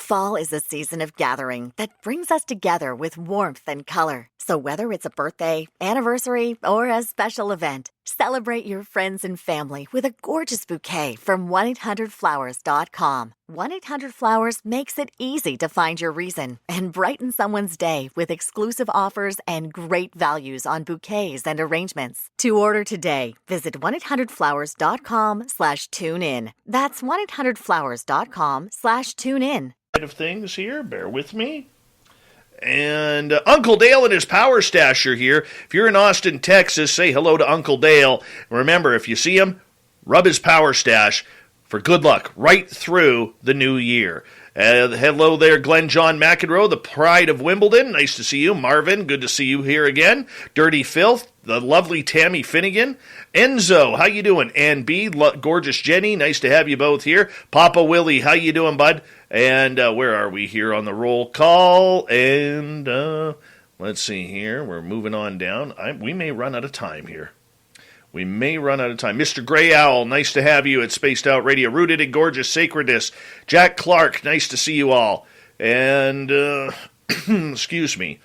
Fall is a season of gathering that brings us together with warmth and color. So whether it's a birthday, anniversary, or a special event, celebrate your friends and family with a gorgeous bouquet from 1-800-Flowers.com. 1-800-Flowers makes it easy to find your reason and brighten someone's day with exclusive offers and great values on bouquets and arrangements. To order today, visit 1-800-Flowers.com/tune-in. That's 1-800-Flowers.com/tune-in. Of things here, bear with me. And Uncle Dale and his Power Stash are here. If you're in Austin, Texas, say hello to Uncle Dale. Remember, if you see him, rub his Power Stash for good luck right through the new year. Hello there, Glenn John McEnroe, the pride of Wimbledon. Nice to see you. Marvin, good to see you here again. Dirty Filth, the lovely Tammy Finnegan. Enzo, how you doing? And B, gorgeous Jenny, nice to have you both here. Papa Willie, how you doing, bud? And where are we here on the roll call? And let's see here. We're moving on down. We may run out of time here. We may run out of time. Mr. Grey Owl, nice to have you at Spaced Out Radio. Rooted in Gorgeous Sacredness. Jack Clark, nice to see you all. And, excuse me.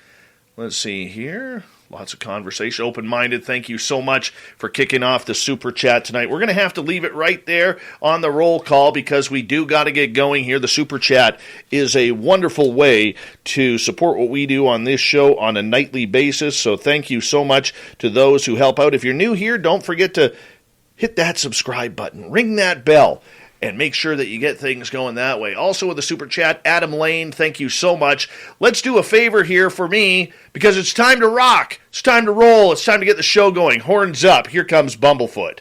Let's see here. Lots of conversation. Open-minded. Thank you so much for kicking off the Super Chat tonight. We're going to have to leave it right there on the roll call because we do got to get going here. The Super Chat is a wonderful way to support what we do on this show on a nightly basis. So thank you so much to those who help out. If you're new here, don't forget to hit that subscribe button. Ring that bell. And make sure that you get things going that way. Also with the Super Chat, Adam Lane, thank you so much. Let's do a favor here for me, because it's time to rock. It's time to roll. It's time to get the show going. Horns up. Here comes Bumblefoot.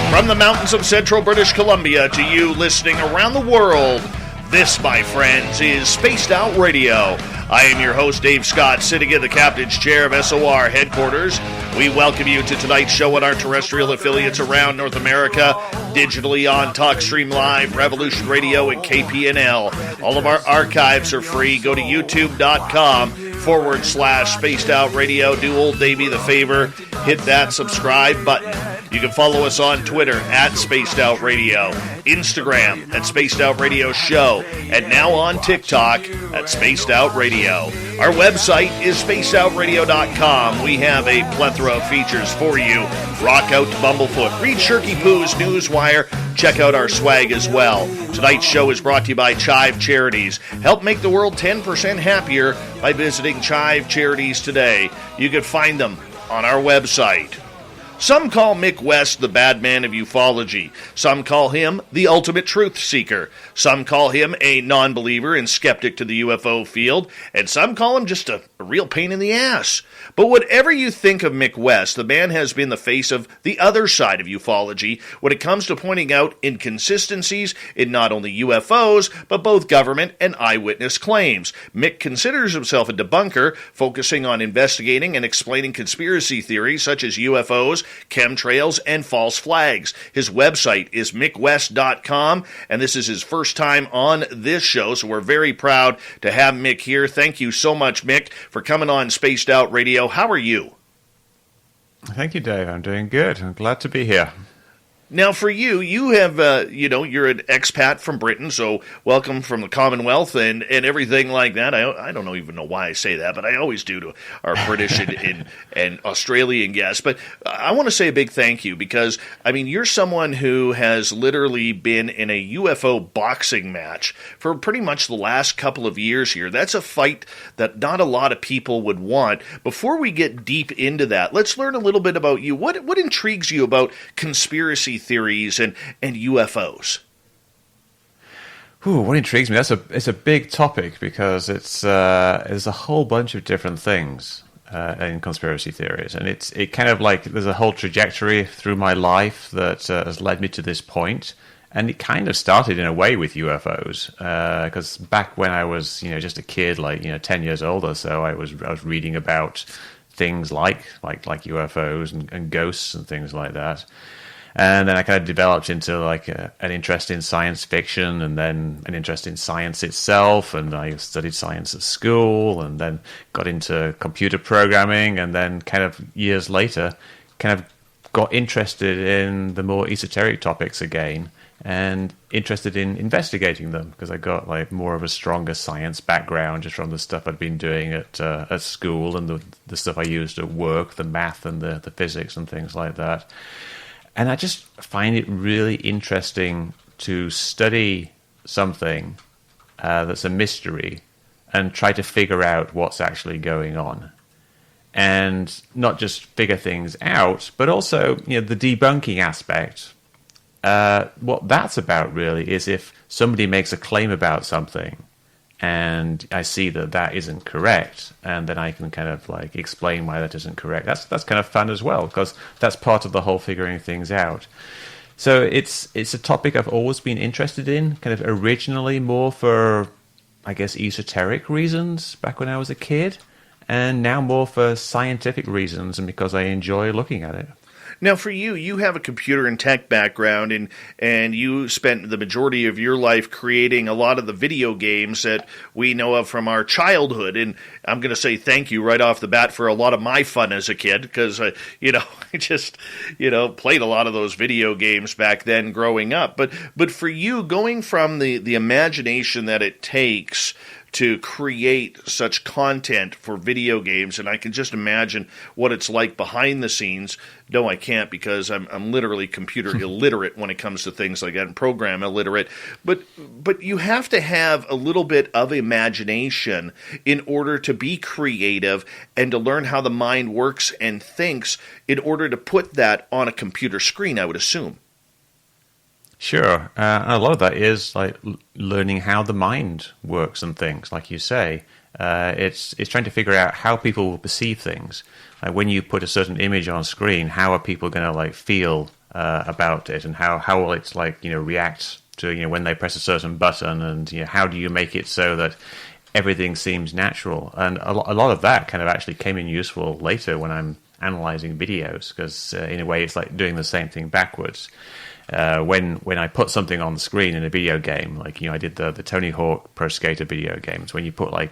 From the mountains of central British Columbia to you listening around the world, this, my friends, is Spaced Out Radio. I am your host, Dave Scott, sitting in the captain's chair of SOR headquarters. We welcome you to tonight's show on our terrestrial affiliates around North America, digitally on TalkStream Live, Revolution Radio, and KPNL. All of our archives are free. Go to youtube.com/Spaced Out Radio. Do old Davey the favor, hit that subscribe button. You can follow us on Twitter at Spaced Out Radio, Instagram at Spaced Out Radio Show, and now on TikTok at Spaced Out Radio. Our website is spacedoutradio.com. We have a plethora of features for you. Rock out to Bumblefoot. Read Shirky Poo's Newswire. Check out our swag as well. Tonight's show is brought to you by Chive Charities. Help make the world 10% happier by visiting Chive Charities today. You can find them on our website. Some call Mick West the bad man of ufology. Some call him the ultimate truth seeker. Some call him a non-believer and skeptic to the UFO field. And some call him just a real pain in the ass. But whatever you think of Mick West, the man has been the face of the other side of ufology when it comes to pointing out inconsistencies in not only UFOs, but both government and eyewitness claims. Mick considers himself a debunker, focusing on investigating and explaining conspiracy theories such as UFOs, chemtrails, and false flags. His website is mickwest.com, and this is his first time on this show, so we're very proud to have Mick here. Thank you so much, Mick, for coming on Spaced Out Radio. How are you? Thank you, Dave. I'm doing good. I'm glad to be here. Now, for you, you have, you're an expat from Britain, so welcome from the Commonwealth and everything like that. I don't even know why I say that, but I always do to our British and Australian guests. But I want to say a big thank you because, I mean, you're someone who has literally been in a UFO boxing match for pretty much the last couple of years here. That's a fight that not a lot of people would want. Before we get deep into that, let's learn a little bit about you. What intrigues you about conspiracy theories and UFOs? Ooh, what intrigues me? It's a big topic because there's a whole bunch of different things in conspiracy theories, and it kind of like there's a whole trajectory through my life that has led me to this point, And it kind of started in a way with UFOs, because back when I was, just a kid, 10 years old or so, I was reading about things like UFOs and ghosts and things like that. And then I kind of developed into an interest in science fiction, and then an interest in science itself. And I studied science at school, and then got into computer programming, and then kind of years later, kind of got interested in the more esoteric topics again, and interested in investigating them, because I got more of a stronger science background just from the stuff I'd been doing at school, and the stuff I used at work, the math and the physics and things like that. And I just find it really interesting to study something that's a mystery and try to figure out what's actually going on. And not just figure things out, but also the debunking aspect. What that's about really is if somebody makes a claim about something and I see that isn't correct, and then I can kind of explain why that isn't correct. That's kind of fun as well, because that's part of the whole figuring things out. So it's a topic I've always been interested in, kind of originally more for, I guess, esoteric reasons back when I was a kid, and now more for scientific reasons and because I enjoy looking at it. Now, for you, you have a computer and tech background, and you spent the majority of your life creating a lot of the video games that we know of from our childhood. And I'm going to say thank you right off the bat for a lot of my fun as a kid, because, I just, played a lot of those video games back then growing up. But for you, going from the imagination that it takes to create such content for video games, and I can just imagine what it's like behind the scenes. No, I can't, because I'm literally computer illiterate when it comes to things like that, and program illiterate. But you have to have a little bit of imagination in order to be creative and to learn how the mind works and thinks in order to put that on a computer screen, I would assume. Sure. A lot of that is learning how the mind works and things, like you say. It's trying to figure out how people will perceive things. When you put a certain image on screen, how are people going to feel about it, and how will it react to when they press a certain button, and how do you make it so that everything seems natural? And a lot of that kind of actually came in useful later when I'm analyzing videos, because in a way it's like doing the same thing backwards. When I put something on the screen in a video game, I did the Tony Hawk Pro Skater video games, when you put a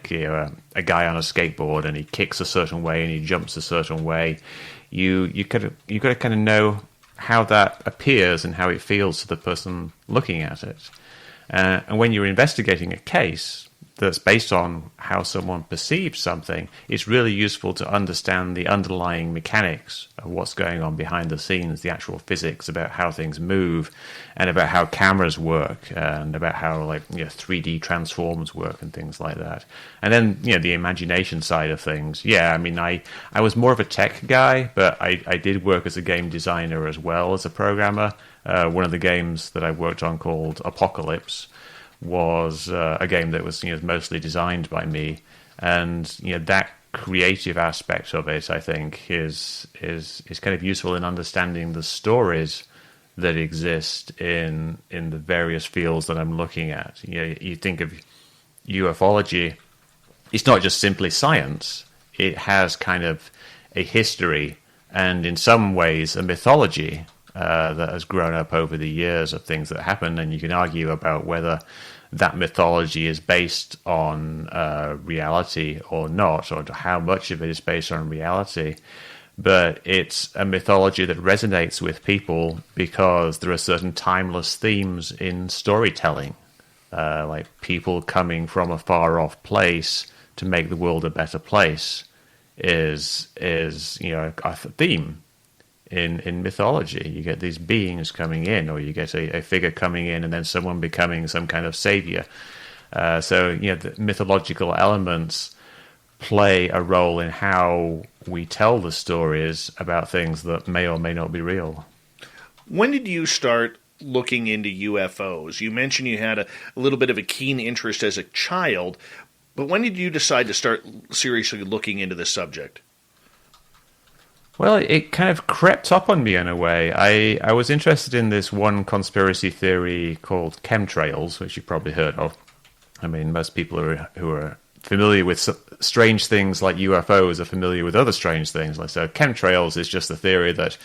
guy on a skateboard and he kicks a certain way and he jumps a certain way, you got to kind of know how that appears and how it feels to the person looking at it. And when you're investigating a case that's based on how someone perceives something, it's really useful to understand the underlying mechanics of what's going on behind the scenes, the actual physics about how things move, and about how cameras work, and about how 3D transforms work and things like that. And then the imagination side of things. Yeah, I mean, I was more of a tech guy, but I did work as a game designer as well as a programmer. One of the games that I worked on, called Apocalypse, was a game that was mostly designed by me, and that creative aspect of it, I think, is kind of useful in understanding the stories that exist in the various fields that I'm looking at. You think of ufology, it's not just simply science. It has kind of a history, and in some ways a mythology that has grown up over the years of things that happen, and you can argue about whether that mythology is based on reality or not, or how much of it is based on reality. But it's a mythology that resonates with people because there are certain timeless themes in storytelling, like people coming from a far-off place to make the world a better place is a theme. In mythology, you get these beings coming in, or you get a figure coming in, and then someone becoming some kind of savior. So the mythological elements play a role in how we tell the stories about things that may or may not be real. When did you start looking into UFOs? You mentioned you had a little bit of a keen interest as a child, but when did you decide to start seriously looking into this subject? Well, it kind of crept up on me in a way. I was interested in this one conspiracy theory called chemtrails, which you've probably heard of. I mean, most people who are familiar with strange things like UFOs are familiar with other strange things. Like, so chemtrails is just the theory that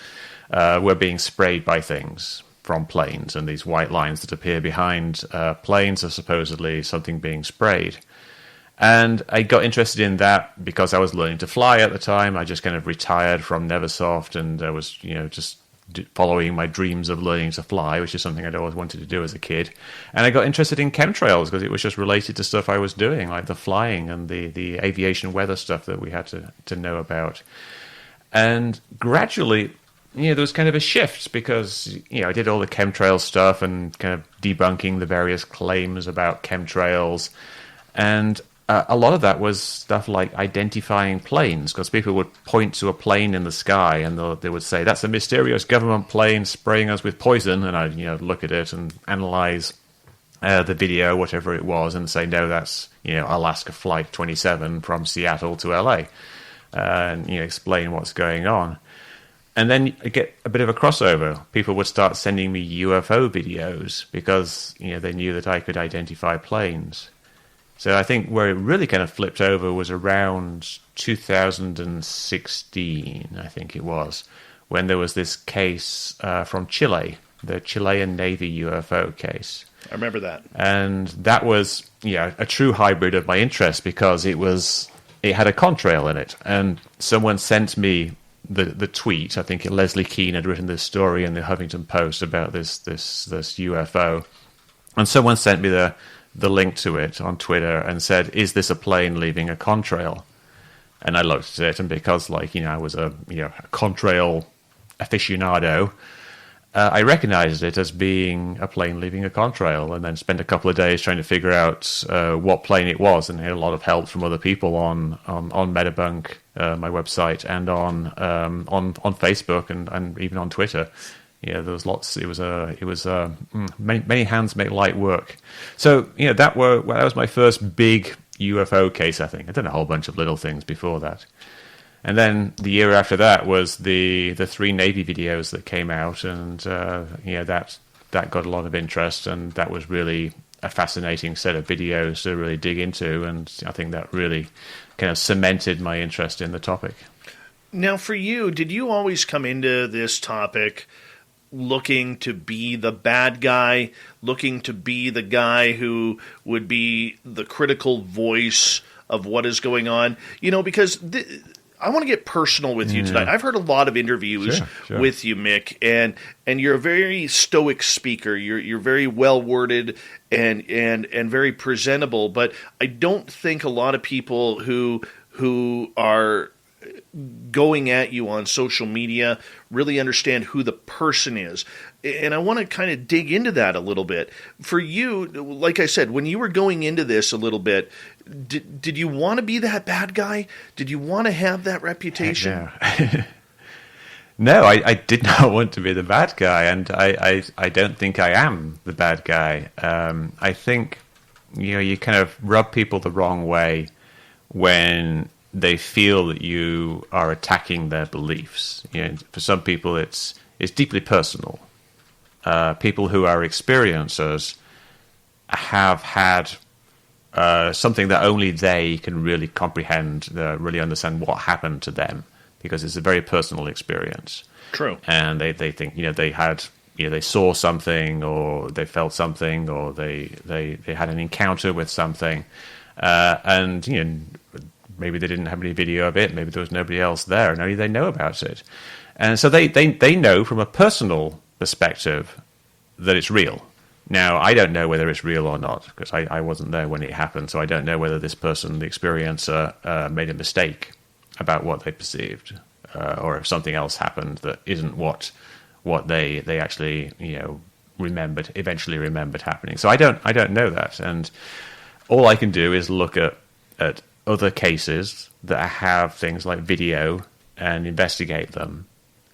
we're being sprayed by things from planes, and these white lines that appear behind planes are supposedly something being sprayed. And I got interested in that because I was learning to fly at the time. I just kind of retired from Neversoft, and I was, just following my dreams of learning to fly, which is something I'd always wanted to do as a kid. And I got interested in chemtrails because it was just related to stuff I was doing, like the flying and the aviation weather stuff that we had to know about. And gradually, there was kind of a shift because, I did all the chemtrail stuff and kind of debunking the various claims about chemtrails. And a lot of that was stuff like identifying planes, because people would point to a plane in the sky and they would say, that's a mysterious government plane spraying us with poison. And I'd look at it and analyze the video, whatever it was, and say, no, that's Alaska Flight 27 from Seattle to LA, and explain what's going on. And then you get a bit of a crossover. People would start sending me UFO videos because they knew that I could identify planes. So I think where it really kind of flipped over was around 2016, I think it was, when there was this case from Chile, the Chilean Navy UFO case. I remember that. And that was a true hybrid of my interest because it had a contrail in it. And someone sent me the tweet. I think Leslie Keane had written this story in the Huffington Post about this UFO. And someone sent me the link to it on Twitter and said, is this a plane leaving a contrail? And I looked at it, and because I was a contrail aficionado, I recognized it as being a plane leaving a contrail, and then spent a couple of days trying to figure out what plane it was, and had a lot of help from other people on Metabunk, my website, and on Facebook and even on Twitter. There was lots. It was many hands make light work. So that was my first big UFO case. I think I'd done a whole bunch of little things before that, and then the year after that was the 3 Navy videos that came out, and that got a lot of interest, and that was really a fascinating set of videos to really dig into, and I think that really kind of cemented my interest in the topic. Now, for you, did you always come into this topic looking to be the bad guy, looking to be the guy who would be the critical voice of what is going on? Because I want to get personal with you tonight. I've heard a lot of interviews with you, Mick, and you're a very stoic speaker. You're very well worded and very presentable. But I don't think a lot of people who are going at you on social media really understand who the person is. And I want to kind of dig into that a little bit. For you, like I said, when you were going into this a little bit, did you want to be that bad guy? Did you want to have that reputation? No, I did not want to be the bad guy, and I don't think I am the bad guy. I think you kind of rub people the wrong way when they feel that you are attacking their beliefs. For some people, it's deeply personal. People who are experiencers have had something that only they can really comprehend, really understand what happened to them, because it's a very personal experience. True. And they think they had they saw something, or they felt something, or they had an encounter with something, and maybe they didn't have any video of it. Maybe there was nobody else there, and only they know about it. And so they know from a personal perspective that it's real. Now, I don't know whether it's real or not, because I wasn't there when it happened, so I don't know whether this person, the experiencer, made a mistake about what they perceived, or if something else happened that isn't what they actually eventually remembered happening. So I don't know that, and all I can do is look at other cases that have things like video and investigate them,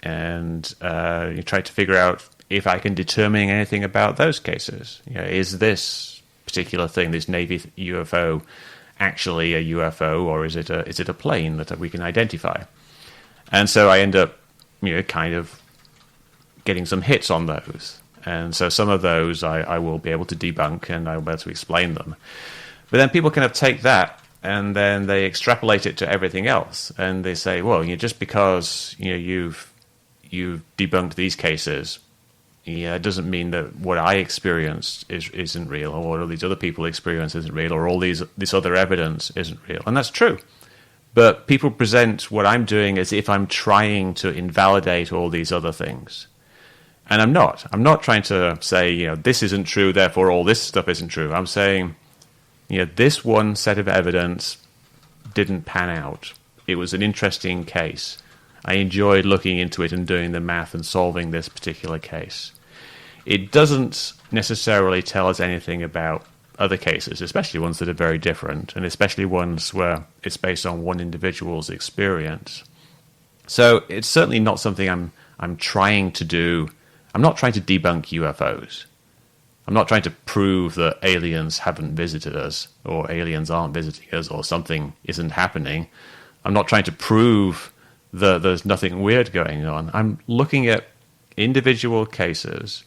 and you try to figure out if I can determine anything about those cases. Is this particular thing, this Navy UFO, actually a UFO, or is it a plane that we can identify? And so I end up, kind of getting some hits on those. And so some of those I will be able to debunk and I'll be able to explain them. But then people kind of take that and then they extrapolate it to everything else. And they say, well, just because you've debunked these cases, it doesn't mean that what I experienced isn't real, or what all these other people experience isn't real, or all this other evidence isn't real. And that's true. But people present what I'm doing as if I'm trying to invalidate all these other things. And I'm not. I'm not trying to say, this isn't true, therefore all this stuff isn't true. I'm saying, this one set of evidence didn't pan out. It was an interesting case. I enjoyed looking into it and doing the math and solving this particular case. It doesn't necessarily tell us anything about other cases, especially ones that are very different, and especially ones where it's based on one individual's experience. So it's certainly not something I'm trying to do. I'm not trying to debunk UFOs. I'm not trying to prove that aliens haven't visited us, or aliens aren't visiting us, or something isn't happening. I'm not trying to prove that there's nothing weird going on. I'm looking at individual cases,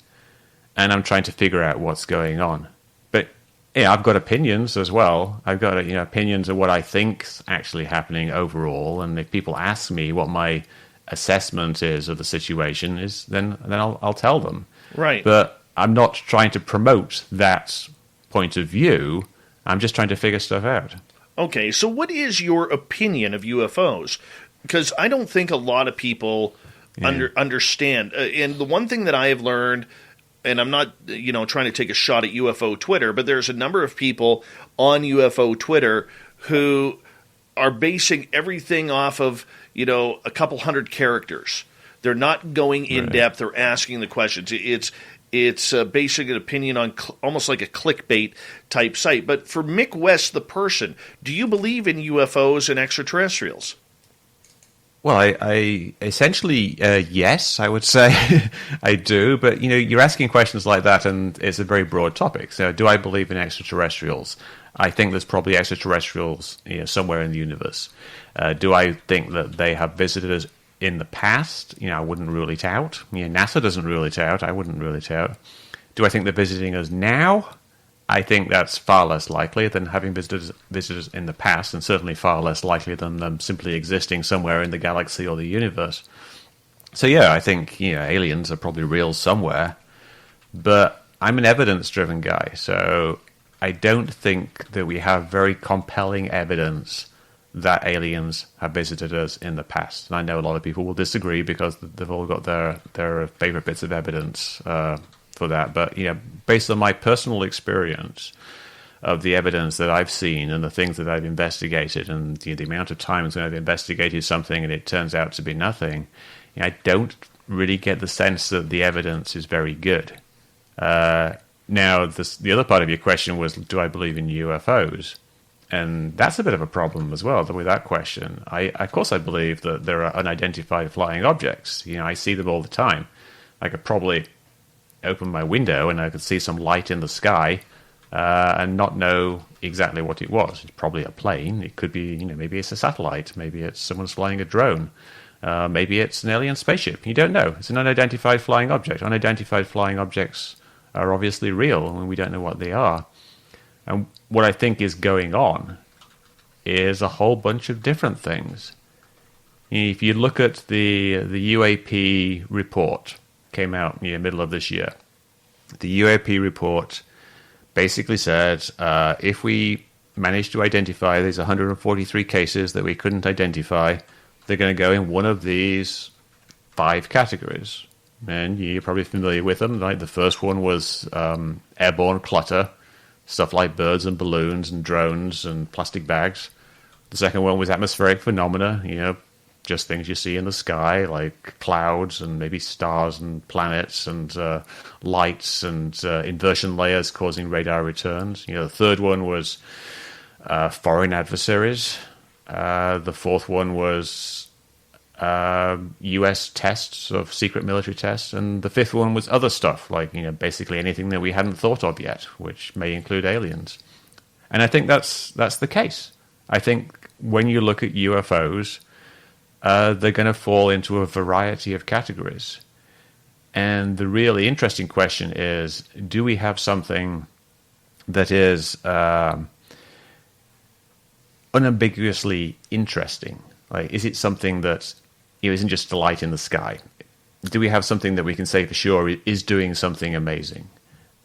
and I'm trying to figure out what's going on. But I've got opinions as well. I've got opinions of what I think's actually happening overall. And if people ask me what my assessment is of the situation, then I'll tell them. Right. But I'm not trying to promote that point of view. I'm just trying to figure stuff out. Okay, so what is your opinion of UFOs? Because I don't think a lot of people understand. And the one thing that I have learned, and I'm not trying to take a shot at UFO Twitter, but there's a number of people on UFO Twitter who are basing everything off of a couple hundred characters. They're not going in depth. They're asking the questions. It's basing an opinion on almost like a clickbait type site. But for Mick West, the person, do you believe in UFOs and extraterrestrials? Well, I essentially, yes, I would say I do. But, you're asking questions like that, and it's a very broad topic. So do I believe in extraterrestrials? I think there's probably extraterrestrials somewhere in the universe. Do I think that they have visited us in the past? I wouldn't rule it out. NASA doesn't rule it out. I wouldn't rule it out. Do I think they're visiting us now? I think that's far less likely than having visitors in the past, and certainly far less likely than them simply existing somewhere in the galaxy or the universe. So yeah, I think aliens are probably real somewhere, but I'm an evidence-driven guy, so I don't think that we have very compelling evidence that aliens have visited us in the past. And I know a lot of people will disagree because they've all got their favorite bits of evidence for that. But based on my personal experience of the evidence that I've seen and the things that I've investigated, and the amount of times when I've investigated something and it turns out to be nothing, I don't really get the sense that the evidence is very good. Now, the other part of your question was, do I believe in UFOs? And that's a bit of a problem as well with that question. Of course I believe that there are unidentified flying objects. I see them all the time. I could probably open my window and I could see some light in the sky and not know exactly what it was. It's probably a plane. It could be, maybe it's a satellite. Maybe it's someone's flying a drone. Maybe it's an alien spaceship. You don't know. It's an unidentified flying object. Unidentified flying objects are obviously real, and we don't know what they are. And what I think is going on is a whole bunch of different things. If you look at the UAP report, came out in the middle of this year. The UAP report basically said if we manage to identify these 143 cases that we couldn't identify, they're going to go in one of these 5 categories. And you're probably familiar with them. Right? The first one was airborne clutter, stuff like birds and balloons and drones and plastic bags. The second one was atmospheric phenomena, just things you see in the sky, like clouds and maybe stars and planets and lights and inversion layers causing radar returns. The third one was foreign adversaries. The fourth one was U.S. tests of secret military tests. And the fifth one was other stuff, like basically anything that we hadn't thought of yet, which may include aliens. And I think that's the case. I think when you look at UFOs, they're going to fall into a variety of categories. And the really interesting question is, do we have something that is unambiguously interesting? Like, is it something that isn't just a light in the sky? Do we have something that we can say for sure is doing something amazing?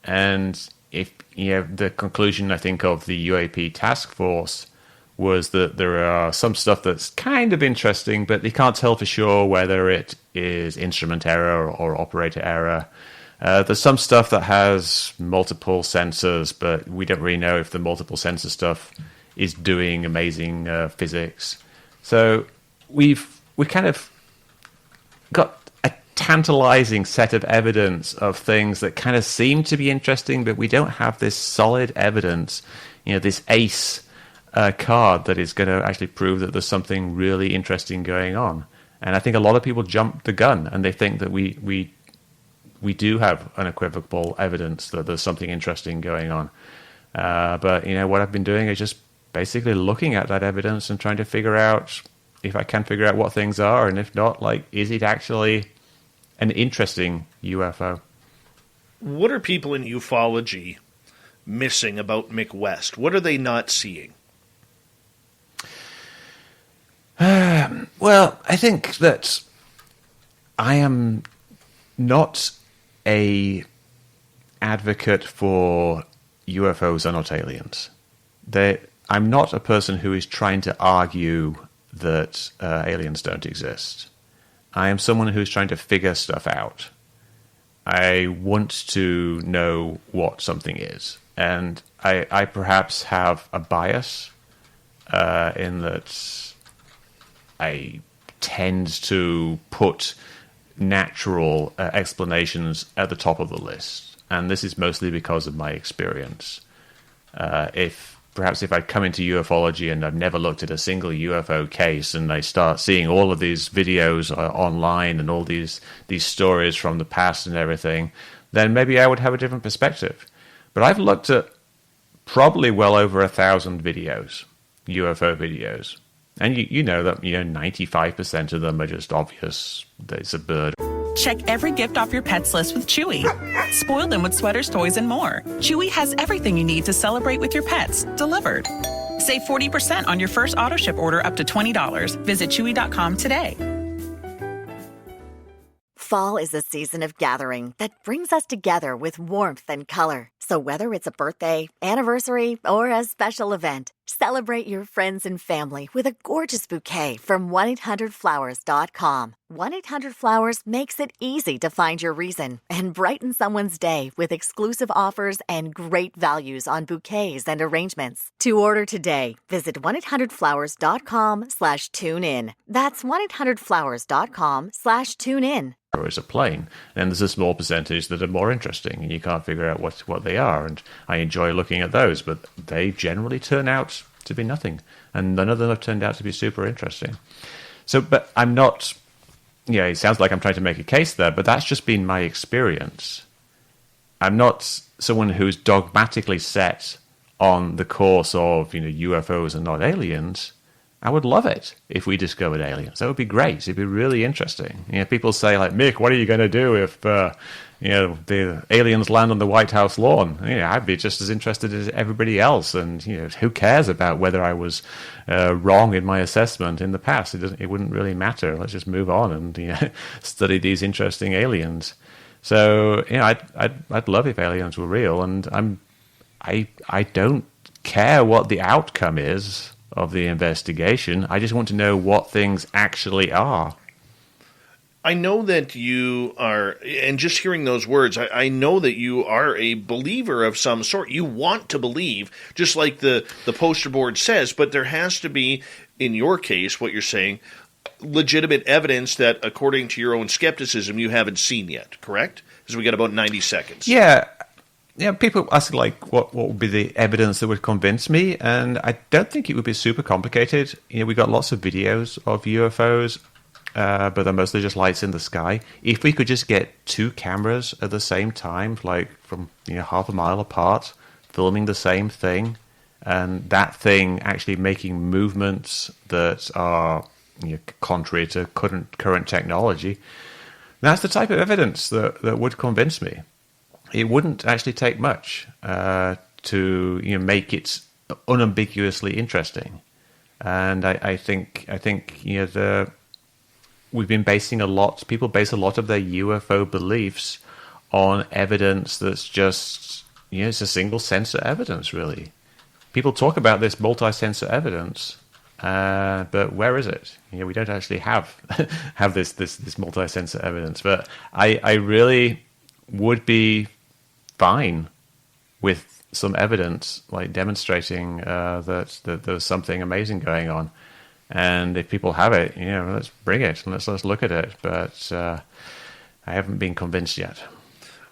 And if the conclusion, I think, of the UAP task force was that there are some stuff that's kind of interesting, but you can't tell for sure whether it is instrument error or operator error. There's some stuff that has multiple sensors, but we don't really know if the multiple sensor stuff is doing amazing physics. So we kind of got a tantalizing set of evidence of things that kind of seem to be interesting, but we don't have this solid evidence, this ace card that is going to actually prove that there's something really interesting going on. And I think a lot of people jump the gun and they think that we do have unequivocal evidence that there's something interesting going on. But what I've been doing is just basically looking at that evidence and trying to figure out if I can figure out what things are, and if not, is it actually an interesting UFO? What are people in ufology missing about Mick West? What are they not seeing? Well, I think that I am not a advocate for UFOs are not aliens. I'm not a person who is trying to argue that aliens don't exist. I am someone who's trying to figure stuff out. I want to know what something is. And I perhaps have a bias in that I tend to put natural explanations at the top of the list. And this is mostly because of my experience. If I'd come into ufology and I've never looked at a single UFO case, and I start seeing all of these videos online and all these stories from the past and everything, then maybe I would have a different perspective. But I've looked at probably well over 1,000 videos, UFO videos. And you know that 95% of them are just obvious that it's a bird. Check every gift off your pet's list with Chewy. Spoil them with sweaters, toys, and more. Chewy has everything you need to celebrate with your pets, delivered. Save 40% on your first auto ship order up to $20. Visit Chewy.com today. Fall is a season of gathering that brings us together with warmth and color. So whether it's a birthday, anniversary, or a special event, celebrate your friends and family with a gorgeous bouquet from 1-800-Flowers.com. 1-800-Flowers makes it easy to find your reason and brighten someone's day with exclusive offers and great values on bouquets and arrangements. To order today, visit 1-800-Flowers.com/tune-in. That's 1-800-Flowers.com/tune-in. Or as a plane, and there's a small percentage that are more interesting, and you can't figure out what they are. And I enjoy looking at those, but they generally turn out to be nothing, and none of them have turned out to be super interesting. So, but I'm not. It sounds like I'm trying to make a case there, but that's just been my experience. I'm not someone who's dogmatically set on the course of UFOs are not aliens. I would love it if we discovered aliens. That would be great. It'd be really interesting. People say, like, Mick, what are you going to do if the aliens land on the White House lawn? I'd be just as interested as everybody else. And who cares about whether I was wrong in my assessment in the past? It wouldn't really matter. Let's just move on and study these interesting aliens. So I'd love if aliens were real, and I don't care what the outcome is of the investigation. I just want to know what things actually are. I know that you are, and just hearing those words, I know that you are a believer of some sort. You want to believe, just like the poster board says, but there has to be, in your case, what you're saying, legitimate evidence that, according to your own skepticism, you haven't seen yet, correct? Because we got about 90 seconds. Yeah, people ask, like, what would be the evidence that would convince me, and I don't think it would be super complicated. We got lots of videos of UFOs, but they're mostly just lights in the sky. If we could just get two cameras at the same time, like from half a mile apart, filming the same thing, and that thing actually making movements that are contrary to current technology. That's the type of evidence that would convince me. It wouldn't actually take much to make it unambiguously interesting. And I think we've been basing people base a lot of their UFO beliefs on evidence that's just, it's a single sensor evidence, really. People talk about this multi-sensor evidence, but where is it? We don't actually have this multi-sensor evidence. But I really would be fine with some evidence, like demonstrating that there's something amazing going on. And if people have it, let's bring it and let's look at it. But I haven't been convinced yet.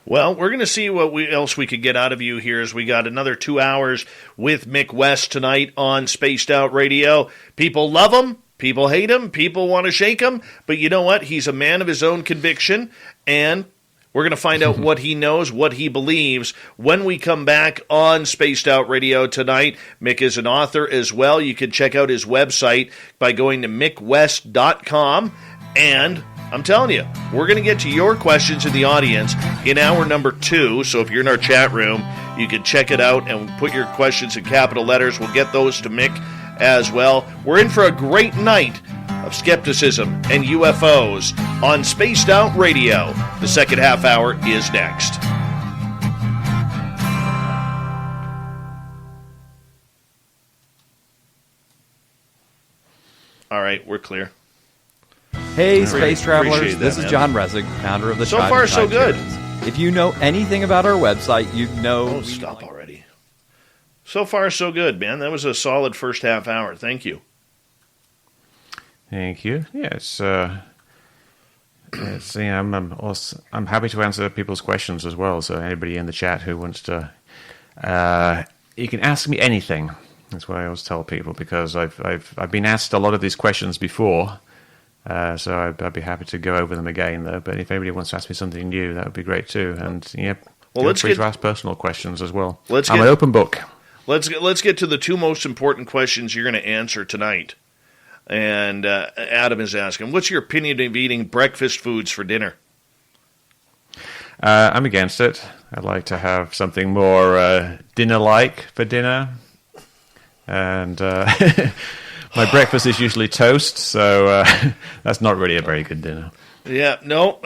Well, we're going to see what else we could get out of you here as we got another 2 hours with Mick West tonight on Spaced Out Radio. People love him. People hate him. People want to shake him. But you know what? He's a man of his own conviction. And we're going to find out what he knows, what he believes when we come back on Spaced Out Radio tonight. Mick is an author as well. You can check out his website by going to mickwest.com. And I'm telling you, we're going to get to your questions in the audience in hour number 2. So if you're in our chat room, you can check it out and put your questions in capital letters. We'll get those to Mick as well. We're in for a great night of skepticism and UFOs on Spaced Out Radio. The second half hour is next. All right, we're clear. Hey, space travelers, Appreciate that, this is man. John Resig, founder of the So Time far, and so Tide good. Charities. If you know anything about our website, you know... Oh, stop already. So far, so good, man. That was a solid first half hour. Thank you. Thank you. Yeah, I'm happy to answer people's questions as well. So anybody in the chat who wants to, you can ask me anything. That's what I always tell people, because I've been asked a lot of these questions before. So I'd be happy to go over them again, though. But if anybody wants to ask me something new, that would be great too. And feel free to ask personal questions as well. I'm an open book. Let's get to the 2 most important questions you're going to answer tonight. And Adam is asking, what's your opinion of eating breakfast foods for dinner? I'm against it. I'd like to have something more dinner-like for dinner. And my breakfast is usually toast, so that's not really a very good dinner. Yeah, no,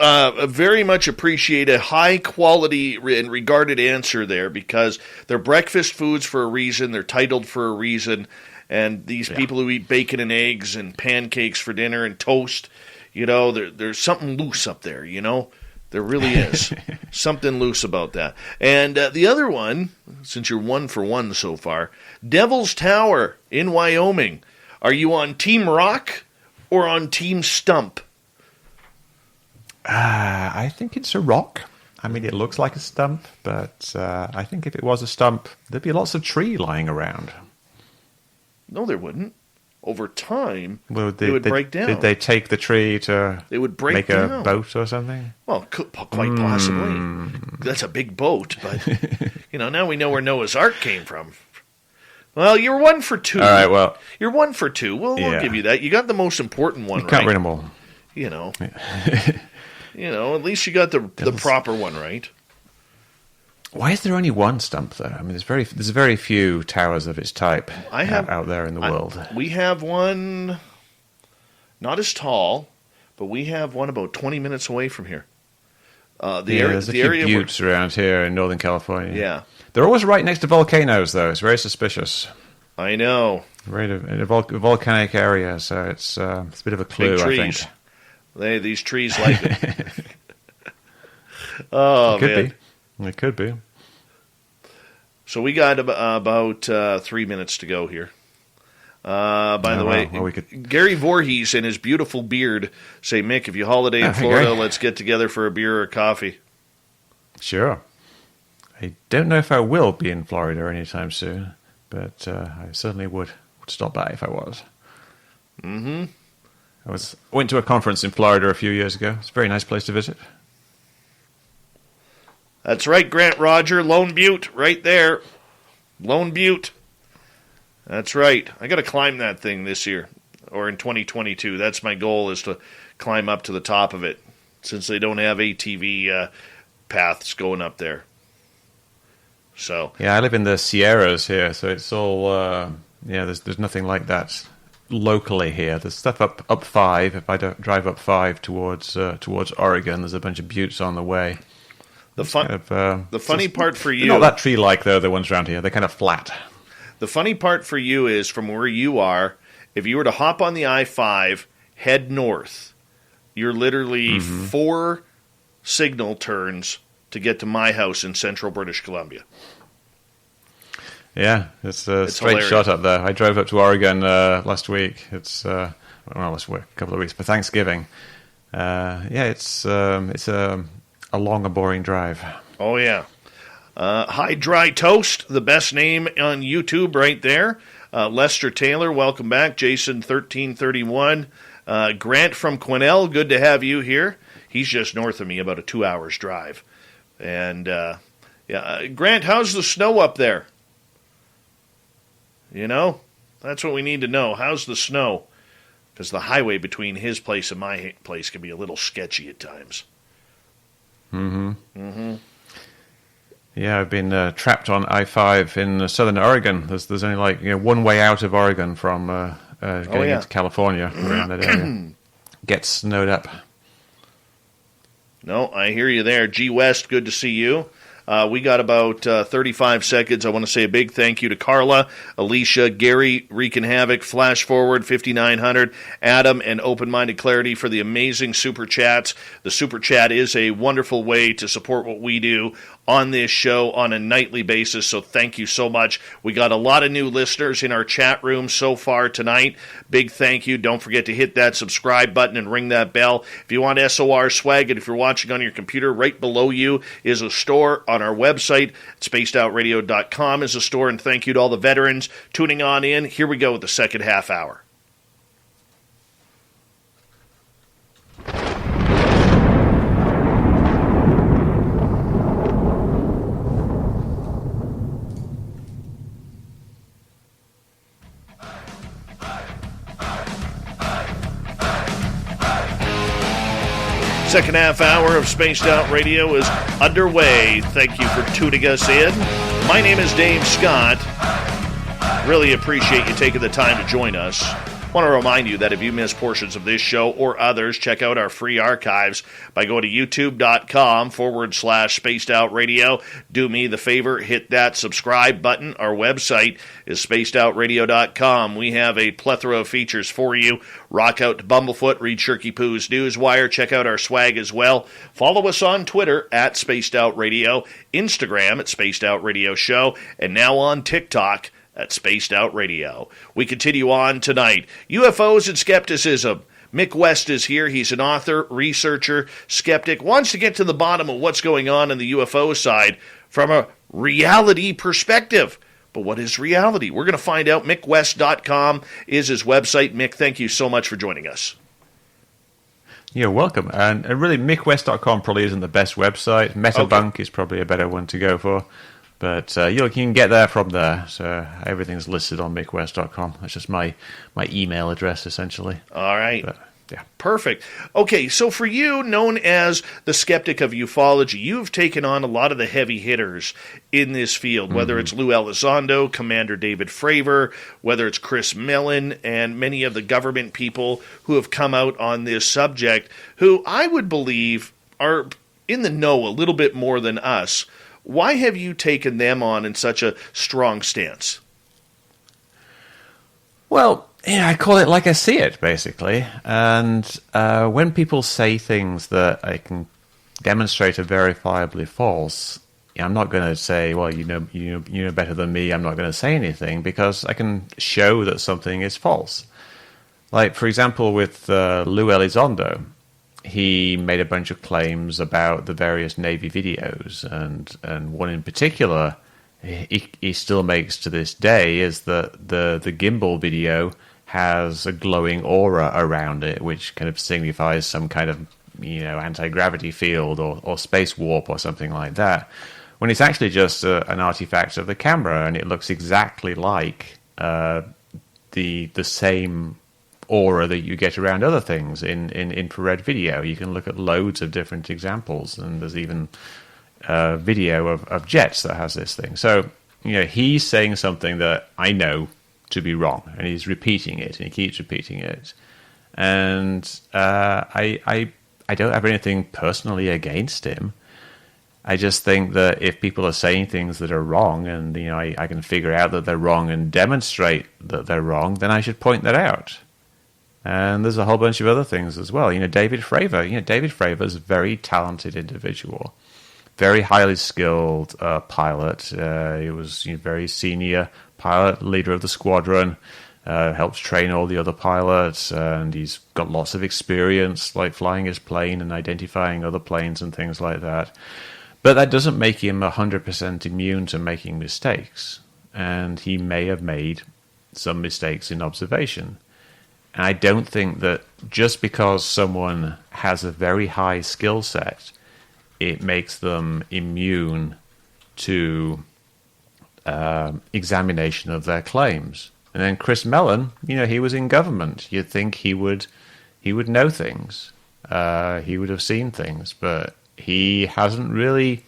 very much appreciate a high-quality and regarded answer there, because they're breakfast foods for a reason, they're titled for a reason, and these people who eat bacon and eggs and pancakes for dinner and toast, there's something loose up there, There really is something loose about that. And the other one, since you're 1 for 1 so far, Devil's Tower in Wyoming. Are you on Team Rock or on Team Stump? I think it's a rock. I mean, it looks like a stump, but I think if it was a stump, there'd be lots of tree lying around. No, there wouldn't. Over time, Well, it would break down. Did they take the tree to It would break make down. a boat or something? Well, quite possibly. That's a big boat, but now we know where Noah's Ark came from. Well, you're 1 for 2. All right, well, You're 1 for 2. We'll give you that. You got the most important one you right. can't win them all. At least you got the proper one right. Why is there only one stump, though? I mean, there's very few towers of its type out there in the world. We have one, not as tall, but we have one about 20 minutes away from here. There's a few buttes around here in Northern California. Yeah. They're always right next to volcanoes, though. It's very suspicious. I know. Right in a volcanic area, so it's a bit of a clue, Big trees. I think. These trees like it. Oh, man. It could be. So we got about 3 minutes to go here. By the way, Gary Voorhees and his beautiful beard say, Mick, if you holiday in Florida, let's get together for a beer or coffee. Sure. I don't know if I will be in Florida anytime soon, but I certainly would stop by if I was. Mm-hmm. I went to a conference in Florida a few years ago. It's a very nice place to visit. That's right, Grant Roger, Lone Butte, right there. Lone Butte. That's right. I got to climb that thing this year. or in 2022. That's my goal, is to climb up to the top of it, since they don't have ATV paths going up there. So yeah, I live in the Sierras here, so it's all there's nothing like that locally here. There's stuff up 5. If I don't drive up 5 towards Oregon, there's a bunch of buttes on the way. The funny part for you, not that tree-like though. The ones around here, they're kind of flat. The funny part for you is, from where you are, if you were to hop on the I-5, head north, you're literally 4 signal turns to get to my house in central British Columbia. Yeah, it's a straight hilarious. shot up there. I drove up to Oregon last week. It's last week, a couple of weeks for Thanksgiving. It's a long and boring drive. Oh yeah. Hi, Dry Toast, the best name on YouTube right there. Lester Taylor, welcome back. Jason 1331. Grant from Quesnel, good to have you here. He's just north of me, about a 2 hours drive. And Grant, how's the snow up there? You know, that's what we need to know. How's the snow? Because the highway between his place and my place can be a little sketchy at times. Yeah, I've been trapped on I-5 in southern Oregon. There's only one way out of Oregon from going into California around that area. Gets snowed up. No, I hear you there. G West, good to see you. We got about 35 seconds. I want to say a big thank you to Carla, Alicia, Gary, Wreaking Havoc, Flash Forward, 5900, Adam, and Open Minded Clarity for the amazing super chats. The super chat is a wonderful way to support what we do on this show on a nightly basis, so thank you so much. We got a lot of new listeners in our chat room so far tonight. Big thank you. Don't forget to hit that subscribe button and ring that bell. If you want SOR swag, and if you're watching on your computer, right below you is a store on our website. spacedoutradio.com is a store, and thank you to all the veterans tuning on in. Here we go with the second half hour. Second half hour of Spaced Out Radio is underway. Thank you for tuning us in. My name is Dave Scott. Really appreciate you taking the time to join us. I want to remind you that if you miss portions of this show or others, check out our free archives by going to youtube.com/Spaced Out Radio. Do me the favor, hit that subscribe button. Our website is spacedoutradio.com. We have a plethora of features for you. Rock out to Bumblefoot, read Shirky Poo's Newswire, check out our swag as well. Follow us on Twitter at Spaced Out Radio, Instagram at Spaced Out Radio Show, and now on TikTok at Spaced Out Radio. We continue on tonight. UFOs and skepticism. Mick West is here. He's an author, researcher, skeptic, wants to get to the bottom of what's going on in the UFO side from a reality perspective. But what is reality? We're going to find out. MickWest.com is his website. Mick, thank you so much for joining us. You're welcome. And really, MickWest.com probably isn't the best website. Metabunk is probably a better one to go for. But you can get there from there. So everything's listed on MickWest.com. That's just my email address, essentially. All right. But, yeah. Perfect. Okay, so for you, known as the skeptic of ufology, you've taken on a lot of the heavy hitters in this field, whether it's Lou Elizondo, Commander David Fravor, whether it's Chris Mellon, and many of the government people who have come out on this subject, who I would believe are in the know a little bit more than us. Why have you taken them on in such a strong stance? Well, yeah, I call it like I see it, basically. And when people say things that I can demonstrate are verifiably false, I'm not going to say, well, you know better than me. I'm not going to say anything because I can show that something is false. Like, for example, with Lou Elizondo. He made a bunch of claims about the various Navy videos, and one in particular he still makes to this day is that the gimbal video has a glowing aura around it, which kind of signifies some kind of anti-gravity field or space warp or something like that, when it's actually just an artifact of the camera, and it looks exactly like the same aura that you get around other things in infrared video. You can look at loads of different examples, and there's even video of jets that has this thing. So, he's saying something that I know to be wrong, and he's repeating it, and he keeps repeating it. And I don't have anything personally against him. I just think that if people are saying things that are wrong, and I can figure out that they're wrong and demonstrate that they're wrong, then I should point that out. And there's a whole bunch of other things as well. David Fravor. David Fravor is a very talented individual, very highly skilled pilot. He was very senior pilot, leader of the squadron. Helps train all the other pilots, and he's got lots of experience, like flying his plane and identifying other planes and things like that. But that doesn't make him 100% immune to making mistakes, and he may have made some mistakes in observation. And I don't think that just because someone has a very high skill set, it makes them immune to examination of their claims. And then Chris Mellon, he was in government. You'd think he would know things. He would have seen things, but he hasn't really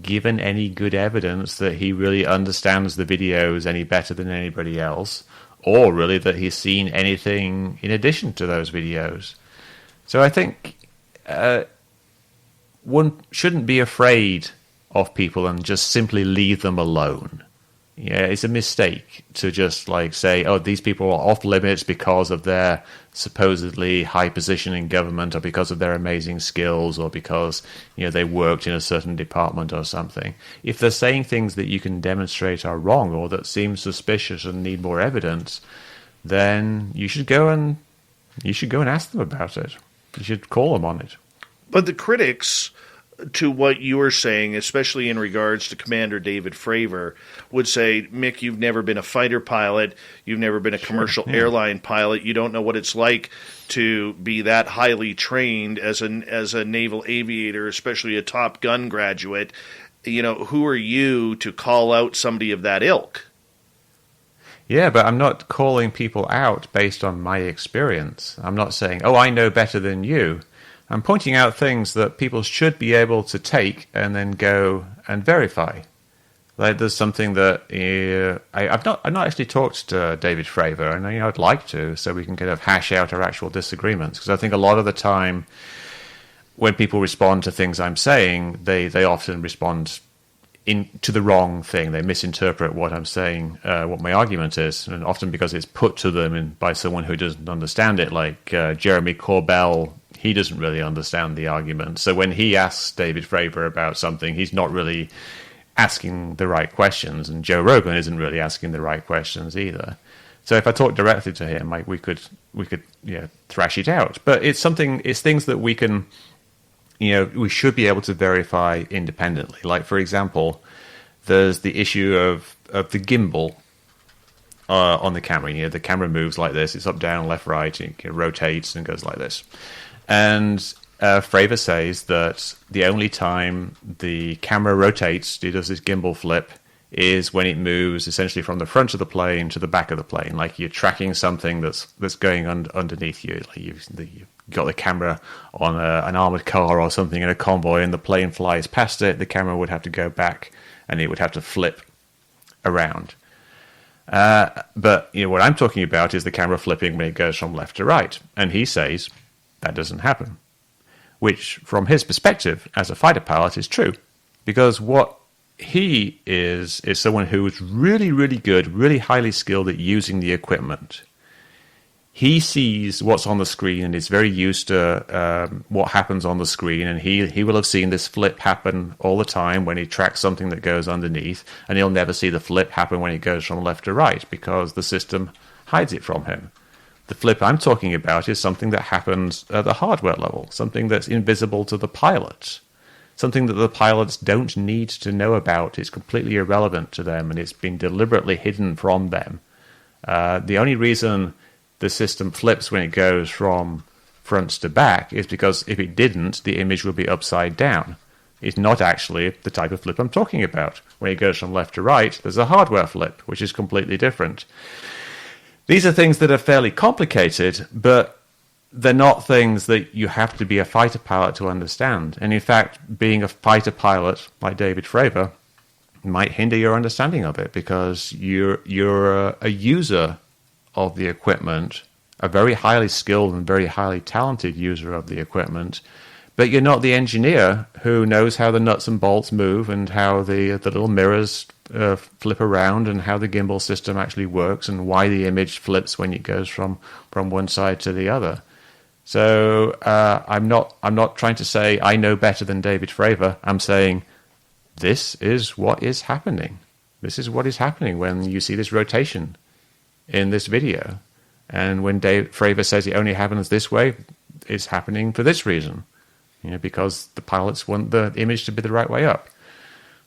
given any good evidence that he really understands the videos any better than anybody else, or really that he's seen anything in addition to those videos. So I think one shouldn't be afraid of people and just simply leave them alone. Yeah, it's a mistake to just say, oh, these people are off limits because of their supposedly high position in government, or because of their amazing skills, or because they worked in a certain department or something. If they're saying things that you can demonstrate are wrong or that seem suspicious and need more evidence, then you should go and ask them about it. You should call them on it. But the critics, to what you were saying, especially in regards to Commander David Fravor, would say, Mick, you've never been a fighter pilot, you've never been a commercial airline pilot, you don't know what it's like to be that highly trained as a naval aviator, especially a Top Gun graduate. Who are you to call out somebody of that ilk? Yeah, but I'm not calling people out based on my experience. I'm not saying, oh, I know better than you. I'm pointing out things that people should be able to take and then go and verify. Like there's something that I've not actually talked to David Fravor, and I'd like to, so we can kind of hash out our actual disagreements. Because I think a lot of the time, when people respond to things I'm saying, they often respond to the wrong thing. They misinterpret what I'm saying, what my argument is, and often because it's put to them by someone who doesn't understand it, like Jeremy Corbell. He doesn't really understand the argument. So when he asks David Fravor about something, he's not really asking the right questions, and Joe Rogan isn't really asking the right questions either. So if I talk directly to him, we could thrash it out. But it's things that we can, we should be able to verify independently. Like, for example, there's the issue of the gimbal on the camera. The camera moves like this. It's up, down, left, right. It rotates and goes like this. And Fravor says that the only time the camera rotates, it does this gimbal flip, is when it moves essentially from the front of the plane to the back of the plane. Like you're tracking something that's going underneath you. Like you've got the camera on an armored car or something in a convoy, and the plane flies past it. The camera would have to go back, and it would have to flip around. But what I'm talking about is the camera flipping when it goes from left to right. And he says that doesn't happen, which from his perspective as a fighter pilot is true, because what he is someone who is really, really good, really highly skilled at using the equipment. He sees what's on the screen and is very used to what happens on the screen, and he will have seen this flip happen all the time when he tracks something that goes underneath, and he'll never see the flip happen when it goes from left to right because the system hides it from him. The flip I'm talking about is something that happens at the hardware level, something that's invisible to the pilot, something that the pilots don't need to know about. It's completely irrelevant to them, and it's been deliberately hidden from them. The only reason the system flips when it goes from front to back is because if it didn't, the image would be upside down. It's not actually the type of flip I'm talking about. When it goes from left to right, there's a hardware flip, which is completely different. These are things that are fairly complicated, but they're not things that you have to be a fighter pilot to understand. And in fact, being a fighter pilot like David Fravor might hinder your understanding of it, because you're a user of the equipment, a very highly skilled and very highly talented user of the equipment, but you're not the engineer who knows how the nuts and bolts move and how the little mirrors flip around and how the gimbal system actually works and why the image flips when it goes from one side to the other. So I'm not trying to say I know better than David Fravor. I'm saying this is what is happening. This is what is happening when you see this rotation in this video. And when Dave Fravor says it only happens this way, it's happening for this reason. Because the pilots want the image to be the right way up.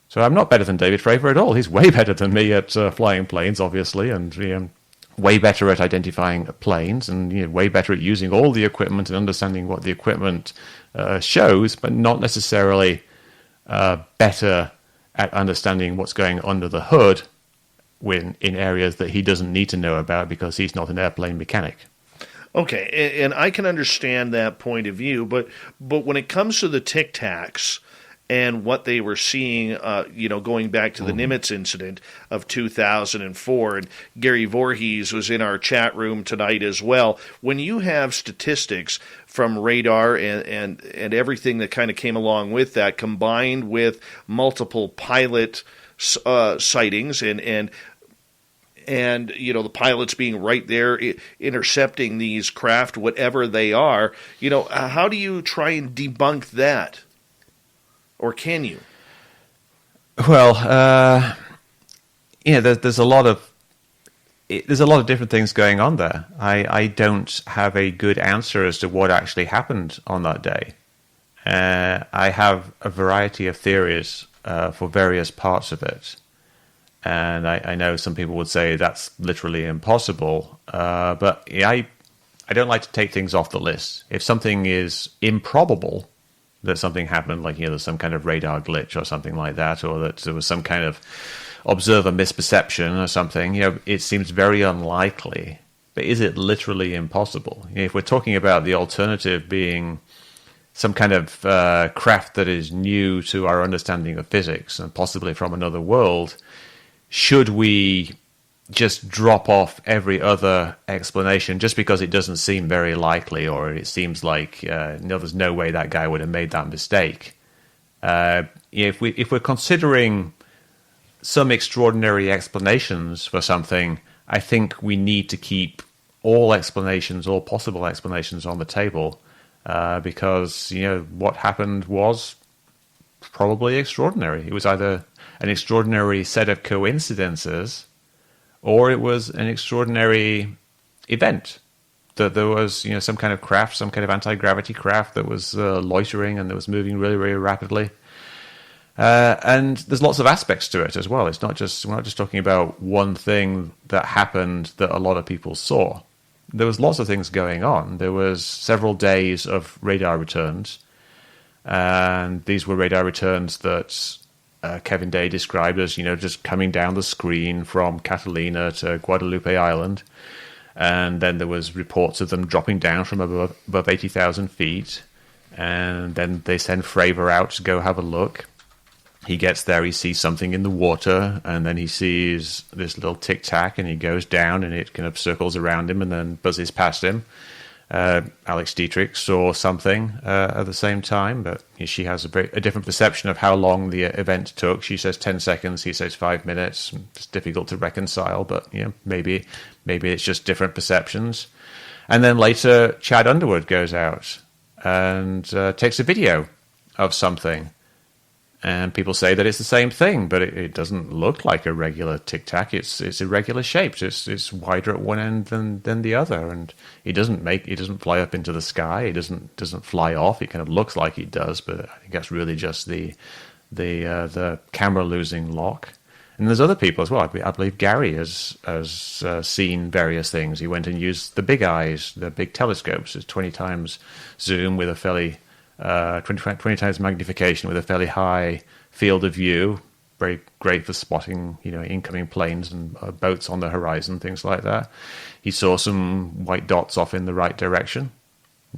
So I'm not better than David Fravor at all. He's way better than me at flying planes, obviously, and way better at identifying planes, and way better at using all the equipment and understanding what the equipment shows, but not necessarily better at understanding what's going under the hood in areas that he doesn't need to know about because he's not an airplane mechanic. Okay, and I can understand that point of view, but when it comes to the Tic Tacs and what they were seeing, going back to the Nimitz incident of 2004, and Gary Voorhees was in our chat room tonight as well. When you have statistics from radar and everything that kind of came along with that, combined with multiple pilot sightings and the pilots being right there intercepting these craft, whatever they are, how do you try and debunk that? Or can you? Well, there's a lot of different things going on there. I don't have a good answer as to what actually happened on that day. I have a variety of theories for various parts of it. And I know some people would say that's literally impossible, but I don't like to take things off the list. If something is improbable, that something happened, like there's some kind of radar glitch or something like that, or that there was some kind of observer misperception or something, it seems very unlikely. But is it literally impossible? If we're talking about the alternative being some kind of craft that is new to our understanding of physics and possibly from another world, should we just drop off every other explanation just because it doesn't seem very likely, or it seems like there's no way that guy would have made that mistake? If we're considering some extraordinary explanations for something, I think we need to keep all possible explanations on the table, because what happened was probably extraordinary. It was either an extraordinary set of coincidences, or it was an extraordinary event. That there was, some kind of craft, some kind of anti-gravity craft that was loitering and that was moving really, really rapidly. And there's lots of aspects to it as well. We're not just talking about one thing that happened that a lot of people saw. There was lots of things going on. There was several days of radar returns, and these were radar returns that Kevin Day described as, just coming down the screen from Catalina to Guadalupe Island. And then there was reports of them dropping down from above 80,000 feet. And then they send Fravor out to go have a look. He gets there, he sees something in the water, and then he sees this little tic-tac, and he goes down, and it kind of circles around him and then buzzes past him. Alex Dietrich saw something at the same time, but she has a different perception of how long the event took. She says 10 seconds, he says 5 minutes. It's difficult to reconcile, but maybe it's just different perceptions. And then later, Chad Underwood goes out and takes a video of something. And people say that it's the same thing, but it doesn't look like a regular tic-tac. It's irregular shaped. It's wider at one end than the other, and it doesn't fly up into the sky. It doesn't fly off. It kind of looks like it does, but I think that's really just the camera losing lock. And there's other people as well. I believe Gary has seen various things. He went and used the big eyes, the big telescopes. It's 20 times zoom with a fairly 20 times magnification with a fairly high field of view, very great for spotting, incoming planes and boats on the horizon, things like that. He saw some white dots off in the right direction,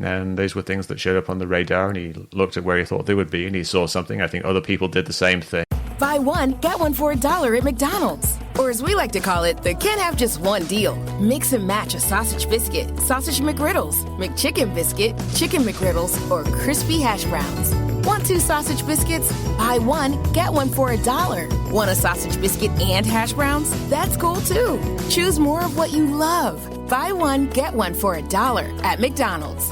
and those were things that showed up on the radar, and he looked at where he thought they would be, and he saw something. I think other people did the same thing. Buy one, get one for $1 at McDonald's. Or as we like to call it, the can't have just one deal. Mix and match a sausage biscuit, sausage McGriddles, McChicken biscuit, chicken McGriddles, or crispy hash browns. Want 2 sausage biscuits? Buy one, get one for $1. Want a sausage biscuit and hash browns? That's cool too. Choose more of what you love. Buy one, get one for $1 at McDonald's.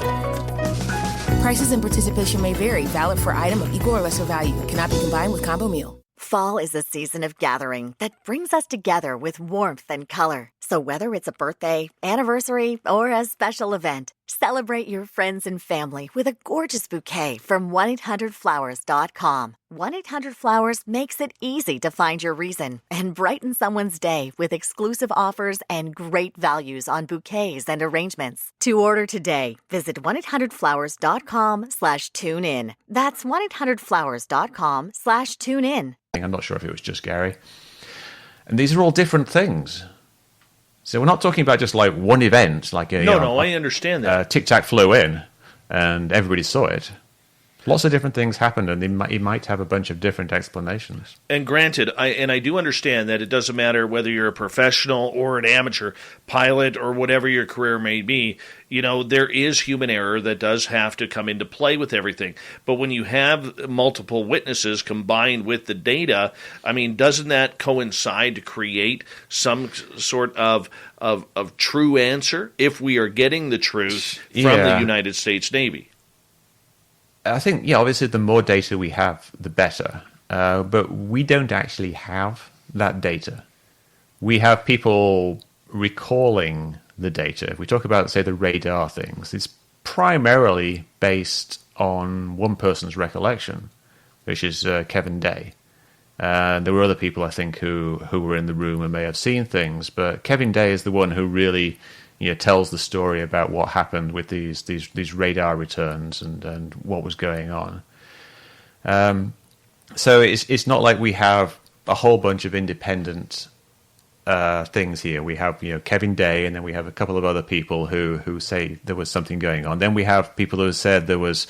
Prices and participation may vary. Valid for item of equal or lesser value. Cannot be combined with combo meal. Fall is a season of gathering that brings us together with warmth and color. So whether it's a birthday, anniversary, or a special event, celebrate your friends and family with a gorgeous bouquet from 1-800-Flowers.com. 1-800-Flowers makes it easy to find your reason and brighten someone's day with exclusive offers and great values on bouquets and arrangements. To order today, visit 1-800-Flowers.com/tune-in. That's 1-800-Flowers.com/tune-in. I'm not sure if it was just Gary. And these are all different things. So we're not talking about just like one event, like I understand that. Tic Tac flew in, and everybody saw it. Lots of different things happened, and you might have a bunch of different explanations. And granted, I do understand that it doesn't matter whether you're a professional or an amateur pilot or whatever your career may be. There is human error that does have to come into play with everything. But when you have multiple witnesses combined with the data, doesn't that coincide to create some sort of true answer if we are getting the truth from the United States Navy? I think, obviously the more data we have, the better. But we don't actually have that data. We have people recalling the data. If we talk about, say, the radar things, it's primarily based on one person's recollection, which is Kevin Day. There were other people, I think, who were in the room and may have seen things, but Kevin Day is the one who really tells the story about what happened with these radar returns and what was going on. So it's not like we have a whole bunch of independent things here. We have Kevin Day, and then we have a couple of other people who say there was something going on. Then we have people who said there was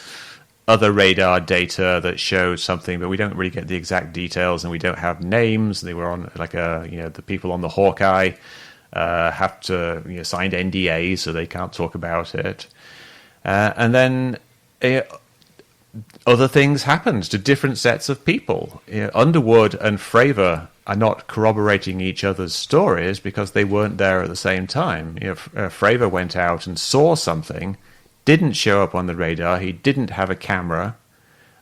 other radar data that showed something, but we don't really get the exact details, and we don't have names. They were on the people on the Hawkeye have to signed NDAs, so they can't talk about it. And then other things happened to different sets of people. Underwood and Fravor are not corroborating each other's stories because they weren't there at the same time. Fravor went out and saw something, didn't show up on the radar. He didn't have a camera.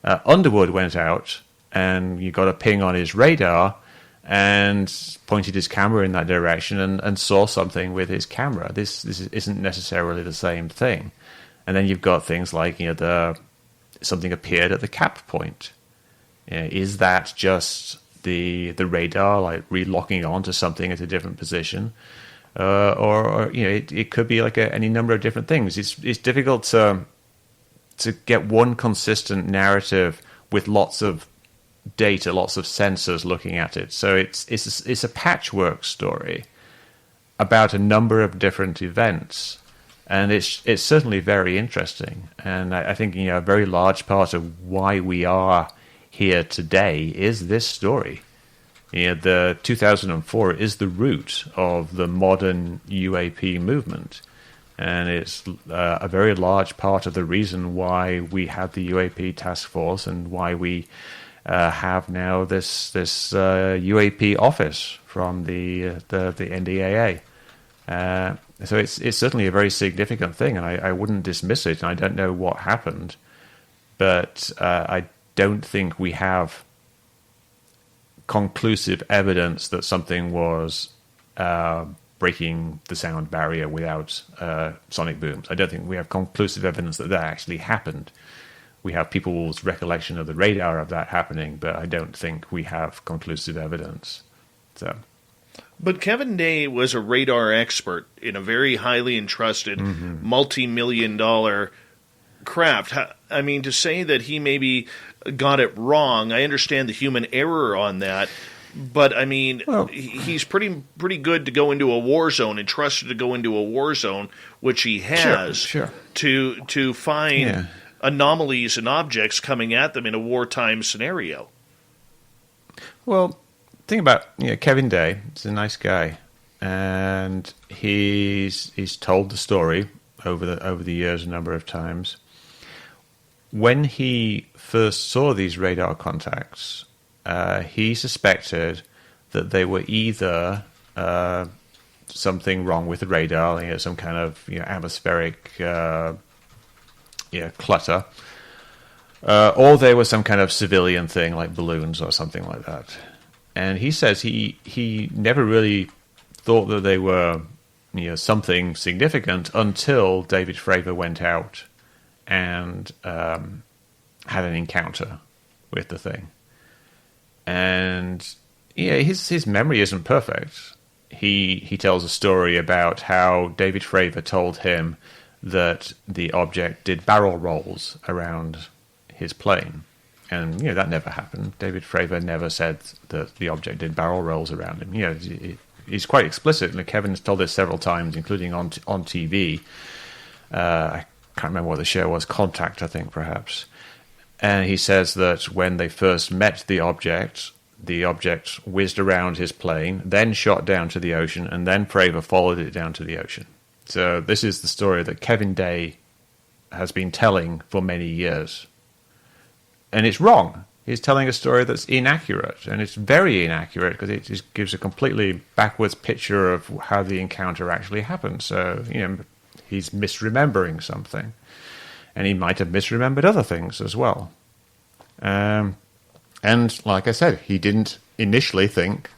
Underwood went out and you got a ping on his radar and pointed his camera in that direction and saw something with his camera. This isn't necessarily the same thing. And then you've got things like something appeared at the cap point. Is that just the radar like relocking onto something at a different position, or it could be like any number of different things. It's difficult to get one consistent narrative with lots of data, lots of sensors looking at it. So it's a patchwork story about a number of different events, and it's certainly very interesting. And I think a very large part of why we are here today is this story. The 2004 is the root of the modern UAP movement, and it's a very large part of the reason why we had the UAP task force and why we have now this UAP office from the NDAA. So it's certainly a very significant thing, and I wouldn't dismiss it. And I don't know what happened, but I don't think we have conclusive evidence that something was breaking the sound barrier without sonic booms. I don't think we have conclusive evidence that actually happened. We have people's recollection of the radar of that happening, but I don't think we have conclusive evidence. So, but Kevin Day was a radar expert in a very highly entrusted, multi-million-dollar craft. I mean, to say that he maybe got it wrong, I understand the human error on that. But, I mean, he's pretty good to go into a war zone and trusted to go into a war zone, which he has, Sure. to find anomalies and objects coming at them in a wartime scenario. Well, think about Kevin Day. He's a nice guy, and he's told the story over the years a number of times. When he first saw these radar contacts, he suspected that they were either something wrong with the radar, some kind of atmospheric clutter, or they were some kind of civilian thing like balloons or something like that. And he says he never really thought that they were something significant until David Fravor went out and had an encounter with the thing. And his memory isn't perfect. He tells a story about how David Fravor told him that the object did barrel rolls around his plane. And, that never happened. David Fravor never said that the object did barrel rolls around him. He's quite explicit. And Kevin's told this several times, including on TV. I can't remember what the show was, Contact, I think, perhaps. And he says that when they first met the object whizzed around his plane, then shot down to the ocean, and then Fravor followed it down to the ocean. So this is the story that Kevin Day has been telling for many years. And it's wrong. He's telling a story that's inaccurate, and it's very inaccurate because it just gives a completely backwards picture of how the encounter actually happened. So, he's misremembering something. And he might have misremembered other things as well. And like I said, he didn't initially think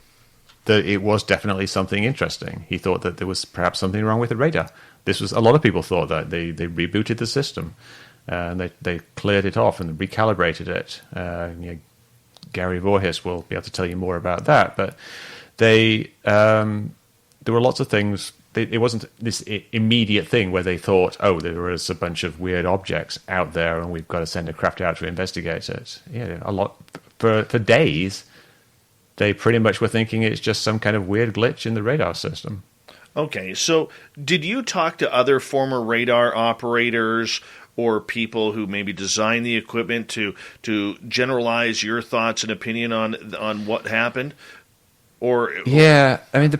that it was definitely something interesting. He thought that there was perhaps something wrong with the radar. A lot of people thought that. They rebooted the system. And they cleared it off and recalibrated it. Gary Voorhis will be able to tell you more about that. But there were lots of things. It wasn't this immediate thing where they thought, there was a bunch of weird objects out there and we've got to send a craft out to investigate it. A lot for days, they pretty much were thinking it's just some kind of weird glitch in the radar system. Okay, so did you talk to other former radar operators or people who maybe design the equipment to generalize your thoughts and opinion on what happened? I mean,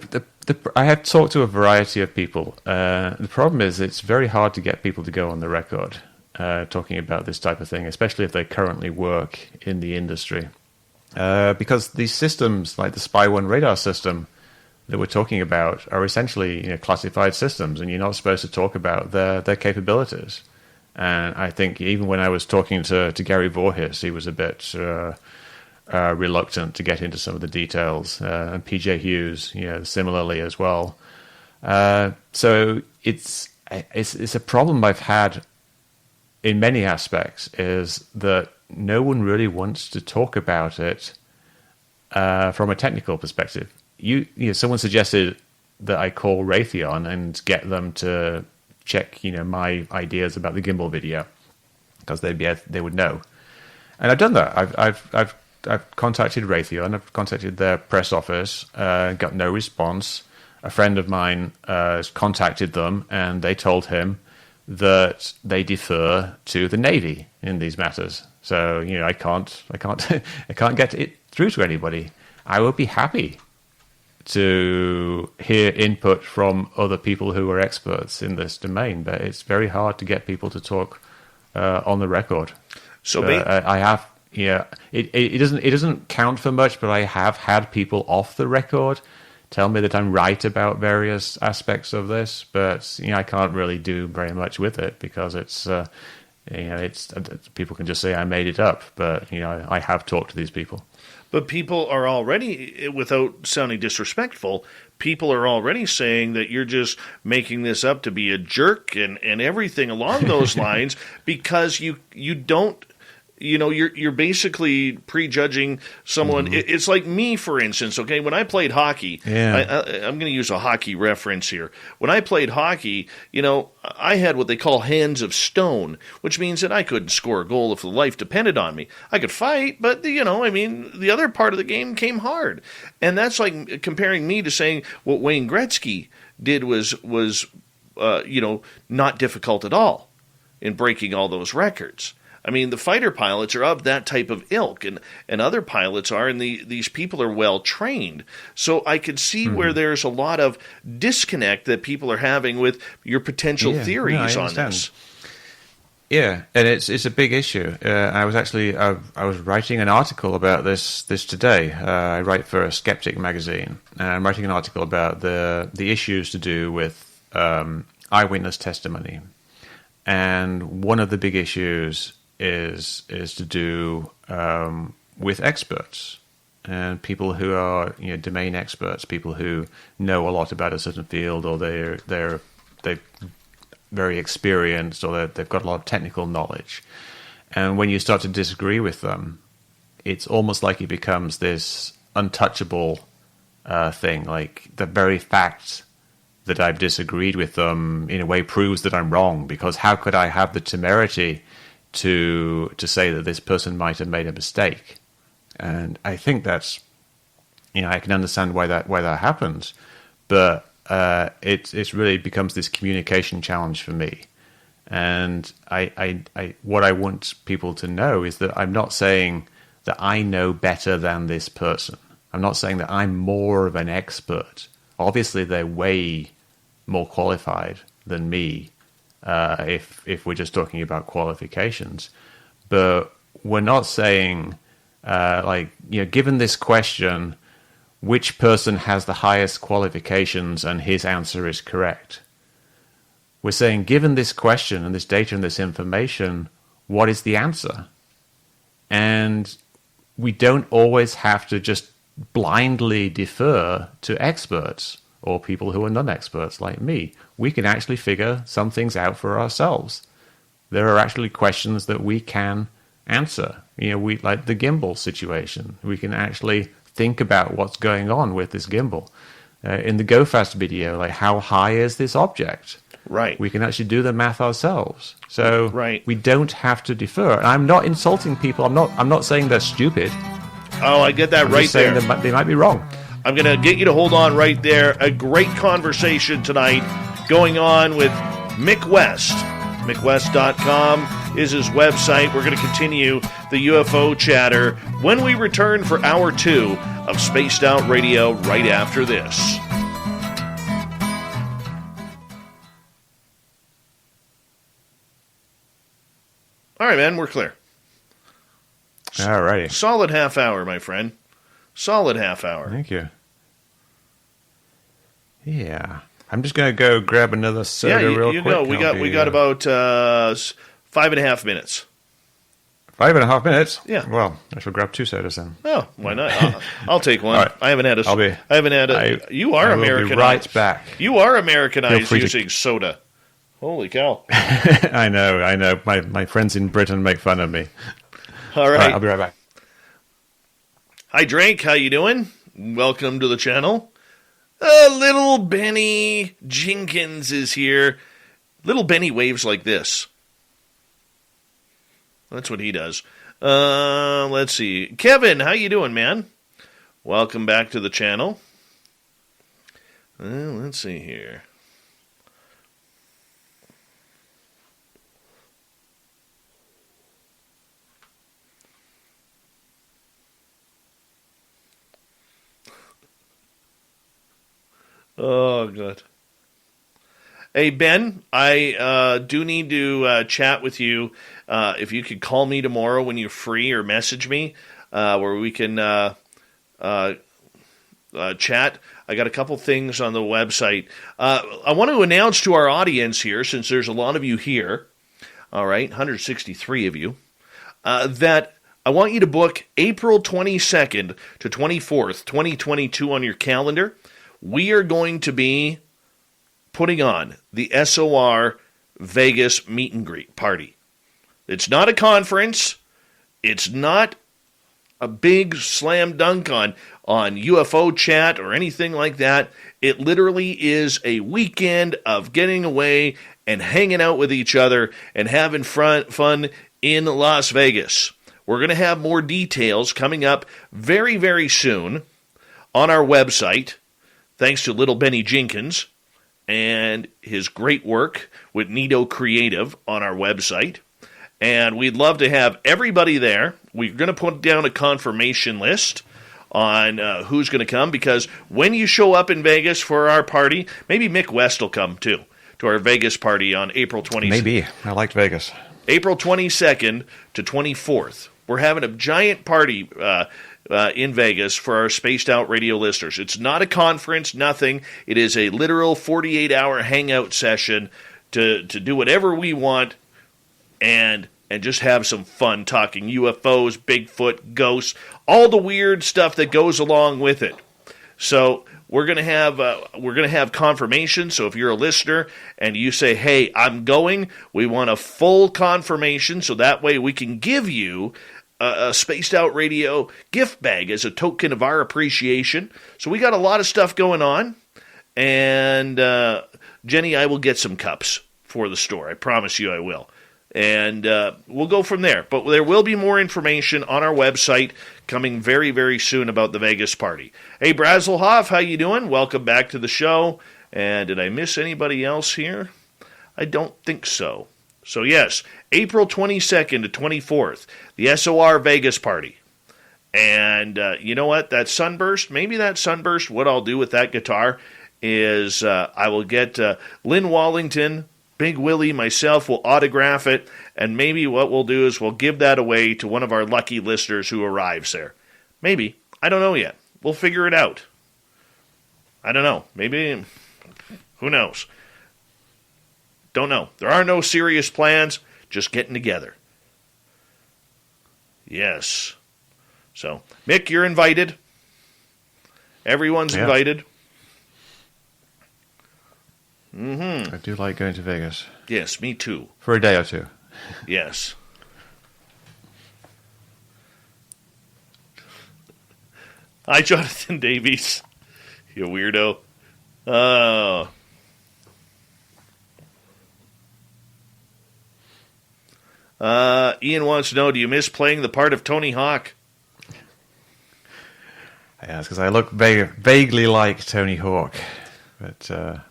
I have talked to a variety of people. The problem is it's very hard to get people to go on the record talking about this type of thing, especially if they currently work in the industry. Because these systems, like the Spy 1 radar system that we're talking about, are essentially classified systems, and you're not supposed to talk about their capabilities. And I think even when I was talking to Gary Voorhis, he was a bit reluctant to get into some of the details, and PJ Hughes, similarly as well. So it's a problem I've had in many aspects, is that no one really wants to talk about it from a technical perspective. Someone suggested that I call Raytheon and get them to check, my ideas about the gimbal video, because they would know. And I've done that. I've contacted Raytheon. I've contacted their press office. Got no response. A friend of mine has contacted them, and they told him that they defer to the Navy in these matters. So I can't get it through to anybody. I would be happy to hear input from other people who are experts in this domain, but it's very hard to get people to talk on the record. So I have, it doesn't count for much, but I have had people off the record tell me that I'm right about various aspects of this, but I can't really do very much with it because it's people can just say I made it up, but I have talked to these people. But people are already, without sounding disrespectful, people are already saying that you're just making this up to be a jerk and everything along those lines, because you don't you're basically prejudging someone. It's like me, for instance. Okay, when I played hockey, I'm going to use a hockey reference here. When I played hockey, I had what they call hands of stone, which means that I couldn't score a goal if the life depended on me. I could fight, but the other part of the game came hard, and that's like comparing me to saying what Wayne Gretzky did was not difficult at all in breaking all those records. I mean, the fighter pilots are of that type of ilk, and other pilots are, and these people are well trained. So I could see where there's a lot of disconnect that people are having with your potential theories on this. Yeah, and it's a big issue. I was writing an article about this today. I write for a Skeptic magazine, and I'm writing an article about the issues to do with eyewitness testimony. And one of the big issues is to do with experts and people who are domain experts, people who know a lot about a certain field, or they're very experienced, or they've got a lot of technical knowledge. And when you start to disagree with them, it's almost like it becomes this untouchable thing. Like the very fact that I've disagreed with them in a way proves that I'm wrong, because how could I have the temerity to say that this person might have made a mistake? And I think that's, I can understand why that happens, but it really becomes this communication challenge for me. And what I want people to know is that I'm not saying that I know better than this person. I'm not saying that I'm more of an expert. Obviously, they're way more qualified than me, if we're just talking about qualifications. But we're not saying, given this question, which person has the highest qualifications and his answer is correct. We're saying, given this question and this data and this information, what is the answer? And we don't always have to just blindly defer to experts or people who are non-experts like me. We can actually figure some things out for ourselves. There are actually questions that we can answer. We like the gimbal situation. We can actually think about what's going on with this gimbal. In the GoFast video, like, how high is this object? Right. We can actually do the math ourselves. So right. We don't have to defer. And I'm not insulting people. I'm not saying they're stupid. Oh, I get that. I'm right just saying there. They might be wrong. I'm going to get you to hold on right there. A great conversation tonight going on with Mick West. MickWest.com is his website. We're going to continue the UFO chatter when we return for Hour 2 of Spaced Out Radio right after this. All right, man, we're clear. All righty. Solid half hour, my friend. Solid half hour. Thank you. Yeah. I'm just going to go grab another soda real quick. Go. We got about 5.5 minutes. 5.5 minutes? Yeah. Well, I shall grab 2 sodas then. Oh, why not? I'll take one. Right. I haven't had a. You are Americanized. Be right back. You are Americanized using soda. Holy cow! I know. My friends in Britain make fun of me. All right. I'll be right back. Hi, Drake. How you doing? Welcome to the channel. Little Benny Jenkins is here. Little Benny waves like this. That's what he does. Let's see. Kevin, how you doing, man? Welcome back to the channel. Let's see here. Oh, good. Hey, Ben, I do need to chat with you. If you could call me tomorrow when you're free, or message me where we can chat. I got a couple things on the website. I want to announce to our audience here, since there's a lot of you here, all right, 163 of you, that I want you to book April 22nd to 24th, 2022 on your calendar. We are going to be putting on the SOR Vegas meet and greet party. It's not a conference. It's not a big slam dunk on UFO chat or anything like that. It literally is a weekend of getting away and hanging out with each other and having fun in Las Vegas. We're going to have more details coming up very, very soon on our website, thanks to little Benny Jenkins and his great work with Nito Creative on our website. And we'd love to have everybody there. We're going to put down a confirmation list on who's going to come, because when you show up in Vegas for our party, maybe Mick West will come too, to our Vegas party on April 22nd. Maybe. I liked Vegas. April 22nd to 24th. We're having a giant party in Vegas for our Spaced Out Radio listeners. It's not a conference, nothing. It is a literal 48-hour hangout session to do whatever we want and just have some fun talking UFOs, Bigfoot, ghosts, all the weird stuff that goes along with it. So we're gonna have confirmation. So if you're a listener and you say, "Hey, I'm going," we want a full confirmation, so that way we can give you a Spaced Out Radio gift bag as a token of our appreciation. So we got a lot of stuff going on, and Jenny, I will get some cups for the store. I promise you I will. And we'll go from there. But there will be more information on our website coming very, very soon about the Vegas party. Hey, Brazelhoff, how you doing? Welcome back to the show. And did I miss anybody else here? I don't think so. So, yes, April 22nd to 24th, the SOR Vegas party. And you know what? That Sunburst, what I'll do with that guitar is I will get Lynn Wallington, Big Willie, myself will autograph it, and maybe what we'll do is we'll give that away to one of our lucky listeners who arrives there. Maybe. I don't know yet. We'll figure it out. I don't know. Maybe. Who knows? Don't know. There are no serious plans, just getting together. Yes. So, Mick, you're invited. Everyone's invited. Mm-hmm. I do like going to Vegas. Yes, me too. For a day or two. Yes. Hi, Jonathan Davies. You weirdo. Ian wants to know, do you miss playing the part of Tony Hawk? Yeah, it's because I look vaguely like Tony Hawk. But...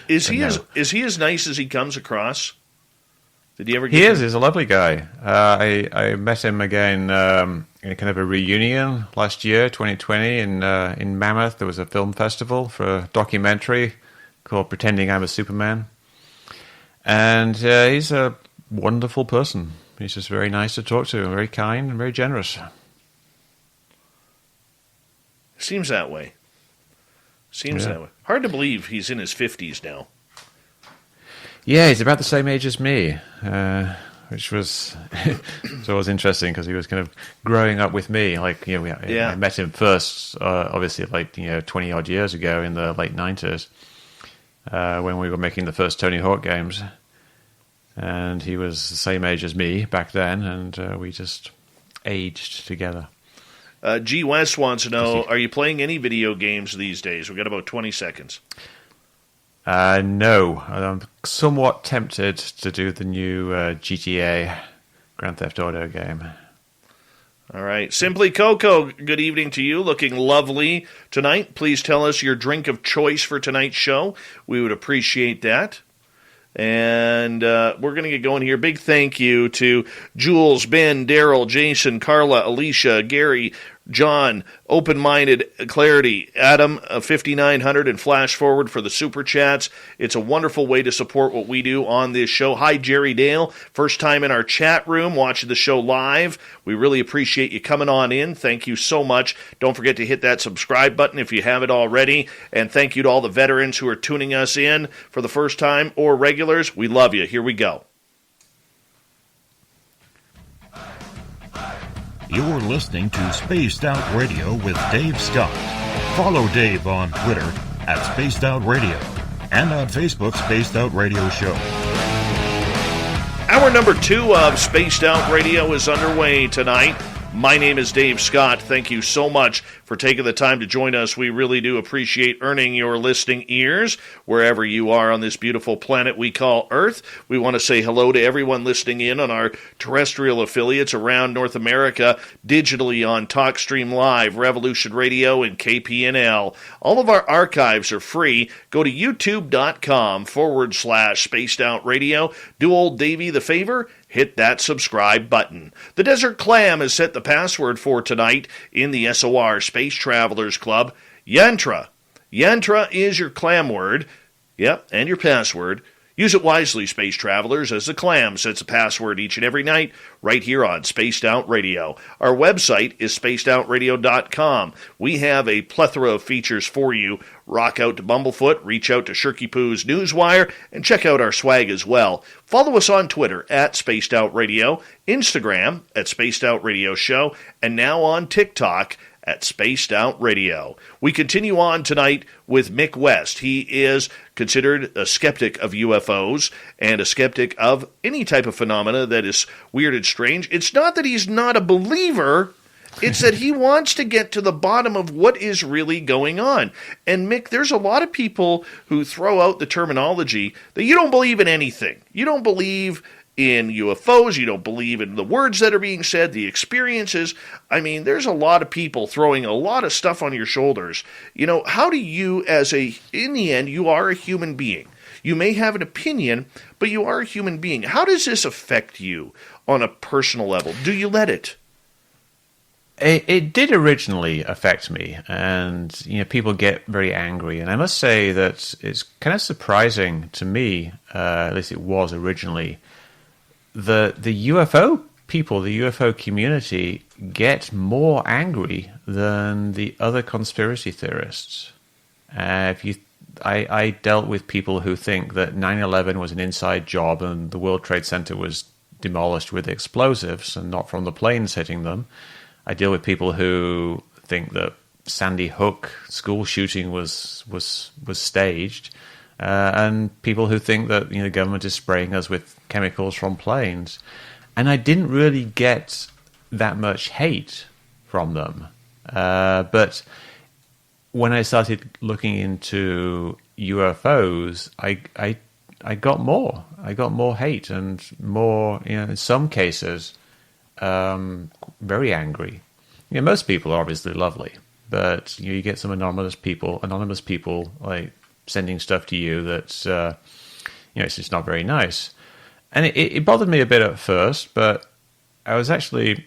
Is he as nice as he comes across? Did he ever? He's a lovely guy. I met him again in a kind of a reunion last year, 2020, in Mammoth. There was a film festival for a documentary called "Pretending I'm a Superman," and he's a wonderful person. He's just very nice to talk to, very kind and very generous. Seems that way. That way. Hard to believe he's in his 50s now. Yeah, he's about the same age as me, which was it's always interesting because he was kind of growing up with me. Like, you know, I met him first, obviously, 20 odd years ago in the late 90s, when we were making the first Tony Hawk games, and he was the same age as me back then, and we just aged together. G. West wants to know, are you playing any video games these days? We've got about 20 seconds. No. I'm somewhat tempted to do the new GTA Grand Theft Auto game. All right. Simply Coco, good evening to you. Looking lovely tonight. Please tell us your drink of choice for tonight's show. We would appreciate that. And we're going to get going here. Big thank you to Jules, Ben, Daryl, Jason, Carla, Alicia, Gary, John, Open-Minded, Clarity, Adam, 5900, and Flash Forward for the Super Chats. It's a wonderful way to support what we do on this show. Hi, Jerry Dale. First time in our chat room, watching the show live. We really appreciate you coming on in. Thank you so much. Don't forget to hit that subscribe button if you haven't already. And thank you to all the veterans who are tuning us in for the first time or regulars. We love you. Here we go. You're listening to Spaced Out Radio with Dave Scott. Follow Dave on Twitter at Spaced Out Radio and on Facebook, Spaced Out Radio Show. Hour number 2 of Spaced Out Radio is underway tonight. My name is Dave Scott. Thank you so much for taking the time to join us. We really do appreciate earning your listening ears wherever you are on this beautiful planet we call Earth. We want to say hello to everyone listening in on our terrestrial affiliates around North America, digitally on TalkStream Live, Revolution Radio, and KPNL. All of our archives are free. Go to youtube.com/Spaced Out Radio. Do old Davey the favor. Hit that subscribe button. The Desert Clam has set the password for tonight in the SOR Space Travelers Club. Yantra. Yantra is your clam word. Yep, and your password. Use it wisely, Space Travelers, as the clam sets a password each and every night right here on Spaced Out Radio. Our website is spacedoutradio.com. We have a plethora of features for you. Rock out to Bumblefoot, reach out to Shirky Poo's Newswire, and check out our swag as well. Follow us on Twitter at Spaced Out Radio, Instagram at Spaced Out Radio Show, and now on TikTok at Spaced Out Radio. We continue on tonight with Mick West. He is considered a skeptic of UFOs and a skeptic of any type of phenomena that is weird and strange. It's not that he's not a believer, it's that he wants to get to the bottom of what is really going on. And Mick, there's a lot of people who throw out the terminology that you don't believe in anything. You don't believe in UFOs, you don't believe in the words that are being said, the experiences. I mean, there's a lot of people throwing a lot of stuff on your shoulders. You know, how do you, in the end, you are a human being. You may have an opinion, but you are a human being. How does this affect you on a personal level? Do you let it? It did originally affect me, and people get very angry. And I must say that it's kind of surprising to me, at least it was originally, the UFO people, the UFO community, get more angry than the other conspiracy theorists. I dealt with people who think that 9/11 was an inside job and the World Trade Center was demolished with explosives and not from the planes hitting them. I deal with people who think that Sandy Hook school shooting was staged. And people who think that the government is spraying us with chemicals from planes. And I didn't really get that much hate from them. But when I started looking into UFOs, I got more. I got more hate and more, in some cases, very angry. Most people are obviously lovely, but you get some anonymous people like sending stuff to you that's, it's just not very nice. And it bothered me a bit at first, but I was actually,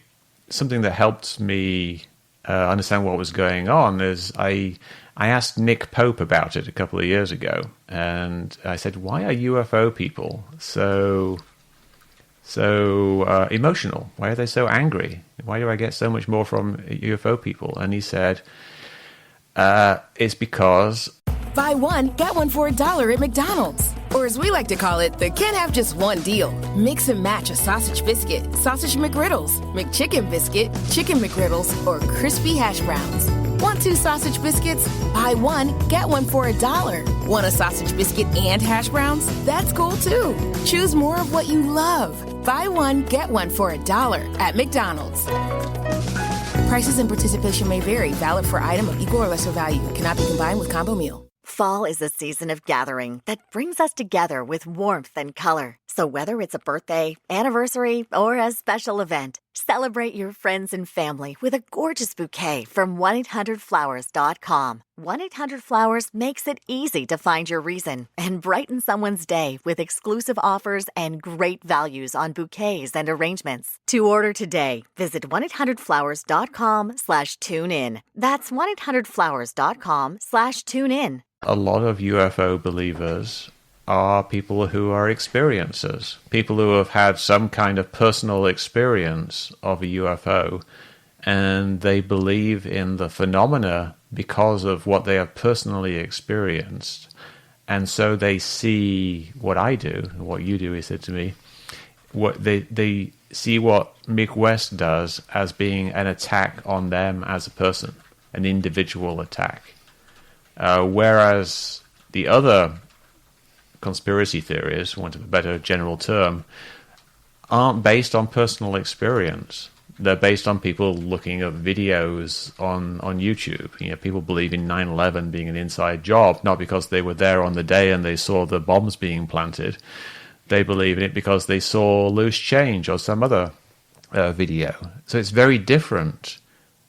something that helped me understand what was going on is I asked Nick Pope about it a couple of years ago, and I said, why are UFO people so emotional? Why are they so angry? Why do I get so much more from UFO people? And he said, it's because... Buy one, get one for $1 at McDonald's. Or as we like to call it, the can't have just one deal. Mix and match a sausage biscuit, sausage McGriddles, McChicken biscuit, chicken McGriddles, or crispy hash browns. Want 2 sausage biscuits? Buy one, get one for $1. Want a sausage biscuit and hash browns? That's cool too. Choose more of what you love. Buy one, get one for $1 at McDonald's. Prices and participation may vary. Valid for item of equal or lesser value. Cannot be combined with combo meal. Fall is a season of gathering that brings us together with warmth and color. So whether it's a birthday, anniversary, or a special event, celebrate your friends and family with a gorgeous bouquet from 1-800-Flowers.com. 1-800-Flowers makes it easy to find your reason and brighten someone's day with exclusive offers and great values on bouquets and arrangements. To order today, visit 1-800-Flowers.com/tune-in. That's 1-800-Flowers.com/tune-in. A lot of UFO believers are people who are experiencers, people who have had some kind of personal experience of a UFO, and they believe in the phenomena because of what they have personally experienced. And so they see what I do, what you do, he said to me, what they see what Mick West does as being an attack on them as a person, an individual attack. Whereas the other conspiracy theories, for want of a better general term, aren't based on personal experience. They're based on people looking at videos on YouTube. People believe in 9/11 being an inside job, not because they were there on the day and they saw the bombs being planted. They believe in it because they saw loose change or some other video. So it's very different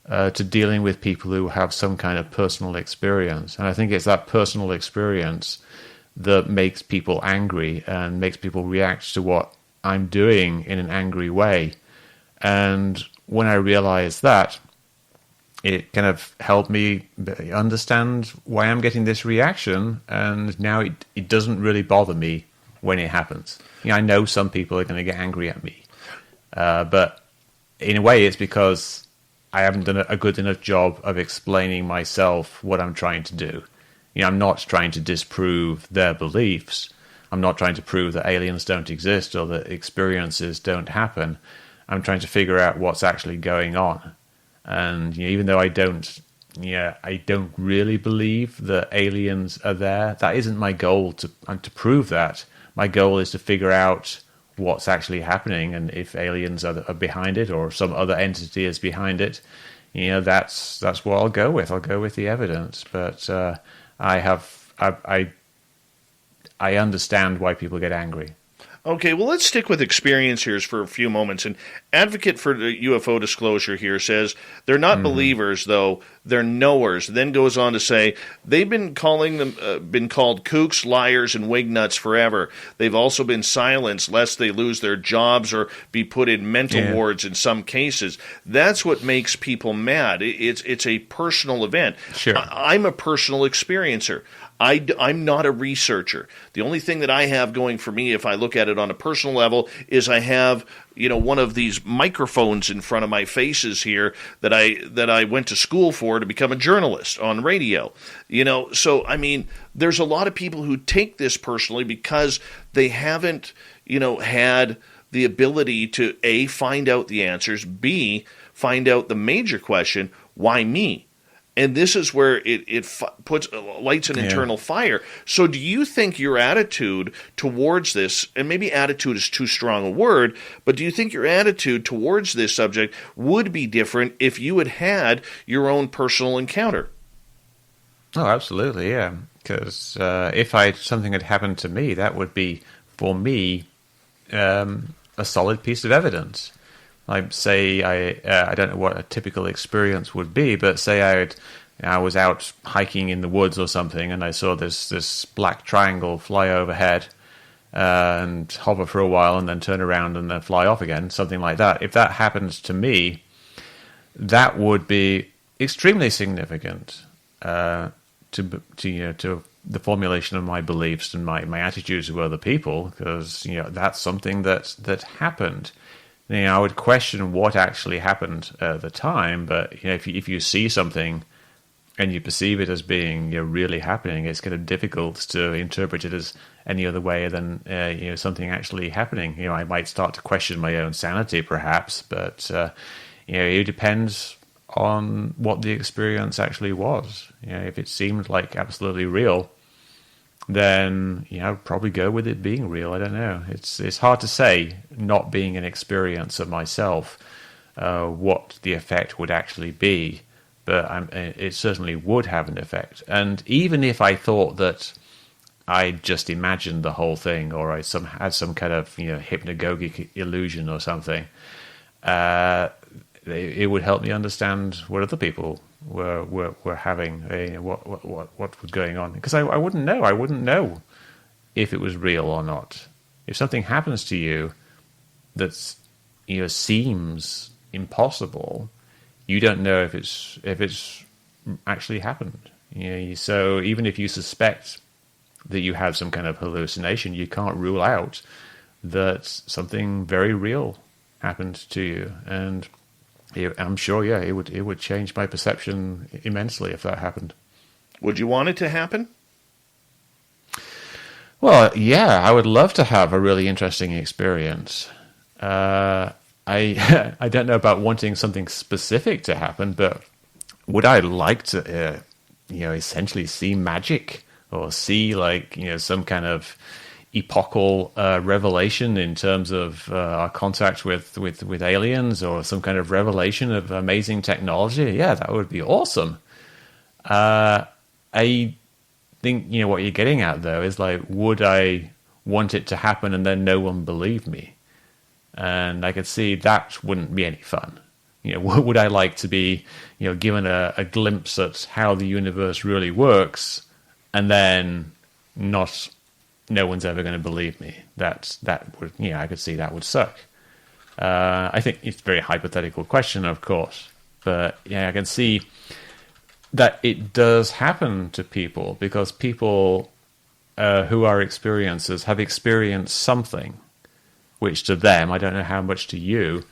to dealing with people who have some kind of personal experience. And I think it's that personal experience that makes people angry and makes people react to what I'm doing in an angry way. And when I realized that, it kind of helped me understand why I'm getting this reaction. And now it doesn't really bother me when it happens. I know some people are going to get angry at me. But in a way, it's because I haven't done a good enough job of explaining myself what I'm trying to do. I'm not trying to disprove their beliefs. I'm not trying to prove that aliens don't exist or that experiences don't happen. I'm trying to figure out what's actually going on. And even though I don't really believe that aliens are there, that isn't my goal to prove that. My goal is to figure out what's actually happening, and if aliens are behind it or some other entity is behind it, that's what I'll go with. I'll go with the evidence. But I understand why people get angry. Okay, well, let's stick with experience here for a few moments. An advocate for the UFO disclosure here says they're not believers, though they're knowers. Then goes on to say they've been called kooks, liars, and wingnuts forever. They've also been silenced lest they lose their jobs or be put in mental wards in some cases. That's what makes people mad. It's a personal event. Sure. I'm a personal experiencer. I'm not a researcher. The only thing that I have going for me, if I look at it on a personal level, is I have one of these microphones in front of my faces here that I went to school for to become a journalist on radio. So I mean, there's a lot of people who take this personally because they haven't had the ability to A, find out the answers, B, find out the major question, why me? And this is where it lights an internal fire. So do you think your attitude towards this, and maybe attitude is too strong a word, but do you think your attitude towards this subject would be different if you had your own personal encounter? Oh, absolutely, yeah. Because if something had happened to me, that would be, for me, a solid piece of evidence. Like, say, I don't know what a typical experience would be, but say I was out hiking in the woods or something, and I saw this black triangle fly overhead and hover for a while, and then turn around and then fly off again, something like that. If that happened to me, that would be extremely significant to the formulation of my beliefs and my attitudes to other people, because that's something that happened. I would question what actually happened at the time, but if you see something and you perceive it as being really happening, it's kind of difficult to interpret it as any other way than something actually happening. I might start to question my own sanity, perhaps, but it depends on what the experience actually was. If it seemed like absolutely real, then I'd probably go with it being real. I don't know. It's hard to say, not being an experiencer myself, what the effect would actually be. But it certainly would have an effect. And even if I thought that I just imagined the whole thing, or I had some kind of hypnagogic illusion or something, it would help me understand what other people were having, what was going on, because I wouldn't know. I wouldn't know if it was real or not. If something happens to you that seems impossible, you don't know if it's actually happened. So even if you suspect that you have some kind of hallucination, you can't rule out that something very real happened to you. And I'm sure, it would change my perception immensely if that happened. Would you want it to happen? Well, yeah, I would love to have a really interesting experience. I don't know about wanting something specific to happen, but would I like to, essentially see magic or see some kind of epochal revelation in terms of our contact with aliens, or some kind of revelation of amazing technology, yeah, that would be awesome. I think, what you're getting at, though, is like, would I want it to happen and then no one believed me? And I could see that wouldn't be any fun. Would I like to be, given a glimpse at how the universe really works, and then no one's ever going to believe me? That would, I could see that would suck. I think it's a very hypothetical question, of course, but I can see that it does happen to people, because people who are experiencers have experienced something which to them, I don't know how much to you,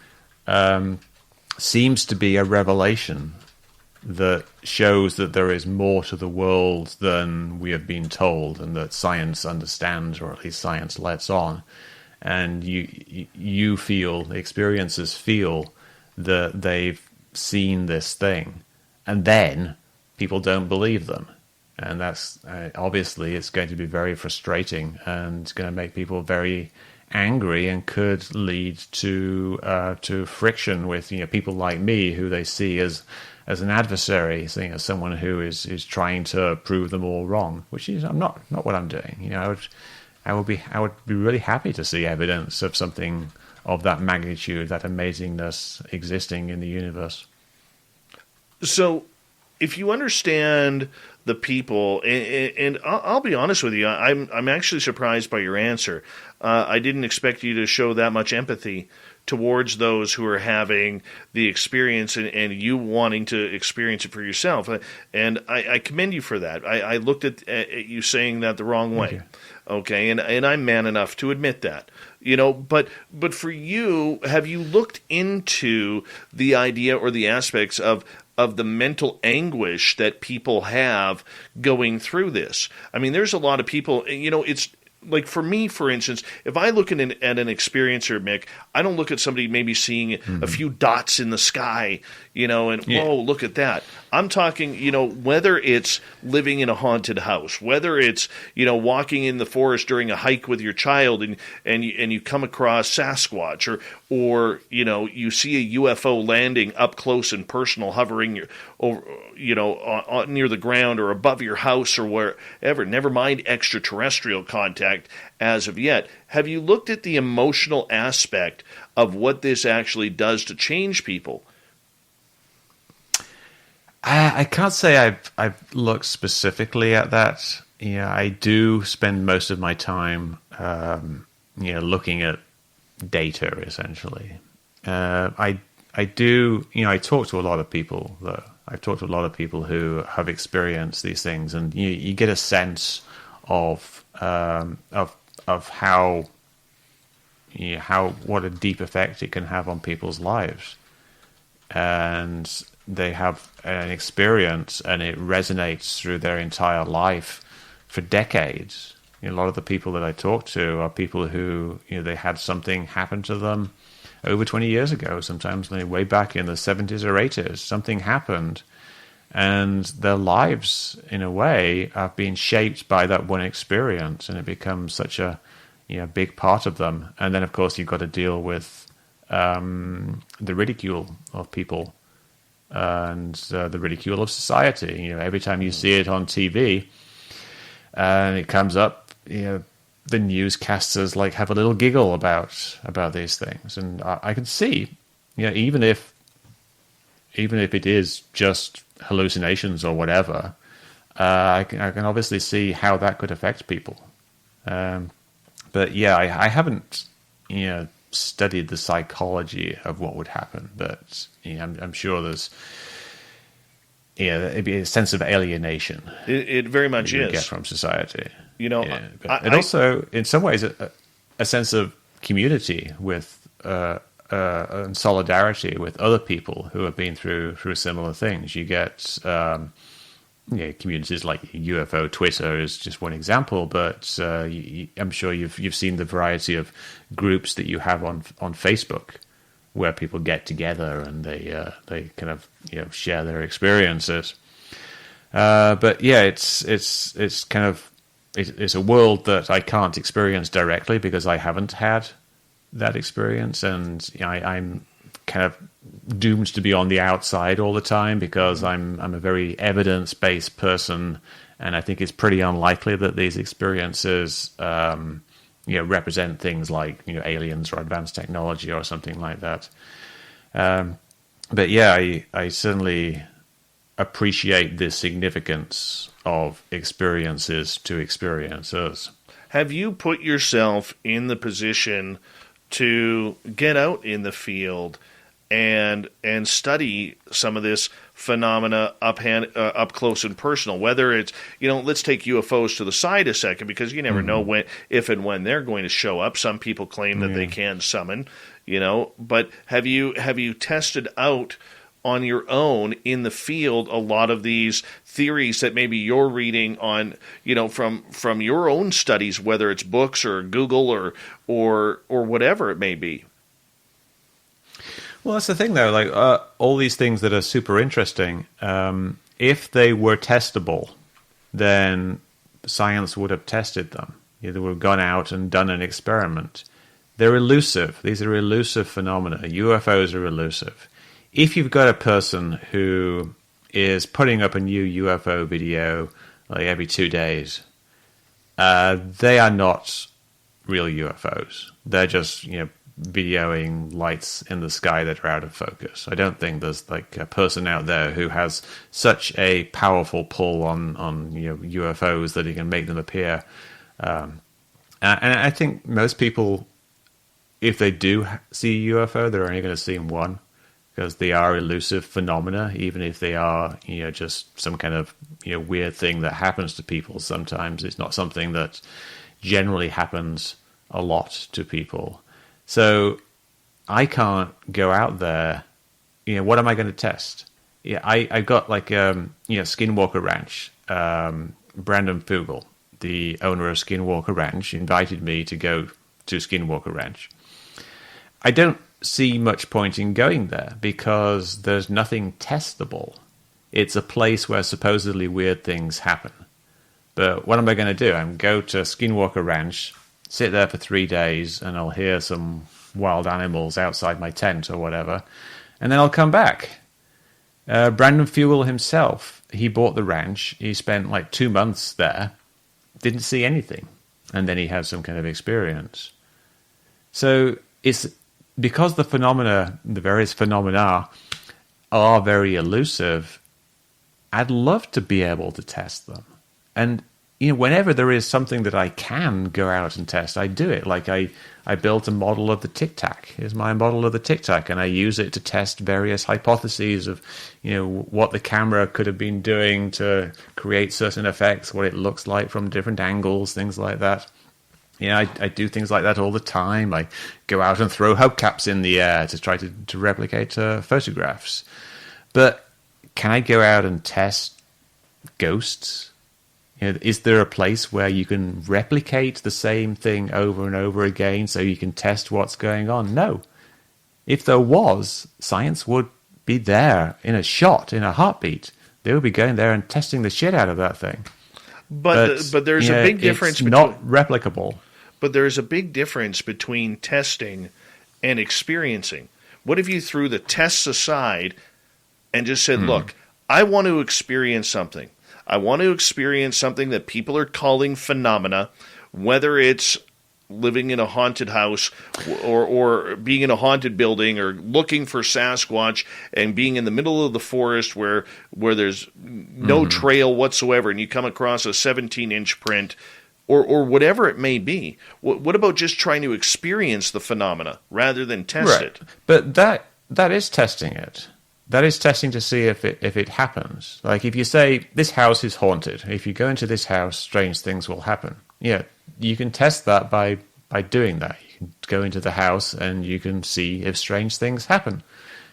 seems to be a revelation that shows that there is more to the world than we have been told, and that science understands, or at least science lets on. And you feel, experiencers feel, that they've seen this thing, and then people don't believe them. And that's obviously, it's going to be very frustrating, and it's going to make people very angry, and could lead to friction with people like me, who they see as an adversary, seeing as someone who is trying to prove them all wrong, which is not what I'm doing. I would be really happy to see evidence of something of that magnitude, that amazingness existing in the universe. So, if you understand the people, and I'll be honest with you, I'm actually surprised by your answer. I didn't expect you to show that much empathy towards those who are having the experience, and you wanting to experience it for yourself. And I commend you for that. I looked at you saying that the wrong way. Okay, and I'm man enough to admit that. But for you, have you looked into the idea or the aspects of the mental anguish that people have going through this? I mean, there's a lot of people, it's like, for me, for instance, if I look at an experiencer, Mick, I don't look at somebody maybe seeing a few dots in the sky, whoa, look at that. I'm talking, whether it's living in a haunted house, whether it's, walking in the forest during a hike with your child, and you come across Sasquatch, or you see a UFO landing up close and personal, hovering over, near the ground or above your house or wherever. Never mind extraterrestrial contact as of yet. Have you looked at the emotional aspect of what this actually does to change people? I can't say I've looked specifically at that. I do spend most of my time, looking at data, essentially. I do, I talk to a lot of people, though. I've talked to a lot of people who have experienced these things, and you get a sense of how what a deep effect it can have on people's lives. And they have an experience, and it resonates through their entire life for decades. A lot of the people that I talk to are people who, they had something happen to them over 20 years ago, sometimes way back in the 70s or 80s. Something happened, and their lives, in a way, have been shaped by that one experience, and it becomes such a big part of them. And then, of course, you've got to deal with the ridicule of people, and the ridicule of society. Every time you see it on TV and it comes up, the newscasters have a little giggle about these things. And I can see, even if it is just hallucinations or whatever, I can obviously see how that could affect people. But yeah, I haven't studied the psychology of what would happen, but I'm sure there's it'd be a sense of alienation. It very much is. Get from society. But also, in some ways, a sense of community with and solidarity with other people who have been through similar things. You get communities like UFO Twitter is just one example, but I'm sure you've seen the variety of groups that you have on Facebook, where people get together and they kind of share their experiences. But yeah, it's kind of it's a world that I can't experience directly because I haven't had that experience, and I'm kind of doomed to be on the outside all the time because I'm a very evidence-based person, and I think it's pretty unlikely that these experiences represent things like aliens or advanced technology or something like that. But yeah, I certainly appreciate the significance of experiences to experiencers. Have you put yourself in the position to get out in the field and study some of this phenomena up close and personal? Whether it's, let's take UFOs to the side a second, because you never know if and when they're going to show up. Some people claim that they can summon, but have you tested out on your own in the field a lot of these theories that maybe you're reading on, from your own studies, whether it's books or Google or whatever it may be? Well, that's the thing, though. Like all these things that are super interesting, if they were testable, then science would have tested them. They would have gone out and done an experiment. They're elusive. These are elusive phenomena. UFOs are elusive. If you've got a person who is putting up a new UFO video like every 2 days, they are not real UFOs. They're just, videoing lights in the sky that are out of focus. I don't think there's like a person out there who has such a powerful pull on UFOs that he can make them appear. And I think most people, if they do see a UFO, they're only going to see one, because they are elusive phenomena, even if they are, just some kind of, weird thing that happens to people sometimes. It's not something that generally happens a lot to people. So I can't go out there. What am I going to test? Yeah, I've got like, Skinwalker Ranch. Brandon Fugel, the owner of Skinwalker Ranch, invited me to go to Skinwalker Ranch. I don't see much point in going there because there's nothing testable. It's a place where supposedly weird things happen. But what am I going to do? I'm go to Skinwalker Ranch, sit there for 3 days, and I'll hear some wild animals outside my tent or whatever, and then I'll come back. Brandon Fugel himself, he bought the ranch. He spent like 2 months there, didn't see anything, and then he had some kind of experience. So it's because the various phenomena are very elusive, I'd love to be able to test them. And whenever there is something that I can go out and test, I do it. Like I built a model of the Tic Tac. Here's my model of the Tic Tac, and I use it to test various hypotheses of, what the camera could have been doing to create certain effects, what it looks like from different angles, things like that. I do things like that all the time. I go out and throw hubcaps in the air to try to replicate photographs. But can I go out and test ghosts? Is there a place where you can replicate the same thing over and over again so you can test what's going on? No. If there was, science would be there in a heartbeat. They would be going there and testing the shit out of that thing. But there's a big difference. It's not replicable. But there's a big difference between testing and experiencing. What if you threw the tests aside and just said, look, I want to experience something. I want to experience something that people are calling phenomena, whether it's living in a haunted house or being in a haunted building or looking for Sasquatch and being in the middle of the forest where there's no trail whatsoever and you come across a 17-inch print or whatever it may be. What about just trying to experience the phenomena rather than test it? But that is testing it. That is testing to see if it happens. Like if you say, this house is haunted. If you go into this house, strange things will happen. Yeah, you can test that by doing that. You can go into the house and you can see if strange things happen.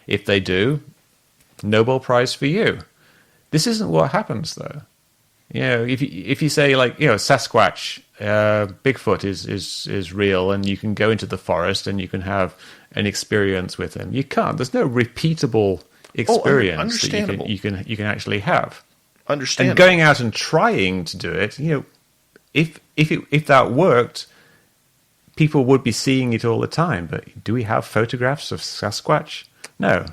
If they do, Nobel Prize for you. This isn't what happens, though. If you say, like, Sasquatch, Bigfoot is real, and you can go into the forest and you can have an experience with him. You can't. There's no repeatable experience that you can actually have. Understandable. And going out and trying to do it, if that worked, people would be seeing it all the time. But do we have photographs of Sasquatch? No.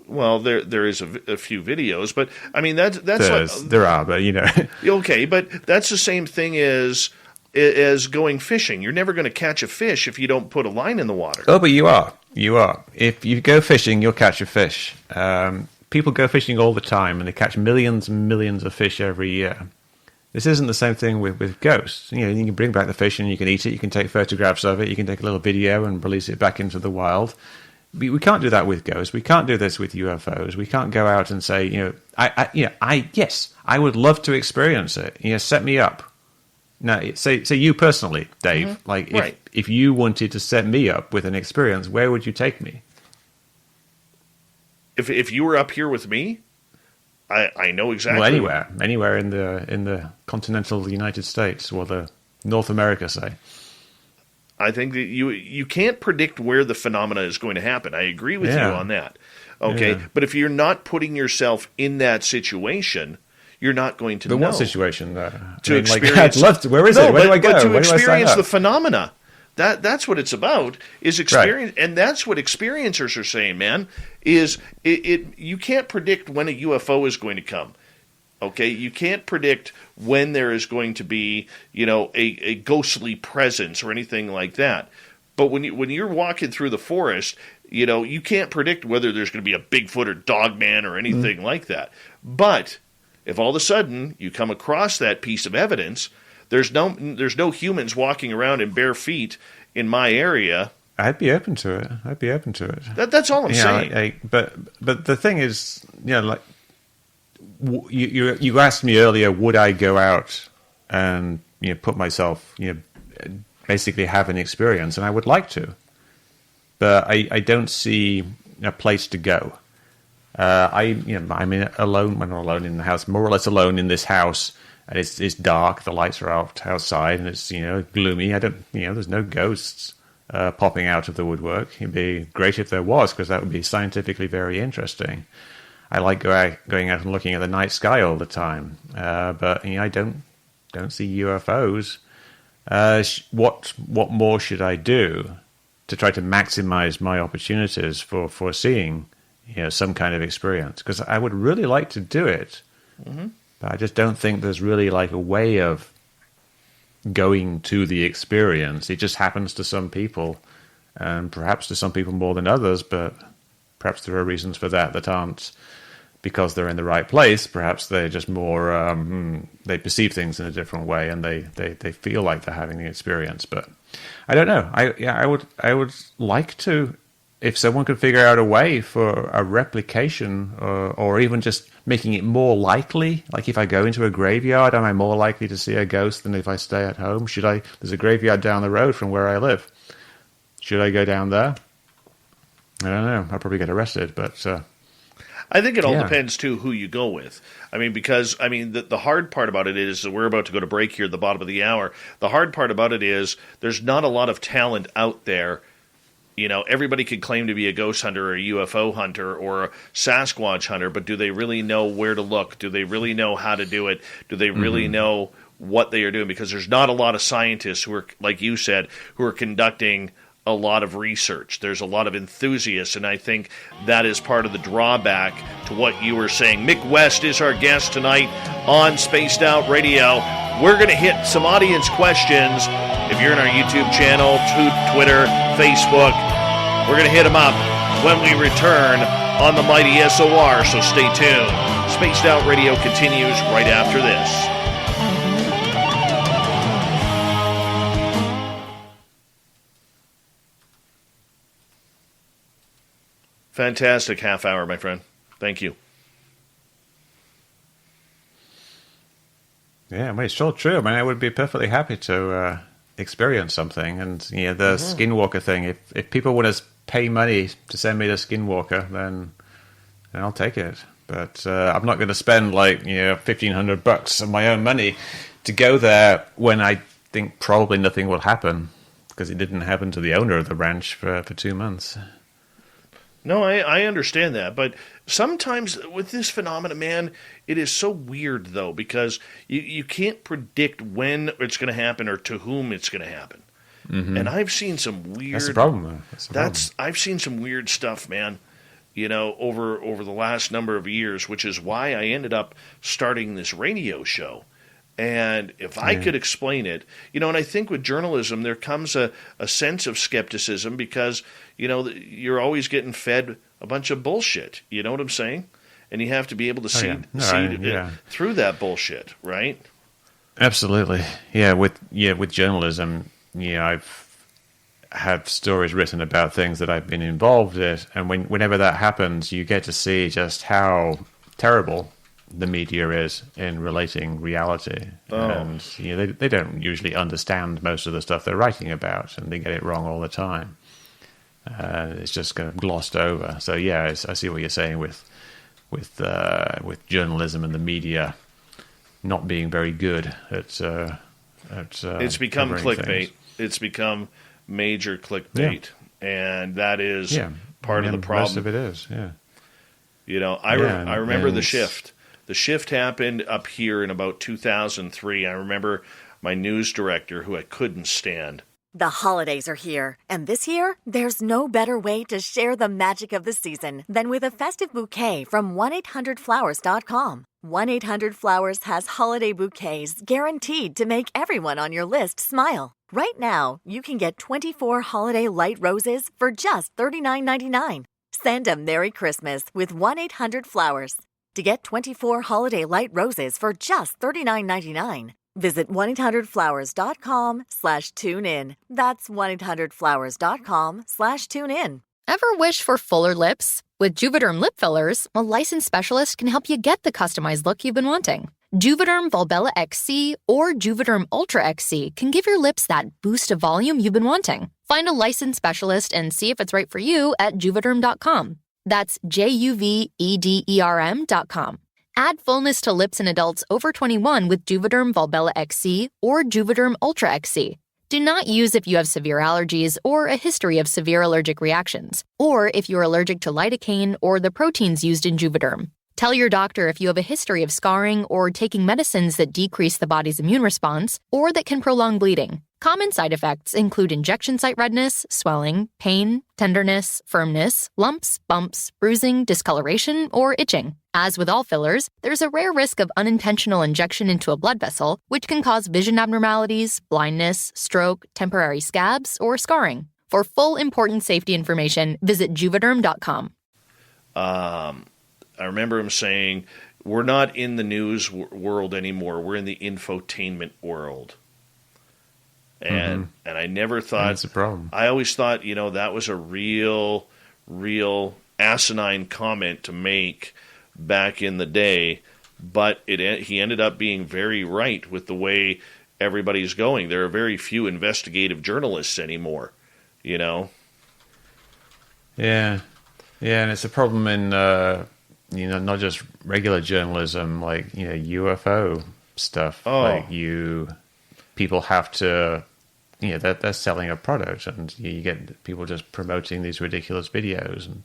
Well, there is a few videos, but I mean there are, but okay, but that's the same thing as going fishing. You're never going to catch a fish if you don't put a line in the water. Oh, but you are. If you go fishing, you'll catch a fish. People go fishing all the time, and they catch millions and millions of fish every year. This isn't the same thing with ghosts. You can bring back the fish and you can eat it. You can take photographs of it. You can take a little video and release it back into the wild. We can't do that with ghosts. We can't do this with UFOs. We can't go out and say, yes, I would love to experience it. Set me up. Now, say you personally, Dave. Mm-hmm. Like, if you wanted to set me up with an experience, where would you take me? If you were up here with me, I know exactly. Well, anywhere in the continental United States or the North America, say. I think that you can't predict where the phenomena is going to happen. I agree with you on that. Okay, but if you're not putting yourself in that situation, you're not going to know. But what situation? To experience. I'd love to. Where is it? Where do I go? But to Where do I sign experience up? the phenomena. That's what it's about, is experience, right. And that's what experiencers are saying, man, is you can't predict when a UFO is going to come. Okay, you can't predict when there is going to be, a ghostly presence or anything like that. But when you're walking through the forest, you can't predict whether there's going to be a Bigfoot or Dogman or anything like that. But if all of a sudden you come across that piece of evidence, there's no humans walking around in bare feet in my area. I'd be open to it. That's all I'm saying. But the thing is, you asked me earlier, would I go out and put myself, basically have an experience, and I would like to, but I don't see a place to go. I'm alone. When I'm alone in the house, more or less alone in this house, and it's dark. The lights are out outside, and it's gloomy. There's no ghosts popping out of the woodwork. It'd be great if there was, because that would be scientifically very interesting. I like going out and looking at the night sky all the time, but I don't see UFOs. What more should I do to try to maximize my opportunities for seeing some kind of experience? Because I would really like to do it, but I just don't think there's really like a way of going to the experience. It just happens to some people, and perhaps to some people more than others, but perhaps there are reasons for that aren't because they're in the right place. Perhaps they're just more, they perceive things in a different way, and they feel like they're having the experience. But I don't know. I would like to, if someone could figure out a way for a replication, or even just making it more likely. Like if I go into a graveyard, am I more likely to see a ghost than if I stay at home? There's a graveyard down the road from where I live. Should I go down there? I don't know. I'll probably get arrested, but I think it all depends, too, who you go with. Because the hard part about it is, we're about to go to break here at the bottom of the hour. The hard part about it is there's not a lot of talent out there. Everybody could claim to be a ghost hunter or a UFO hunter or a Sasquatch hunter, but do they really know where to look? Do they really know how to do it? Do they really know what they are doing? Because there's not a lot of scientists who are, like you said, who are conducting a lot of research. There's a lot of enthusiasts, and I think that is part of the drawback to what you were saying. Mick West is our guest tonight on Spaced Out Radio. We're going to hit some audience questions. If you're in our YouTube channel, Twitter, Facebook, we're going to hit them up when we return on the mighty SOR, so stay tuned. Spaced Out Radio continues right after this. Fantastic half hour, my friend. Thank you. Yeah, it's sure true. I would be perfectly happy to experience something. And the Skinwalker thing, if people want to pay money to send me the Skinwalker, then I'll take it. But I'm not going to spend $1,500 of my own money to go there when I think probably nothing will happen, because it didn't happen to the owner of the ranch for 2 months. No, I understand that, but sometimes with this phenomenon, man, it is so weird though, because you can't predict when it's going to happen or to whom it's going to happen. Mm-hmm. And I've seen some weird. That's the problem, though. That's the problem. I've seen some weird stuff, man. Over the last number of years, which is why I ended up starting this radio show. And if I could explain it, and I think with journalism there comes a sense of skepticism because, you're always getting fed a bunch of bullshit. You know what I'm saying? And you have to be able to see through that bullshit, right? Absolutely. Yeah, with journalism, I've had stories written about things that I've been involved in, and whenever that happens, you get to see just how terrible the media is in relating reality. And they don't usually understand most of the stuff they're writing about, and they get it wrong all the time. It's just kind of glossed over. So I see what you're saying with journalism and the media not being very good at it's become clickbait. Things. It's become major clickbait, and that is part of the problem. Most of it is, I remember the shift. The shift happened up here in about 2003. I remember my news director, who I couldn't stand. The holidays are here, and this year, there's no better way to share the magic of the season than with a festive bouquet from 1-800-Flowers.com. 1-800-Flowers has holiday bouquets guaranteed to make everyone on your list smile. Right now, you can get 24 holiday light roses for just $39.99. Send a Merry Christmas with 1-800-Flowers. To get 24 holiday light roses for just $39.99, visit 1-800-Flowers.com/tune-in. That's 1-800-Flowers.com/tune-in. Ever wish for fuller lips? With Juvederm lip fillers, a licensed specialist can help you get the customized look you've been wanting. Juvederm Volbella XC or Juvederm Ultra XC can give your lips that boost of volume you've been wanting. Find a licensed specialist and see if it's right for you at Juvederm.com. That's JUVEDERM.com. Add fullness to lips in adults over 21 with Juvederm Volbella XC or Juvederm Ultra XC. Do not use if you have severe allergies or a history of severe allergic reactions, or if you're allergic to lidocaine or the proteins used in Juvederm. Tell your doctor if you have a history of scarring or taking medicines that decrease the body's immune response or that can prolong bleeding. Common side effects include injection site redness, swelling, pain, tenderness, firmness, lumps, bumps, bruising, discoloration, or itching. As with all fillers, there's a rare risk of unintentional injection into a blood vessel, which can cause vision abnormalities, blindness, stroke, temporary scabs, or scarring. For full important safety information, visit Juvederm.com. I remember him saying, we're not in the news world anymore. We're in the infotainment world. And I never thought... That's a problem. I always thought, that was a real asinine comment to make back in the day. But he ended up being very right with the way everybody's going. There are very few investigative journalists anymore, Yeah. Yeah, and it's a problem in... not just regular journalism, like, UFO stuff. People have to, they're selling a product, and you get people just promoting these ridiculous videos and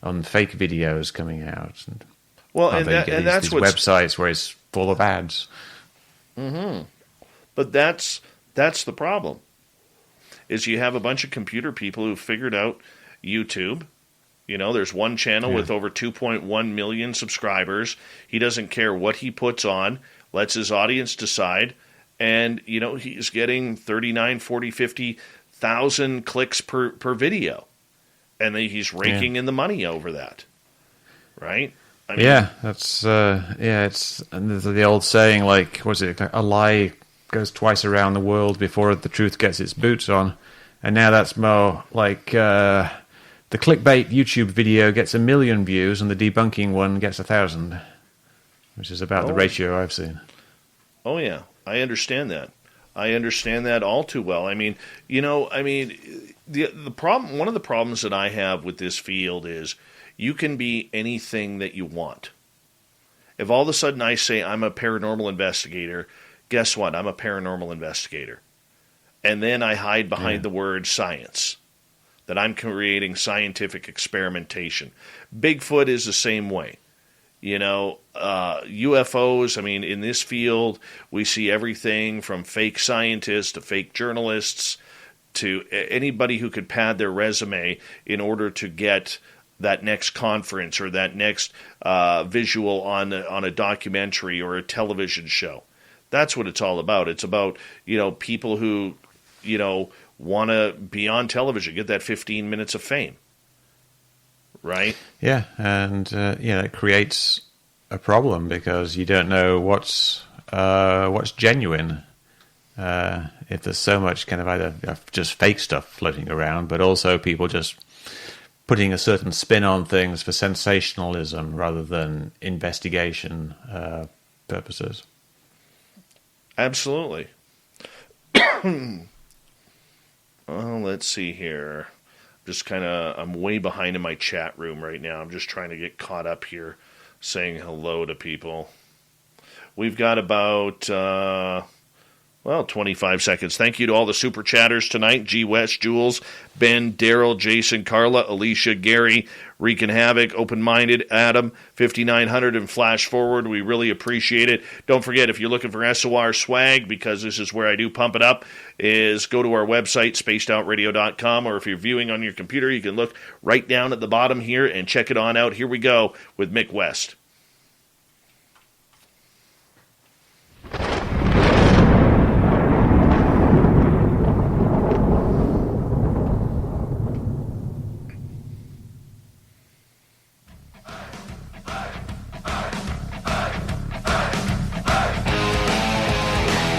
on fake videos coming out. And that's these websites where it's full of ads. Mm-hmm. But that's the problem, is you have a bunch of computer people who figured out YouTube. There's one channel with over 2.1 million subscribers. He doesn't care what he puts on, lets his audience decide. And, he's getting 39, 40, 50,000 clicks per video. And he's raking in the money over that. Right? It's and there's the old saying, like, what's it? A lie goes twice around the world before the truth gets its boots on. And now that's more like... the clickbait YouTube video gets 1 million views and the debunking one gets 1,000, which is about the ratio I've seen. Oh, yeah. I understand that. I understand that all too well. The problem, one of the problems that I have with this field is you can be anything that you want. If all of a sudden I say I'm a paranormal investigator, guess what? I'm a paranormal investigator. And then I hide behind the word science. that I'm creating scientific experimentation. Bigfoot is the same way. UFOs, I mean, in this field, we see everything from fake scientists to fake journalists to anybody who could pad their resume in order to get that next conference or that next visual on a documentary or a television show. That's what it's all about. It's about, people who, want to be on television, get that 15 minutes of fame. Right? Yeah, and it creates a problem because you don't know what's genuine. If there's so much kind of either just fake stuff floating around, but also people just putting a certain spin on things for sensationalism rather than investigation purposes. Absolutely. Well, let's see here. I'm way behind in my chat room right now. I'm just trying to get caught up here, saying hello to people. We've got about, 25 seconds. Thank you to all the super chatters tonight. G. West, Jules, Ben, Daryl, Jason, Carla, Alicia, Gary, Wreaking Havoc, Open-Minded, Adam, 5900, and Flash Forward. We really appreciate it. Don't forget, if you're looking for SOR swag, because this is where I do pump it up, is go to our website, spacedoutradio.com, or if you're viewing on your computer, you can look right down at the bottom here and check it on out. Here we go with Mick West.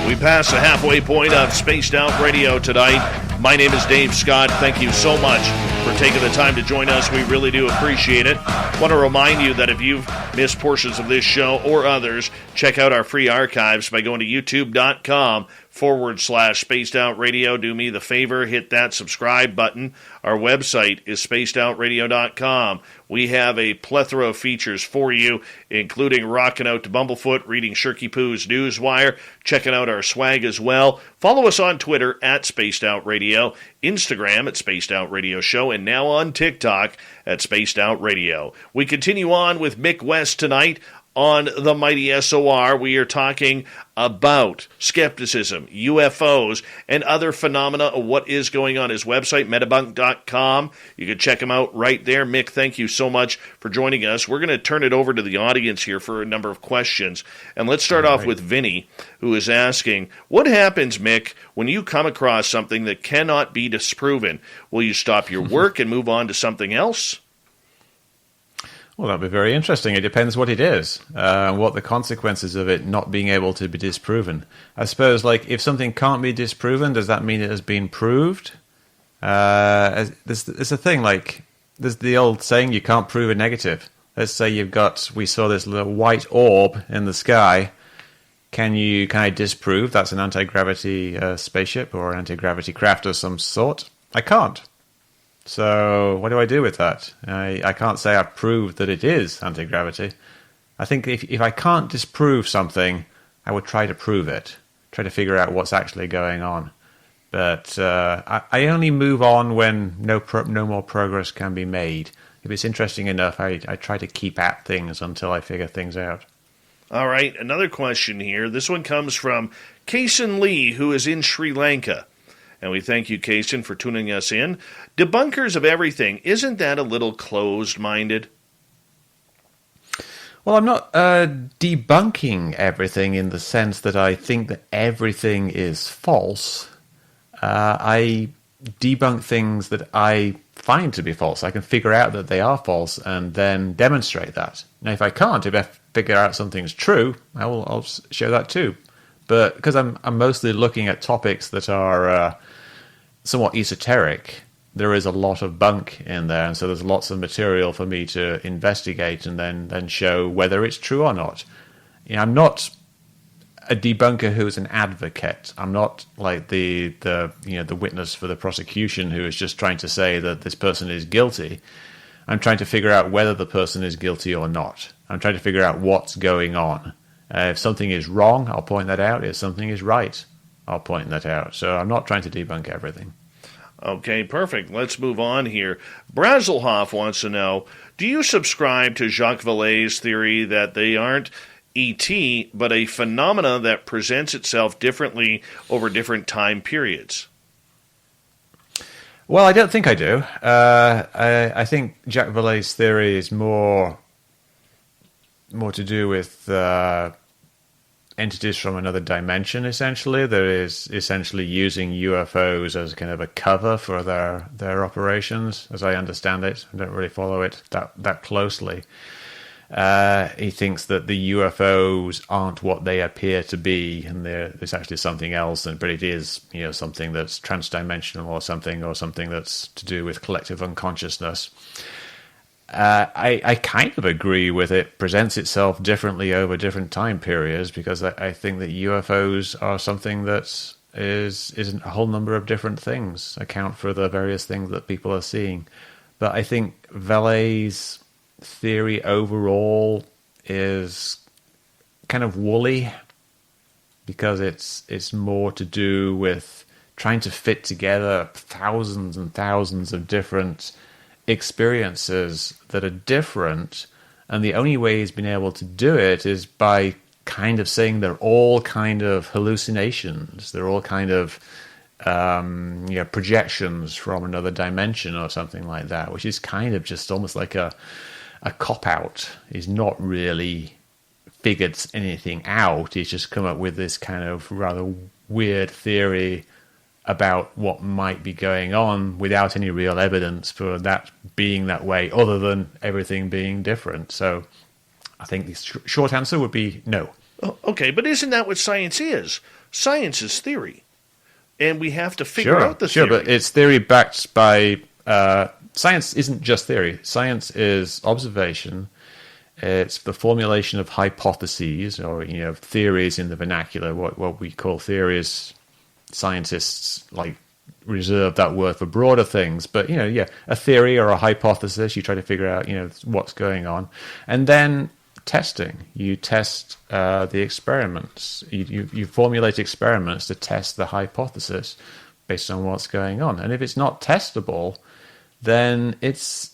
We pass the halfway point of Spaced Out Radio tonight. My name is Dave Scott. Thank you so much for taking the time to join us. We really do appreciate it. Want to remind you that if you've missed portions of this show or others, check out our free archives by going to youtube.com/Spaced Out Radio. Do me the favor, hit that subscribe button. Our website is spacedoutradio.com. We have a plethora of features for you, including rocking out to Bumblefoot, reading Shirky Poo's Newswire, checking out our swag as well. Follow us on Twitter at Spaced Out Radio, Instagram at Spaced Out Radio Show, and now on TikTok at Spaced Out Radio. We continue on with Mick West tonight. On the Mighty SOR, we are talking about skepticism, UFOs, and other phenomena of what is going on. His website, metabunk.com. You can check him out right there. Mick, thank you so much for joining us. We're going to turn it over to the audience here for a number of questions. And let's start off with Vinny, who is asking, what happens, Mick, when you come across something that cannot be disproven? Will you stop your work and move on to something else? Well, that'd be very interesting. It depends what it is, what the consequences of it not being able to be disproven. I suppose, if something can't be disproven, does that mean it has been proved? There's a thing, there's the old saying, you can't prove a negative. Let's say we saw this little white orb in the sky. Can I disprove that's an anti-gravity spaceship or an anti-gravity craft of some sort? I can't. So what do I do with that? I can't say I've proved that it is anti-gravity. I think if I can't disprove something, I would try to prove it, try to figure out what's actually going on. But I only move on when no more progress can be made. If it's interesting enough, I try to keep at things until I figure things out. All right, another question here. This one comes from Kason Lee, who is in Sri Lanka. And we thank you, Kason, for tuning us in. Debunkers of everything, isn't that a little closed-minded? Well, I'm not debunking everything in the sense that I think that everything is false. I debunk things that I find to be false. I can figure out that they are false and then demonstrate that. Now, if I can't, if I figure out something's true, I'll show that too. But because I'm mostly looking at topics that are somewhat esoteric, there is a lot of bunk in there, and so there's lots of material for me to investigate and then show whether it's true or not. I'm not a debunker who is an advocate. I'm not like the witness for the prosecution who is just trying to say that this person is guilty. I'm trying to figure out whether the person is guilty or not. I'm trying to figure out what's going on. If something is wrong, I'll point that out. If something is right, I'll point that out. So I'm not trying to debunk everything. Okay, perfect. Let's move on here. Brazelhoff wants to know, do you subscribe to Jacques Vallée's theory that they aren't ET, but a phenomena that presents itself differently over different time periods? Well, I don't think I do. I think Jacques Vallée's theory is more to do with entities from another dimension, essentially. That is essentially using UFOs as kind of a cover for their operations, as I understand it. I don't really follow it that closely. He thinks that the UFOs aren't what they appear to be, and there's actually something else, but it is, something that's transdimensional or something that's to do with collective unconsciousness. I kind of agree with it. Presents itself differently over different time periods, because I think that UFOs are something that is a whole number of different things, account for the various things that people are seeing. But I think Vallée's theory overall is kind of woolly, because it's more to do with trying to fit together thousands and thousands of different experiences that are different, and the only way he's been able to do it is by kind of saying they're all kind of hallucinations, they're all kind of projections from another dimension or something like that, which is kind of just almost like a cop-out. He's not really figured anything out. He's just come up with this kind of rather weird theory about what might be going on without any real evidence for that being that way, other than everything being different. So I think the short answer would be no. Oh, okay, but isn't that what science is? Science is theory. And we have to figure out the theory. Sure, but it's theory backed by... science isn't just theory. Science is observation. It's the formulation of hypotheses, or theories in the vernacular. What we call theories, scientists reserve that word for broader things. But a theory or a hypothesis, you try to figure out what's going on, and then testing. You test the experiments. You formulate experiments to test the hypothesis based on what's going on. And if it's not testable, then it's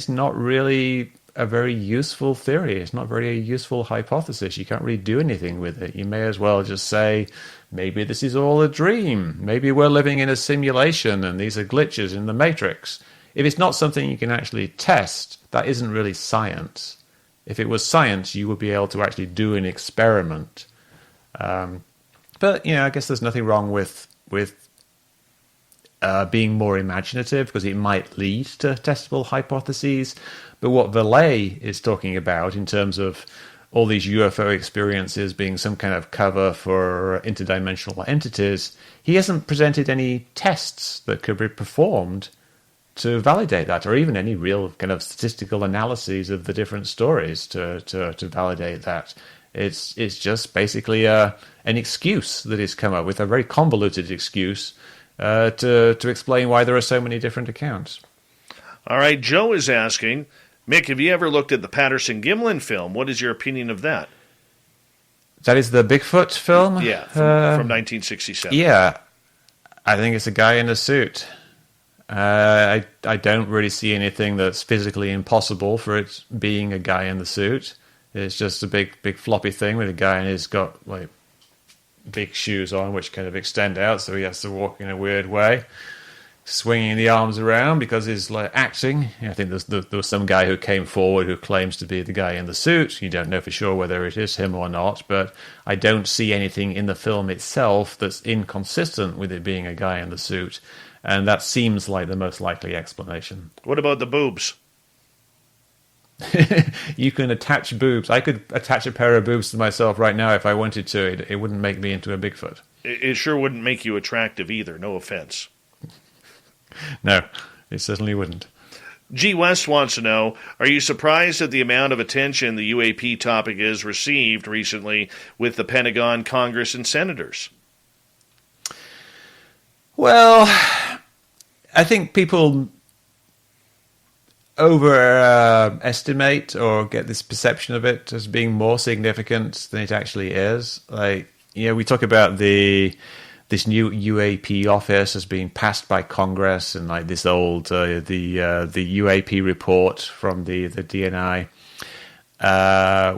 not really a very useful theory. It's not very useful hypothesis. You can't really do anything with it. You may as well just say, maybe this is all a dream. Maybe we're living in a simulation and these are glitches in the matrix. If it's not something you can actually test, that isn't really science. If it was science, you would be able to actually do an experiment. But I guess there's nothing wrong with being more imaginative, because it might lead to testable hypotheses. But what Vallee is talking about in terms of all these UFO experiences being some kind of cover for interdimensional entities, he hasn't presented any tests that could be performed to validate that, or even any real kind of statistical analyses of the different stories to validate that. It's just basically an excuse that he's come up with, a very convoluted excuse to explain why there are so many different accounts. All right, Joe is asking, Mick, have you ever looked at the Patterson-Gimlin film? What is your opinion of that? That is the Bigfoot film? Yeah, from 1967. Yeah, I think it's a guy in a suit. I don't really see anything that's physically impossible for it being a guy in the suit. It's just a big floppy thing with a guy, and he's got big shoes on which kind of extend out, so he has to walk in a weird way, swinging the arms around because he's acting. I think there was some guy who came forward who claims to be the guy in the suit. You don't know for sure whether it is him or not, but I don't see anything in the film itself that's inconsistent with it being a guy in the suit, and that seems like the most likely explanation. What about the boobs? You can attach boobs. I could attach a pair of boobs to myself right now if I wanted to. It wouldn't make me into a Bigfoot. It sure wouldn't make you attractive either, no offense. No, it certainly wouldn't. G. West wants to know, are you surprised at the amount of attention the UAP topic has received recently with the Pentagon, Congress, and senators? Well, I think people overestimate or get this perception of it as being more significant than it actually is. We talk about the this new UAP office has been passed by Congress, and like this old the UAP report from the DNI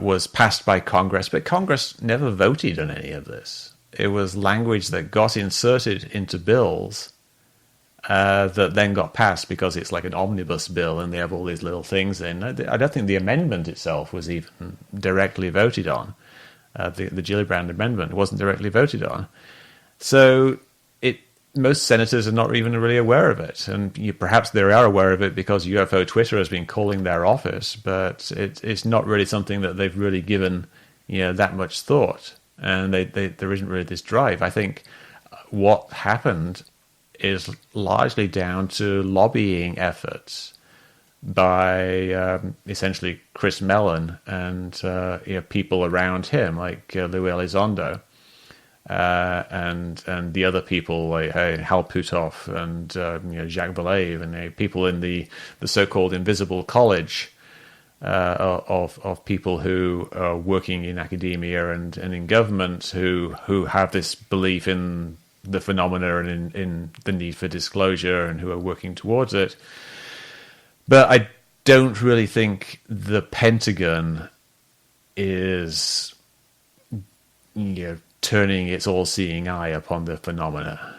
was passed by Congress, but Congress never voted on any of this. It was language that got inserted into bills that then got passed because it's like an omnibus bill and they have all these little things in. I don't think the amendment itself was even directly voted on. The Gillibrand amendment wasn't directly voted on. So most senators are not even really aware of it. And perhaps they are aware of it because UFO Twitter has been calling their office, but it's not really something that they've really given that much thought. And there isn't really this drive. I think what happened is largely down to lobbying efforts by essentially Chris Mellon and people around him, like Lou Elizondo, and the other people like Hal Puthoff and Jacques Vallée, and people in the so-called invisible college of people who are working in academia and in government who have this belief in the phenomena and in the need for disclosure and who are working towards it. But I don't really think the Pentagon is turning its all-seeing eye upon the phenomena.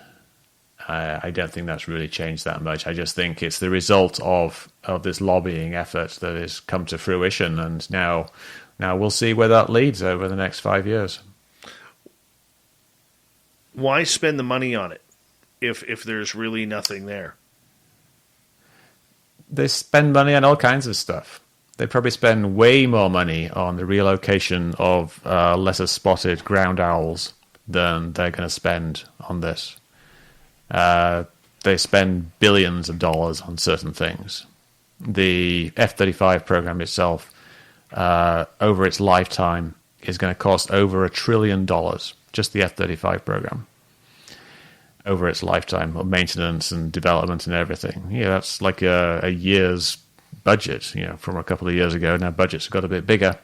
I don't think that's really changed that much. I just think it's the result of this lobbying effort that has come to fruition, and now we'll see where that leads over the next 5 years. Why spend the money on it if there's really nothing there? They spend money on all kinds of stuff. They probably spend way more money on the relocation of lesser spotted ground owls than they're going to spend on this. They spend billions of dollars on certain things. The F-35 program itself, over its lifetime, is going to cost over $1 trillion, just the F-35 program, over its lifetime of maintenance and development and everything. That's like a year's budget, from a couple of years ago. Now budgets have got a bit bigger.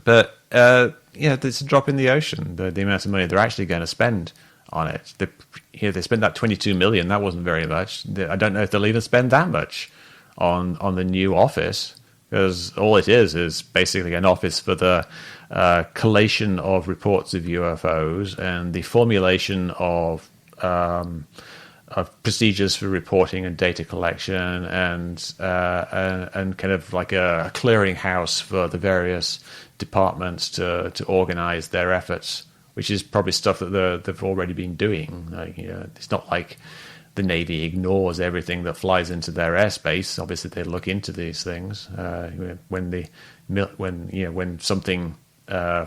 But, it's a drop in the ocean, the amount of money they're actually going to spend on it. They spent that $22 million. That wasn't very much. I don't know if they'll even spend that much on the new office, because all it is basically an office for the collation of reports of UFOs and the formulation of procedures for reporting and data collection, and kind of like a clearinghouse for the various departments to organize their efforts, which is probably stuff that they've already been doing. It's not like the Navy ignores everything that flies into their airspace. Obviously, they look into these things when something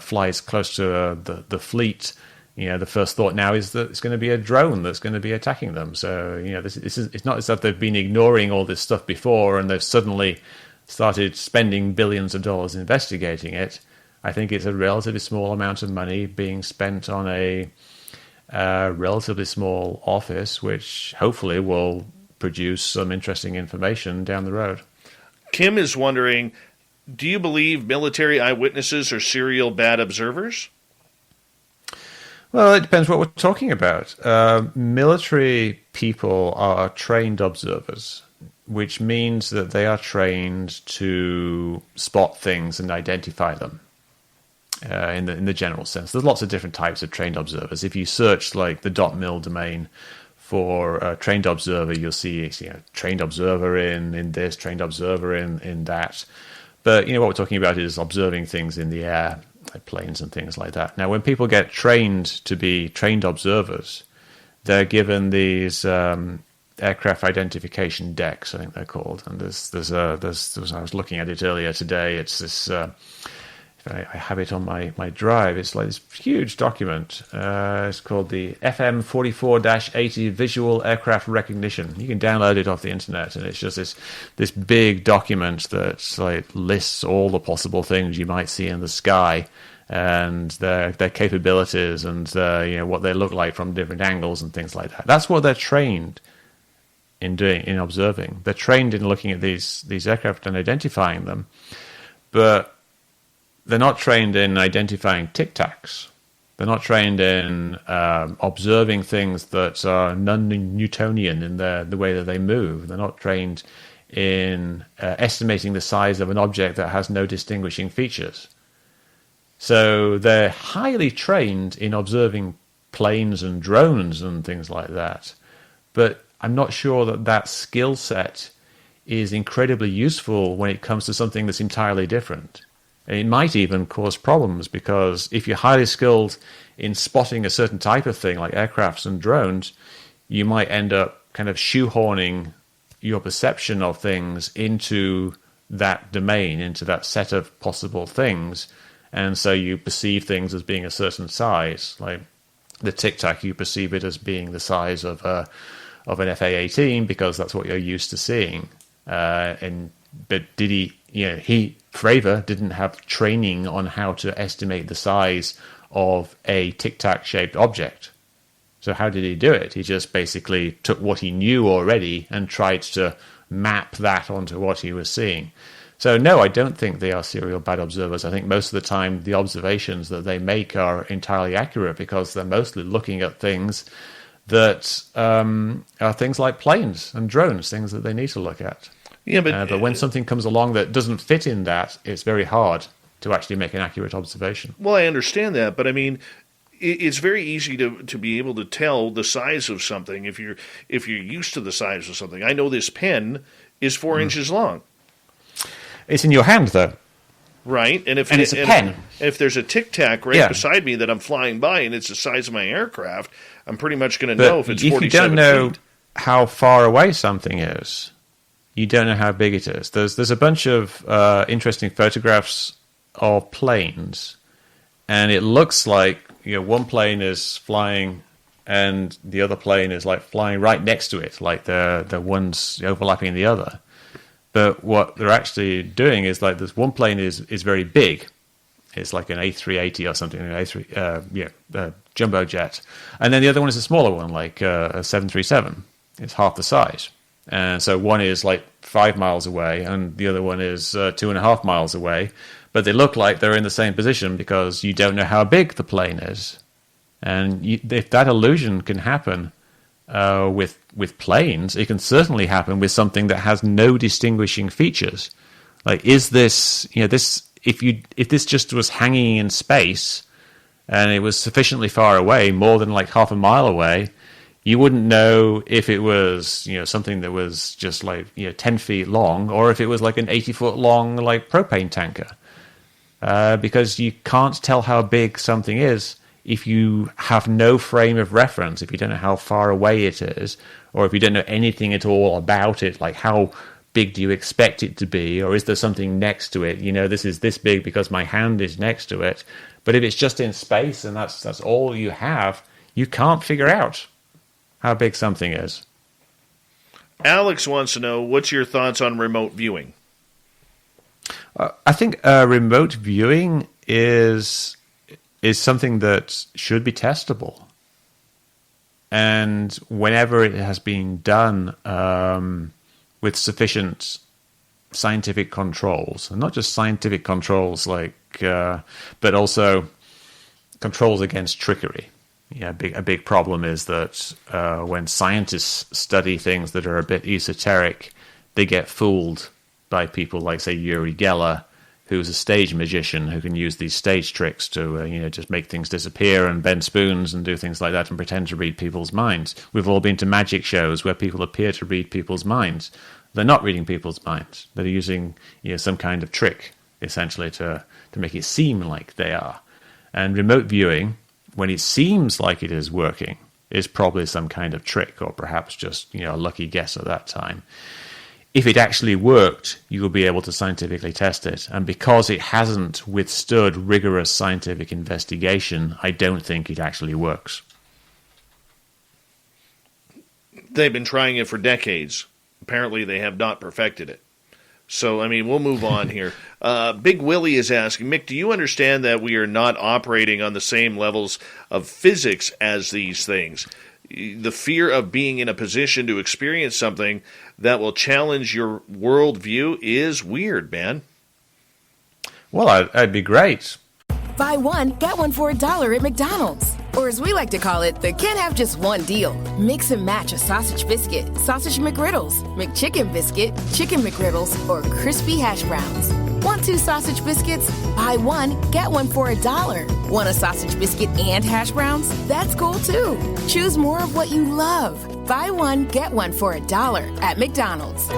flies close to the fleet. The first thought now is that it's going to be a drone that's going to be attacking them. So it's not as if they've been ignoring all this stuff before and they've suddenly started spending billions of dollars investigating it. I think it's a relatively small amount of money being spent on a relatively small office, which hopefully will produce some interesting information down the road. Kim is wondering, do you believe military eyewitnesses are serial bad observers? Well, it depends what we're talking about. Military people are trained observers, which means that they are trained to spot things and identify them. In the general sense, there's lots of different types of trained observers. If you search like the .mil domain for a trained observer, you'll see trained observer in this, trained observer in that. But what we're talking about is observing things in the air, like planes and things like that. Now, when people get trained to be trained observers, they're given these aircraft identification decks, I think they're called. And there's I was looking at it earlier today. It's this. I have it on my drive. It's like this huge document. It's called the FM 44-80 Visual Aircraft Recognition. You can download it off the internet, and it's just this big document that like lists all the possible things you might see in the sky and their capabilities and what they look like from different angles and things like that. That's what they're trained in doing, in observing. They're trained in looking at these aircraft and identifying them, but they're not trained in identifying tic tacs. They're not trained in observing things that are non-Newtonian in the way that they move. They're not trained in estimating the size of an object that has no distinguishing features. So they're highly trained in observing planes and drones and things like that. But I'm not sure that that skill set is incredibly useful when it comes to something that's entirely different. It might even cause problems, because if you're highly skilled in spotting a certain type of thing, like aircrafts and drones, you might end up kind of shoehorning your perception of things into that domain, into that set of possible things. And so you perceive things as being a certain size. Like the Tic Tac, you perceive it as being the size of an FA-18 because that's what you're used to seeing. But did Fravor didn't have training on how to estimate the size of a Tic Tac shaped object. So how did he do it? He just basically took what he knew already and tried to map that onto what he was seeing. So no, I don't think they are serial bad observers. I think most of the time the observations that they make are entirely accurate, because they're mostly looking at things that are things like planes and drones, things that they need to look at. Yeah, but when something comes along that doesn't fit in that, it's very hard to actually make an accurate observation. Well, I understand that, but I mean, it's very easy to be able to tell the size of something if you're used to the size of something. I know this pen is 4 inches long. It's in your hand, though. Right, and it's a pen. If there's a Tic Tac right beside me that I'm flying by and it's the size of my aircraft, I'm pretty much going to know if it's 47 feet. If you don't know how far away something is, you don't know how big it is. There's a bunch of interesting photographs of planes, and it looks like one plane is flying and the other plane is like flying right next to it, like the one's overlapping the other. But what they're actually doing is, like, this one plane is very big. It's like an A380 or something, an jumbo jet. And then the other one is a smaller one, like a 737. It's half the size. And so one is like 5 miles away and the other one is 2.5 miles away. But they look like they're in the same position because you don't know how big the plane is. And if that illusion can happen with planes, it can certainly happen with something that has no distinguishing features. Like, is this, if this just was hanging in space and it was sufficiently far away, more than like half a mile away, you wouldn't know if it was, something that was just like, 10 feet long, or if it was like an 80-foot long, like, propane tanker. Because you can't tell how big something is if you have no frame of reference, if you don't know how far away it is, or if you don't know anything at all about it, like how big do you expect it to be, or is there something next to it? This is this big because my hand is next to it. But if it's just in space and that's all you have, you can't figure out how big something is. Alex wants to know, what's your thoughts on remote viewing? I think remote viewing is something that should be testable. And whenever it has been done with sufficient scientific controls, and not just scientific controls, but also controls against trickery. A big problem is that when scientists study things that are a bit esoteric, they get fooled by people like, say, Uri Geller, who's a stage magician who can use these stage tricks to, just make things disappear and bend spoons and do things like that and pretend to read people's minds. We've all been to magic shows where people appear to read people's minds. They're not reading people's minds. They're using, some kind of trick, essentially, to make it seem like they are. And remote viewing, when it seems like it is working, is probably some kind of trick, or perhaps just, a lucky guess at that time. If it actually worked, you will be able to scientifically test it. And because it hasn't withstood rigorous scientific investigation, I don't think it actually works. They've been trying it for decades. Apparently, they have not perfected it. So, we'll move on here. Big Willie is asking, Mick, do you understand that we are not operating on the same levels of physics as these things? The fear of being in a position to experience something that will challenge your worldview is weird, man. Well, that'd be great. Buy one, get one for $1 at McDonald's. Or as we like to call it, the can't have just one deal. Mix and match a sausage biscuit, sausage McGriddles, McChicken biscuit, chicken McGriddles, or crispy hash browns. Want 2 sausage biscuits? Buy one, get one for $1. Want a sausage biscuit and hash browns? That's cool too. Choose more of what you love. Buy one, get one for $1 at McDonald's.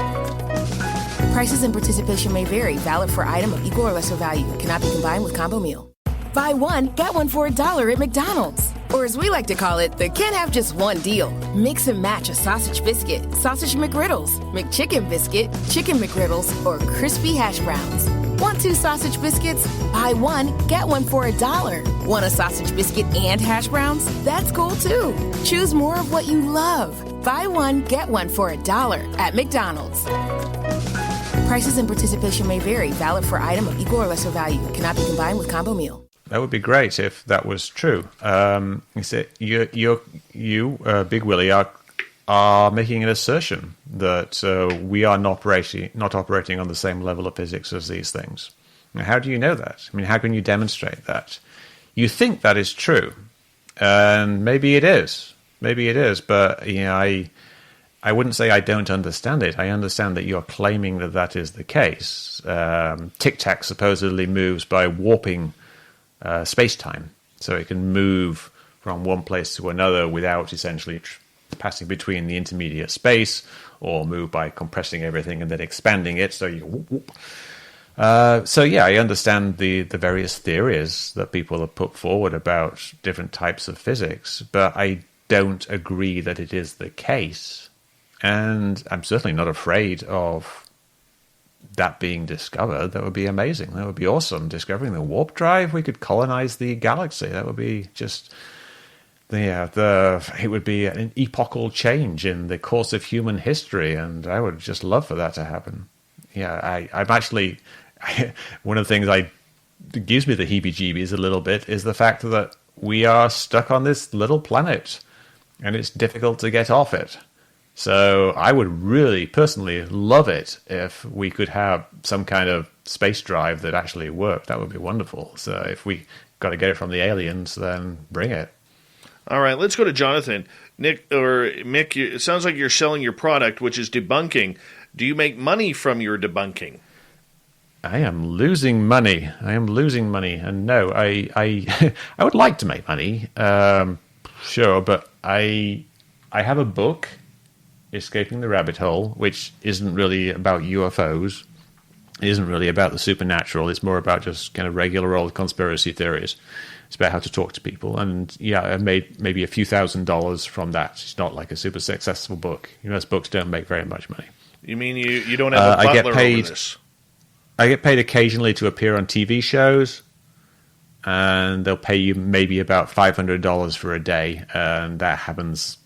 Prices and participation may vary. Valid for item of equal or lesser value. Cannot be combined with combo meal. Buy one, get one for $1 at McDonald's. Or as we like to call it, the can't have just one deal. Mix and match a sausage biscuit, sausage McGriddles, McChicken biscuit, chicken McGriddles, or crispy hash browns. Want 2 sausage biscuits? Buy one, get one for $1. Want a sausage biscuit and hash browns? That's cool too. Choose more of what you love. Buy one, get one for $1 at McDonald's. Prices and participation may vary. Valid for item of equal or lesser value. Cannot be combined with combo meal. That would be great if that was true. You say you, Big Willie, are making an assertion that we are not operating on the same level of physics as these things. Now, how do you know that? I mean, how can you demonstrate that? You think that is true, and maybe it is. Maybe it is, but I wouldn't say I don't understand it. I understand that you're claiming that that is the case. Tic Tac supposedly moves by warping space-time, so it can move from one place to another without essentially passing between the intermediate space, or move by compressing everything and then expanding it, so you whoop, whoop. So yeah, I understand the various theories that people have put forward about different types of physics, but I don't agree that it is the case. And I'm certainly not afraid of that being discovered. That would be amazing. That would be awesome. Discovering the warp drive, we could colonize the galaxy. That would be just, it would be an epochal change in the course of human history, and I would just love for that to happen. Yeah, I'm actually, one of the things that gives me the heebie-jeebies a little bit is the fact that we are stuck on this little planet, and it's difficult to get off it. So I would really personally love it if we could have some kind of space drive that actually worked. That would be wonderful. So if we got to get it from the aliens, then bring it. All right, let's go to Jonathan. Nick or Mick, it sounds like you're selling your product, which is debunking. Do you make money from your debunking? I am losing money. And no, I I would like to make money. Sure, but I have a book, Escaping the Rabbit Hole, which isn't really about UFOs. It isn't really about the supernatural. It's more about just kind of regular old conspiracy theories. It's about how to talk to people. And yeah, I made maybe a few $1,000s from that. It's not like a super successful book. Most books don't make very much money. You mean you don't have a butler over this? I get paid occasionally to appear on TV shows, and they'll pay you maybe about $500 for a day, and that happens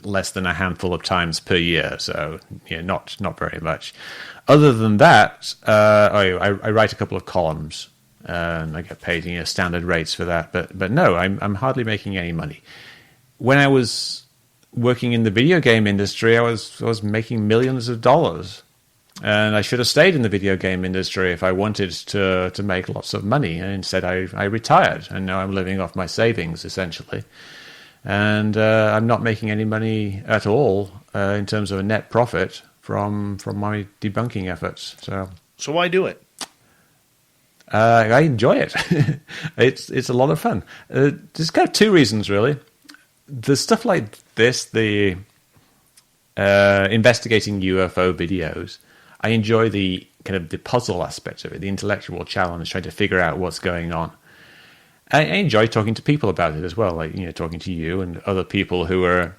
less than a handful of times per year, so not very much. Other than that, I write a couple of columns, and I get paid standard rates for that. But no, I'm hardly making any money. When I was working in the video game industry, I was making millions of dollars, and I should have stayed in the video game industry if I wanted to make lots of money. And instead, I retired, and now I'm living off my savings essentially. And I'm not making any money at all in terms of a net profit from my debunking efforts. So why do it? I enjoy it. It's a lot of fun. There's kind of two reasons, really. The stuff like this, the investigating UFO videos, I enjoy the kind of the puzzle aspect of it, the intellectual challenge, trying to figure out what's going on. I enjoy talking to people about it as well, like talking to you and other people who are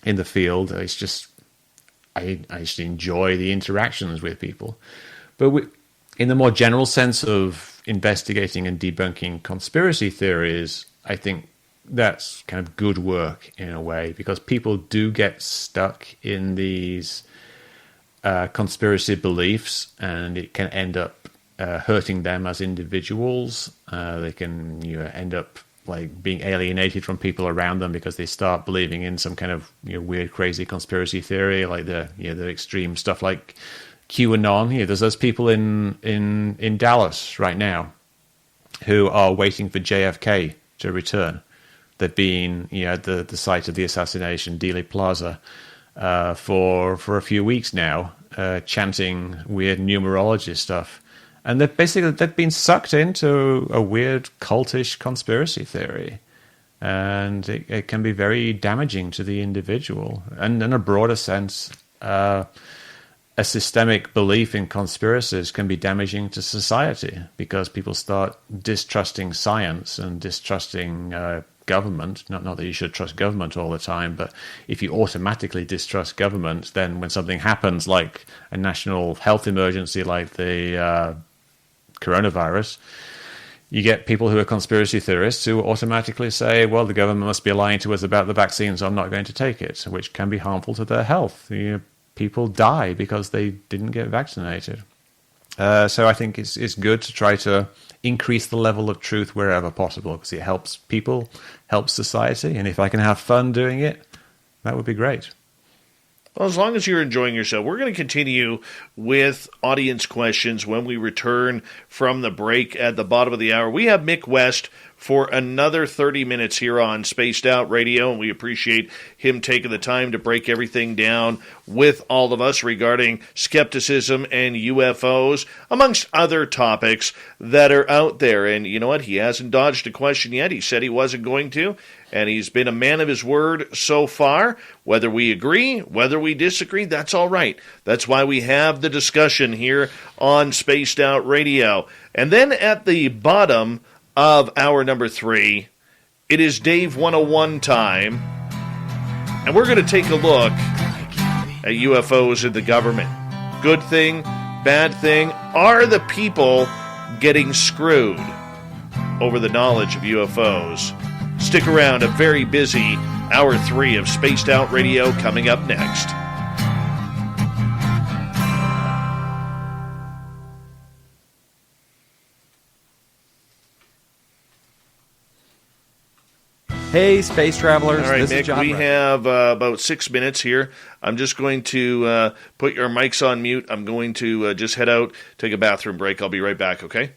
in the field. It's just I just enjoy the interactions with people. But in the more general sense of investigating and debunking conspiracy theories, I think that's kind of good work in a way, because people do get stuck in these conspiracy beliefs, and it can end up hurting them as individuals. They can end up like being alienated from people around them because they start believing in some kind of weird, crazy conspiracy theory, like the extreme stuff like QAnon. There's those people in Dallas right now who are waiting for JFK to return. They've been, at the site of the assassination, Dealey Plaza, for a few weeks now, chanting weird numerology stuff. And they've been sucked into a weird cultish conspiracy theory. And it can be very damaging to the individual. And in a broader sense, a systemic belief in conspiracies can be damaging to society because people start distrusting science and distrusting government. Not that you should trust government all the time, but if you automatically distrust government, then when something happens like a national health emergency like the coronavirus, you get people who are conspiracy theorists who automatically say, well, the government must be lying to us about the vaccine, so I'm not going to take it, which can be harmful to their health. People die because they didn't get vaccinated. So I think it's good to try to increase the level of truth wherever possible because it helps people, helps society, and if I can have fun doing it, that would be great. Well, as long as you're enjoying yourself, we're going to continue with audience questions when we return from the break at the bottom of the hour. We have Mick West for another 30 minutes here on Spaced Out Radio, and we appreciate him taking the time to break everything down with all of us regarding skepticism and UFOs, amongst other topics that are out there. And you know what? He hasn't dodged a question yet. He said he wasn't going to, and he's been a man of his word so far. Whether we agree, whether we disagree, that's all right. That's why we have the discussion here on Spaced Out Radio. And then at the bottom of hour number 3, it is Dave 101 time, and we're going to take a look at UFOs and the government. Good thing, bad thing, are the people getting screwed over the knowledge of UFOs? Stick around, a very busy hour 3 of Spaced Out Radio coming up next. Hey, space travelers. All right, this Mick, is John. we have about 6 minutes here. I'm just going to put your mics on mute. I'm going to just head out, take a bathroom break. I'll be right back, okay?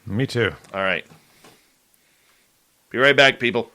Me too. All right. Be right back, people.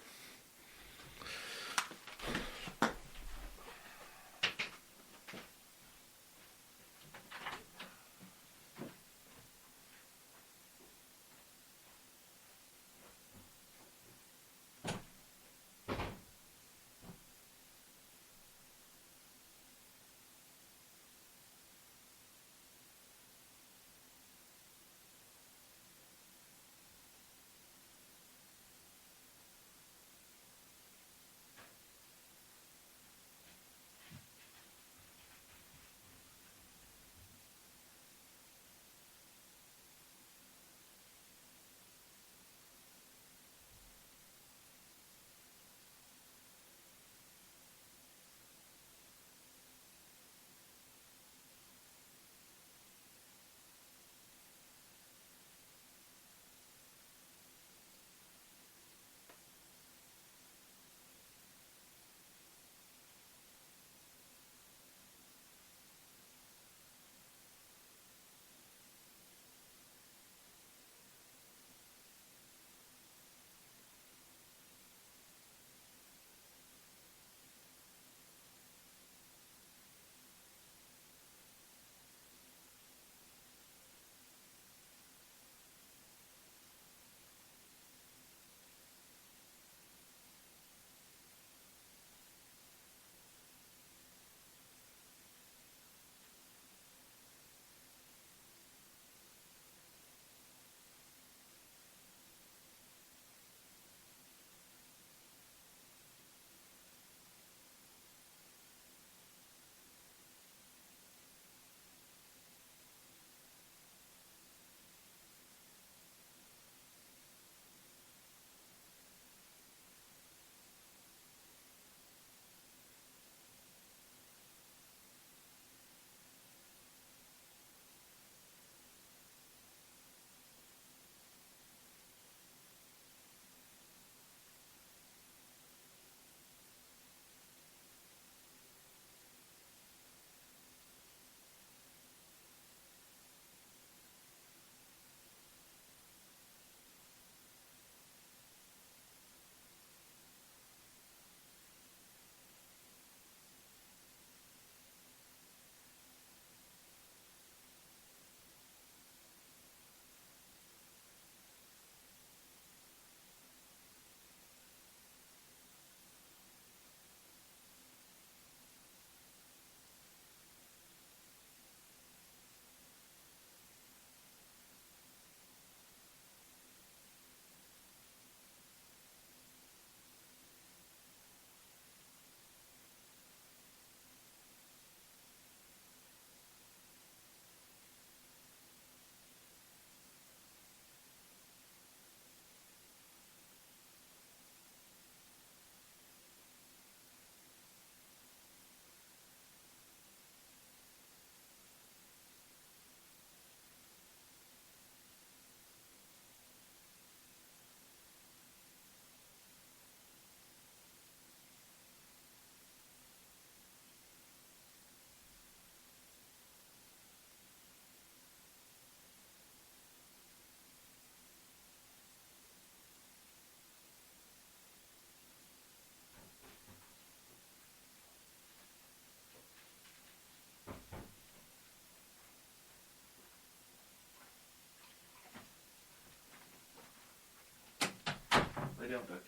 down, Duck.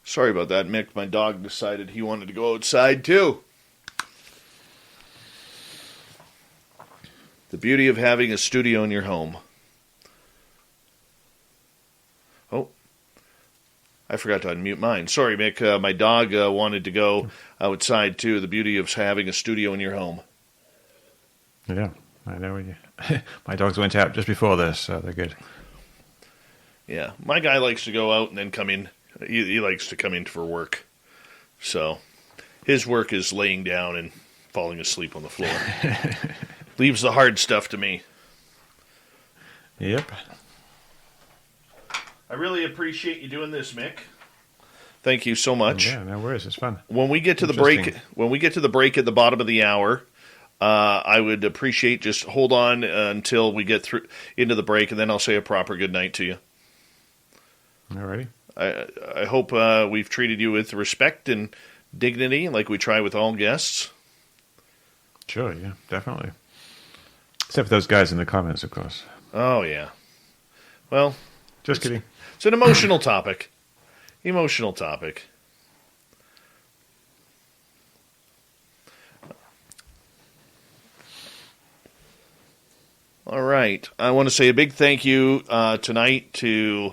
Sorry about that, Mick. My dog decided he wanted to go outside, too. The beauty of having a studio in your home. Oh, I forgot to unmute mine. Sorry, Mick. My dog wanted to go outside, too. The beauty of having a studio in your home. Yeah, I know. My dogs went out just before this, so they're good. Yeah, my guy likes to go out and then come in. He likes to come in for work. So his work is laying down and falling asleep on the floor. Leaves the hard stuff to me. Yep. I really appreciate you doing this, Mick. Thank you so much. Yeah, no worries. It's fun. When we get to the break, at the bottom of the hour, I would appreciate just hold on until we get through into the break, and then I'll say a proper good night to you. Alrighty. I hope we've treated you with respect and dignity, like we try with all guests. Sure, yeah, definitely. Except for those guys in the comments, of course. Oh, yeah. Well, just kidding. It's an emotional topic. Emotional topic. All right. I want to say a big thank you tonight to...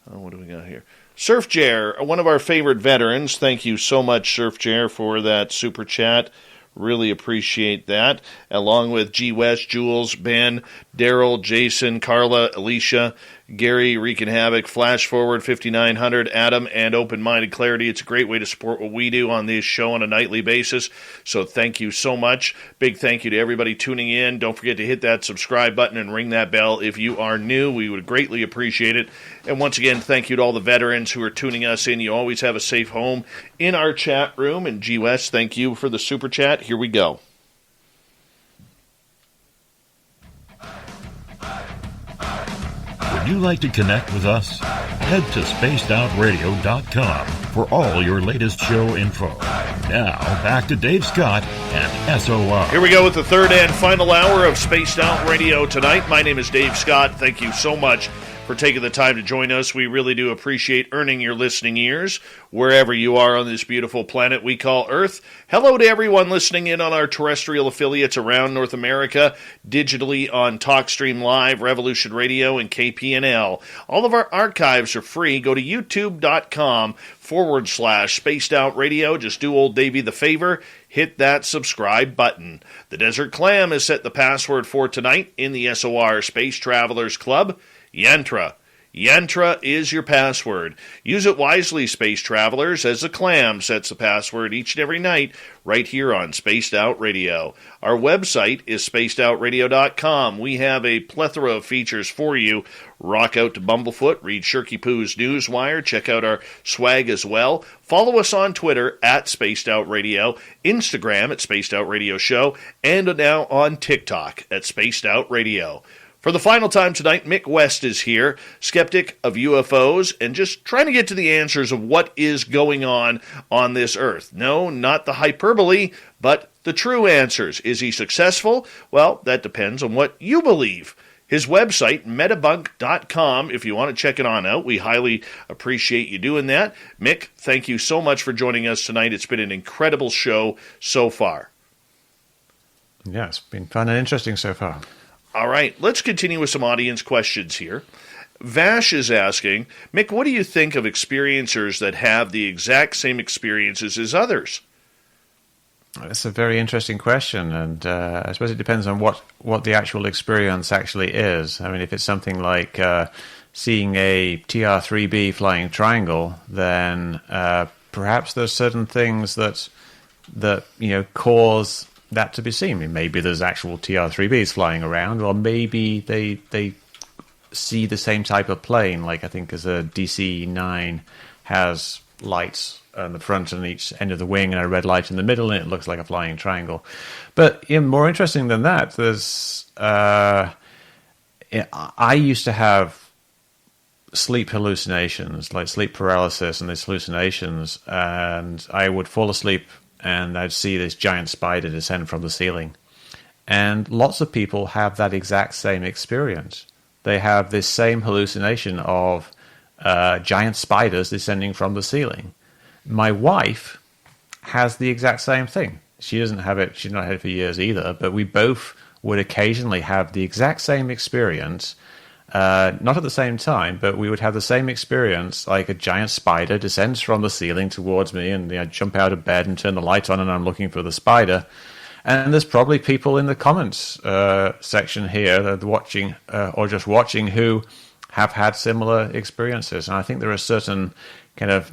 what do we got here? Surf Jer, one of our favorite veterans. Thank you so much, Surf Jer, for that super chat. Really appreciate that. Along with G. West, Jules, Ben, Daryl, Jason, Carla, Alicia, Gary, Wreaking Havoc, Flash Forward, 5900, Adam, and Open Minded Clarity. It's a great way to support what we do on this show on a nightly basis. So thank you so much. Big thank you to everybody tuning in. Don't forget to hit that subscribe button and ring that bell if you are new. We would greatly appreciate it. And once again, thank you to all the veterans who are tuning us in. You always have a safe home in our chat room. And G. West, thank you for the super chat. Here we go. Would you like to connect with us? Head to spacedoutradio.com for all your latest show info. Now, back to Dave Scott and SOR. Here we go with the third and final hour of Spaced Out Radio tonight. My name is Dave Scott. Thank you so much for taking the time to join us. We really do appreciate earning your listening ears wherever you are on this beautiful planet we call Earth. Hello to everyone listening in on our terrestrial affiliates around North America, digitally on TalkStream Live, Revolution Radio, and KPNL. All of our archives are free. Go to youtube.com/Spaced Out Radio. Just do old Davey the favor. Hit that subscribe button. The Desert Clam has set the password for tonight in the SOR Space Travelers Club. Yantra. Yantra is your password. Use it wisely, space travelers, as the Clam sets the password each and every night right here on Spaced Out Radio. Our website is spacedoutradio.com. We have a plethora of features for you. Rock out to Bumblefoot, read Shirky Poo's Newswire, check out our swag as well. Follow us on Twitter at Spaced Out Radio, Instagram at Spaced Out Radio Show, and now on TikTok at Spaced Out Radio. For the final time tonight, Mick West is here, skeptic of UFOs, and just trying to get to the answers of what is going on this Earth. No, not the hyperbole, but the true answers. Is he successful? Well, that depends on what you believe. His website, metabunk.com, if you want to check it on out. We highly appreciate you doing that. Mick, thank you so much for joining us tonight. It's been an incredible show so far. Yeah, it's been fun and interesting so far. All right, let's continue with some audience questions here. Vash is asking, Mick, what do you think of experiencers that have the exact same experiences as others? That's a very interesting question, and I suppose it depends on what the actual experience actually is. I mean, if it's something like seeing a TR-3B flying triangle, then perhaps there's certain things that cause that to be seen. I mean, maybe there's actual TR-3Bs flying around, or maybe they see the same type of plane, like I think as a DC-9 has lights on the front and each end of the wing and a red light in the middle, and it looks like a flying triangle. But more interesting than that, there's I used to have sleep hallucinations, like sleep paralysis and these hallucinations, and I would fall asleep and I'd see this giant spider descend from the ceiling. And lots of people have that exact same experience. They have this same hallucination of giant spiders descending from the ceiling. My wife has the exact same thing. She doesn't have it. She's not had it for years either. But we both would occasionally have the exact same experience. Not at the same time, but we would have the same experience, like a giant spider descends from the ceiling towards me, and I jump out of bed and turn the light on, and I'm looking for the spider. And there's probably people in the comments section here that are watching or just watching who have had similar experiences. And I think there are certain kind of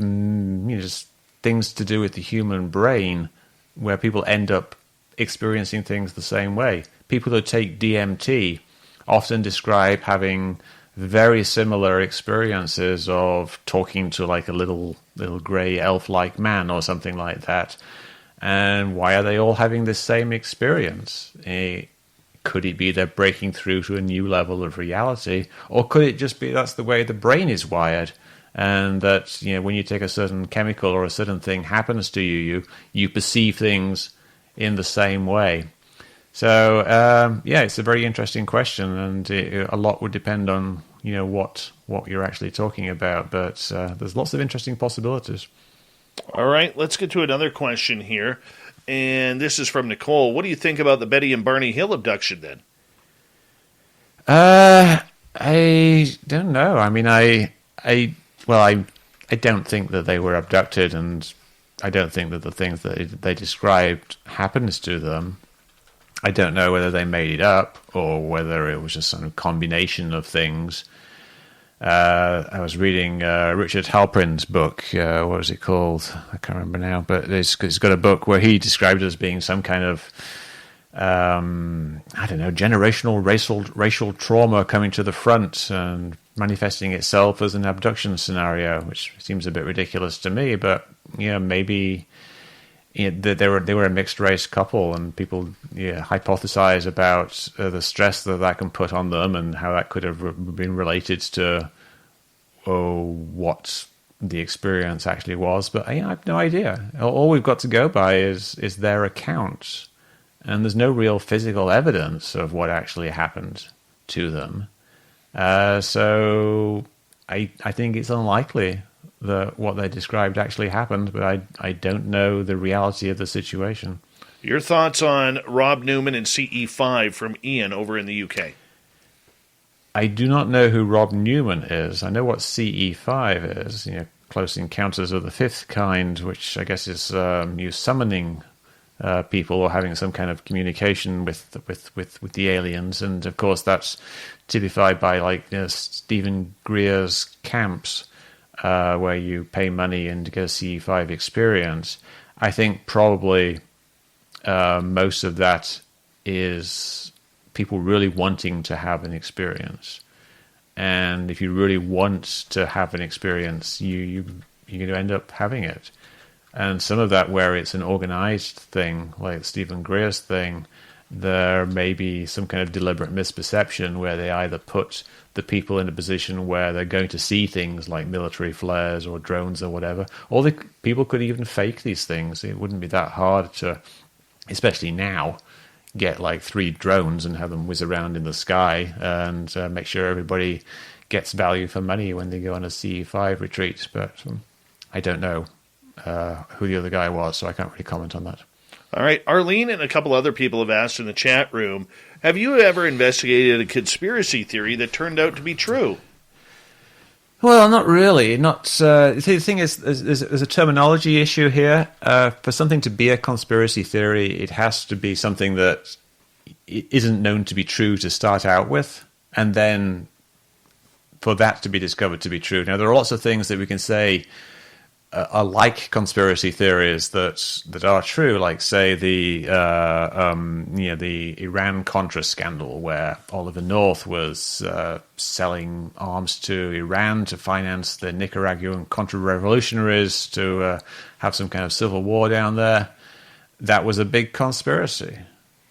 just things to do with the human brain where people end up experiencing things the same way. People who take DMT often describe having very similar experiences of talking to like a little grey elf-like man or something like that. And why are they all having this same experience? Could it be they're breaking through to a new level of reality? Or could it just be that's the way the brain is wired? And that, when you take a certain chemical or a certain thing happens to you, you perceive things in the same way. So, it's a very interesting question, and a lot would depend on, what you're actually talking about. But there's lots of interesting possibilities. All right, let's get to another question here. And this is from Nicole. What do you think about the Betty and Barney Hill abduction then? I don't know. I mean, I don't think that they were abducted, and I don't think that the things that they described happened to them. I don't know whether they made it up or whether it was just some combination of things. I was reading Richard Halprin's book. What was it called? I can't remember now. But he's got a book where he described it as being some kind of, generational racial trauma coming to the front and manifesting itself as an abduction scenario, which seems a bit ridiculous to me. But maybe they were a mixed race couple, and people hypothesize about the stress that can put on them and how that could have been related to what the experience actually was. But I have no idea. All we've got to go by is their account, and there's no real physical evidence of what actually happened to them. So I think it's unlikely that what they described actually happened, but I don't know the reality of the situation. Your thoughts on Rob Newman and CE5 from Ian over in the UK? I do not know who Rob Newman is. I know what CE5 is, Close Encounters of the Fifth Kind, which I guess is you summoning people or having some kind of communication with the aliens. And of course that's typified by Stephen Greer's camps, where you pay money and get a CE5 experience. I think probably most of that is people really wanting to have an experience. And if you really want to have an experience, you're going to end up having it. And some of that where it's an organized thing, like Stephen Greer's thing, there may be some kind of deliberate misperception where they either put the people in a position where they're going to see things like military flares or drones or whatever, or the people could even fake these things. It wouldn't be that hard to, especially now, get 3 drones and have them whiz around in the sky and make sure everybody gets value for money when they go on a CE5 retreat. But I don't know who the other guy was, so I can't really comment on that. All right, Arlene and a couple other people have asked in the chat room, have you ever investigated a conspiracy theory that turned out to be true? Well, not really. The thing is, there's a terminology issue here. For something to be a conspiracy theory, it has to be something that isn't known to be true to start out with, and then for that to be discovered to be true. Now, there are lots of things that we can say are like conspiracy theories that are true, like say the Iran-Contra scandal, where Oliver North was selling arms to Iran to finance the Nicaraguan Contra-revolutionaries to have some kind of civil war down there. That was a big conspiracy.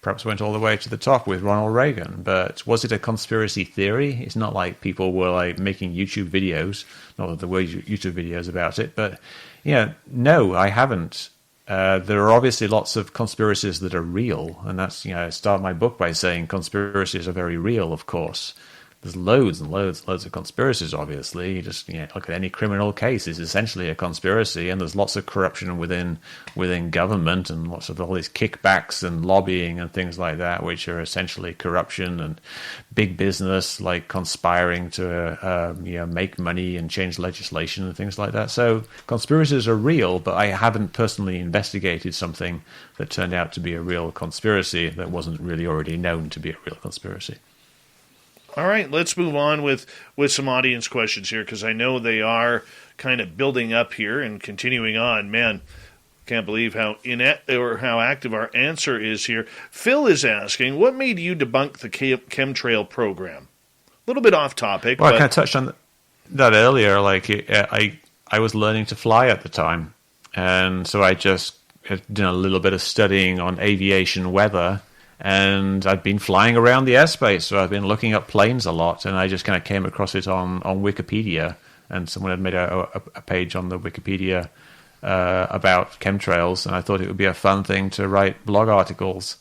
Perhaps went all the way to the top with Ronald Reagan. But was it a conspiracy theory? It's not like people were making YouTube videos. Not that there were YouTube videos about it, but no, I haven't there are obviously lots of conspiracies that are real, and that's, I start my book by saying conspiracies are very real, of course. There's loads and loads of conspiracies, obviously. You just look at any criminal case, it's essentially a conspiracy, and there's lots of corruption within government and lots of all these kickbacks and lobbying and things like that, which are essentially corruption, and big business like conspiring to make money and change legislation and things like that. So conspiracies are real, but I haven't personally investigated something that turned out to be a real conspiracy that wasn't really already known to be a real conspiracy. All right, let's move on with some audience questions here, because I know they are kind of building up here and continuing on. Man, can't believe how active our answer is here. Phil is asking, what made you debunk the chemtrail program? A little bit off topic. Well, but... I kind of touched on that earlier. Like, I was learning to fly at the time, and so I just had done a little bit of studying on aviation weather. And I'd been flying around the airspace, so I've been looking up planes a lot, and I just kind of came across it on Wikipedia, and someone had made a page on the Wikipedia about chemtrails, and I thought it would be a fun thing to write blog articles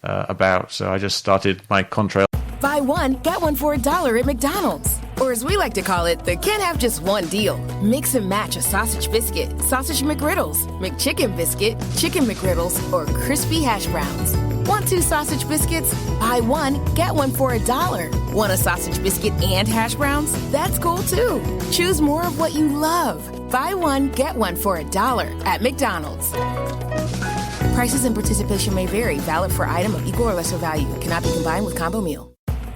about, so I just started my contrail. Buy one, get one for $1 at McDonald's. Or as we like to call it, the can't have just one deal. Mix and match a sausage biscuit, sausage McGriddles, McChicken biscuit, chicken McGriddles, or crispy hash browns. Want 2 sausage biscuits? Buy one, get one for $1. Want a sausage biscuit and hash browns? That's cool too. Choose more of what you love. Buy one, get one for $1 at McDonald's. Prices and participation may vary. Valid for item of equal or lesser value. Cannot be combined with combo meal.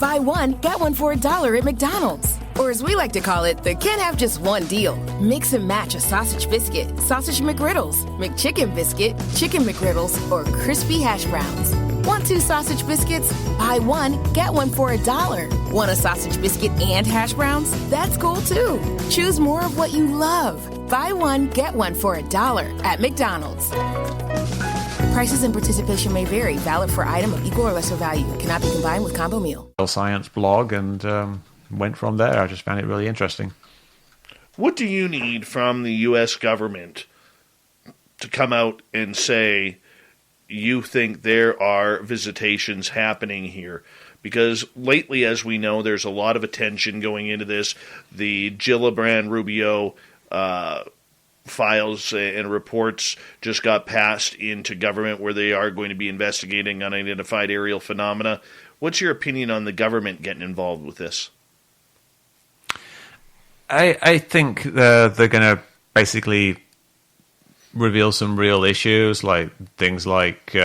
Buy one, get one for $1 at McDonald's. Or as we like to call it, the can't have just one deal. Mix and match a sausage biscuit, sausage McGriddles, McChicken biscuit, chicken McGriddles, or crispy hash browns. Want 2 sausage biscuits? Buy one, get one for $1. Want a sausage biscuit and hash browns? That's cool too. Choose more of what you love. Buy one, get one for $1 at McDonald's. Prices and participation may vary. Valid for item of equal or lesser value. Cannot be combined with combo meal. Science blog, and went from there. I just found it really interesting. What do you need from the U.S. government to come out and say you think there are visitations happening here? Because lately, as we know, there's a lot of attention going into this. The Gillibrand-Rubio files and reports just got passed into government where they are going to be investigating unidentified aerial phenomena. What's your opinion on the government getting involved with this? I think they're going to basically reveal some real issues, like things like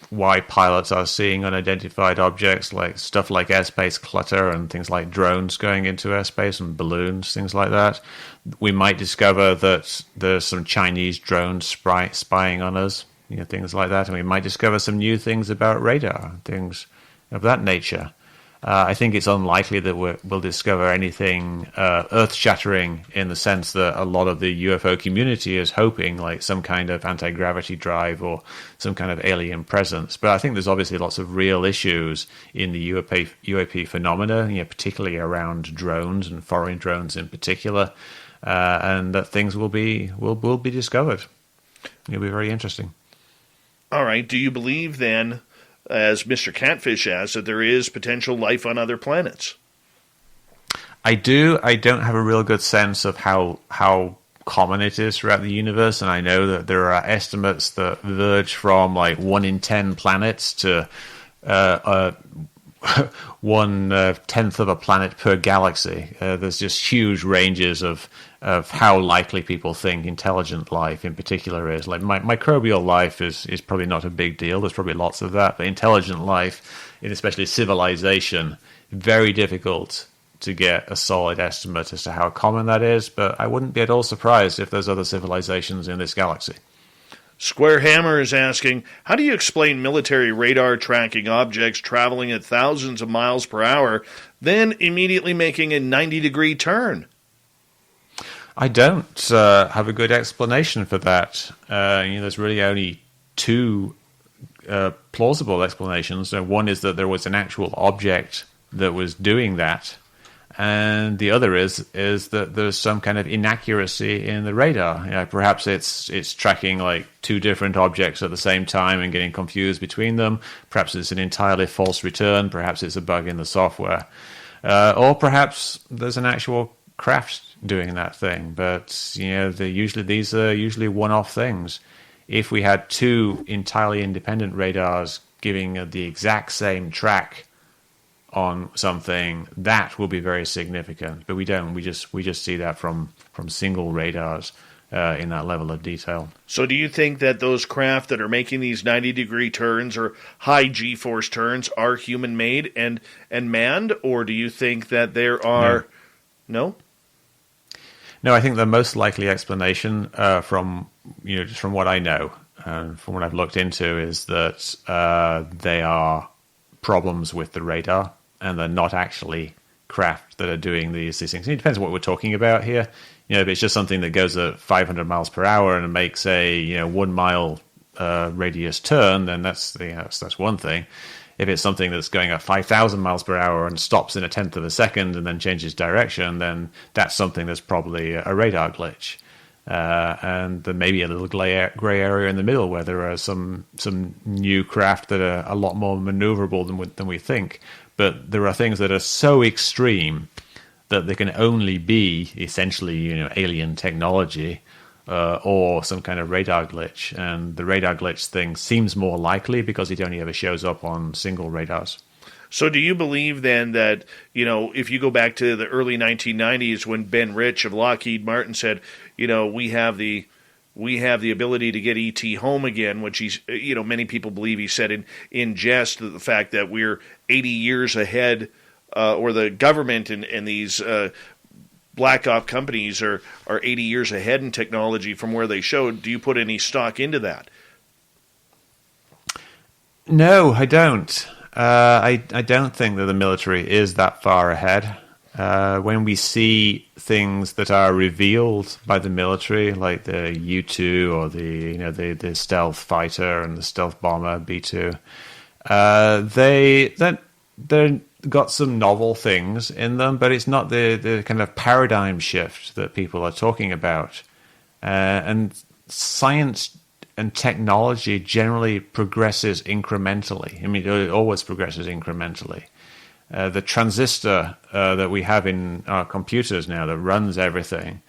why pilots are seeing unidentified objects, like stuff like airspace clutter and things like drones going into airspace and balloons, things like that. We might discover that there's some Chinese drones spying on us, things like that, and we might discover some new things about radar, things of that nature. I think it's unlikely that we'll discover anything earth-shattering in the sense that a lot of the UFO community is hoping, like some kind of anti-gravity drive or some kind of alien presence. But I think there's obviously lots of real issues in the UAP phenomena, particularly around drones and foreign drones in particular, and that things will be discovered. It'll be very interesting. All right. Do you believe then, as Mr. Catfish asks, that there is potential life on other planets? I do. I don't have a real good sense of how common it is throughout the universe, and I know that there are estimates that verge from like 1 in 10 planets to 1/10 of a planet per galaxy. There's just huge ranges of how likely people think intelligent life in particular is. Like microbial life is probably not a big deal. There's probably lots of that. But intelligent life, and especially civilization, very difficult to get a solid estimate as to how common that is. But I wouldn't be at all surprised if there's other civilizations in this galaxy. Square Hammer is asking, how do you explain military radar tracking objects traveling at thousands of miles per hour, then immediately making a 90-degree turn? I don't have a good explanation for that. There's really only 2 plausible explanations. One is that there was an actual object that was doing that, And the other is that there's some kind of inaccuracy in the radar. Perhaps it's tracking like two different objects at the same time and getting confused between them. Perhaps it's an entirely false return. Perhaps it's a bug in the software. Or perhaps there's an actual craft doing that thing. But these are usually one-off things. If we had two entirely independent radars giving the exact same track on something, that will be very significant. But we don't. We just see that from single radars in that level of detail. So do you think that those craft that are making these 90-degree turns or high G-force turns are human-made and manned, or do you think that there are... No? No, I think the most likely explanation from what I know and from what I've looked into is that they are problems with the radar, and they're not actually craft that are doing these things. It depends on what we're talking about here. If it's just something that goes at 500 miles per hour and makes a 1 mile radius turn, then that's one thing. If it's something that's going at 5,000 miles per hour and stops in a tenth of a second and then changes direction, then that's something that's probably a radar glitch. And there may be a little gray area in the middle where there are some new craft that are a lot more maneuverable than we think. But there are things that are so extreme that they can only be essentially, alien technology or some kind of radar glitch. And the radar glitch thing seems more likely because it only ever shows up on single radars. So do you believe then that, if you go back to the early 1990s when Ben Rich of Lockheed Martin said, we have the ability to get ET home again, which he's, many people believe he said in jest, the fact that we're 80 years ahead, or the government and these black op companies are 80 years ahead in technology from where they showed. Do you put any stock into that? No, I don't. I don't think that the military is that far ahead. When we see things that are revealed by the military, like the U-2 or the stealth fighter and the stealth bomber B-2, they're got some novel things in them, but it's not the kind of paradigm shift that people are talking about. And science and technology generally progresses incrementally. I mean, it always progresses incrementally. The transistor that we have in our computers now that runs everything,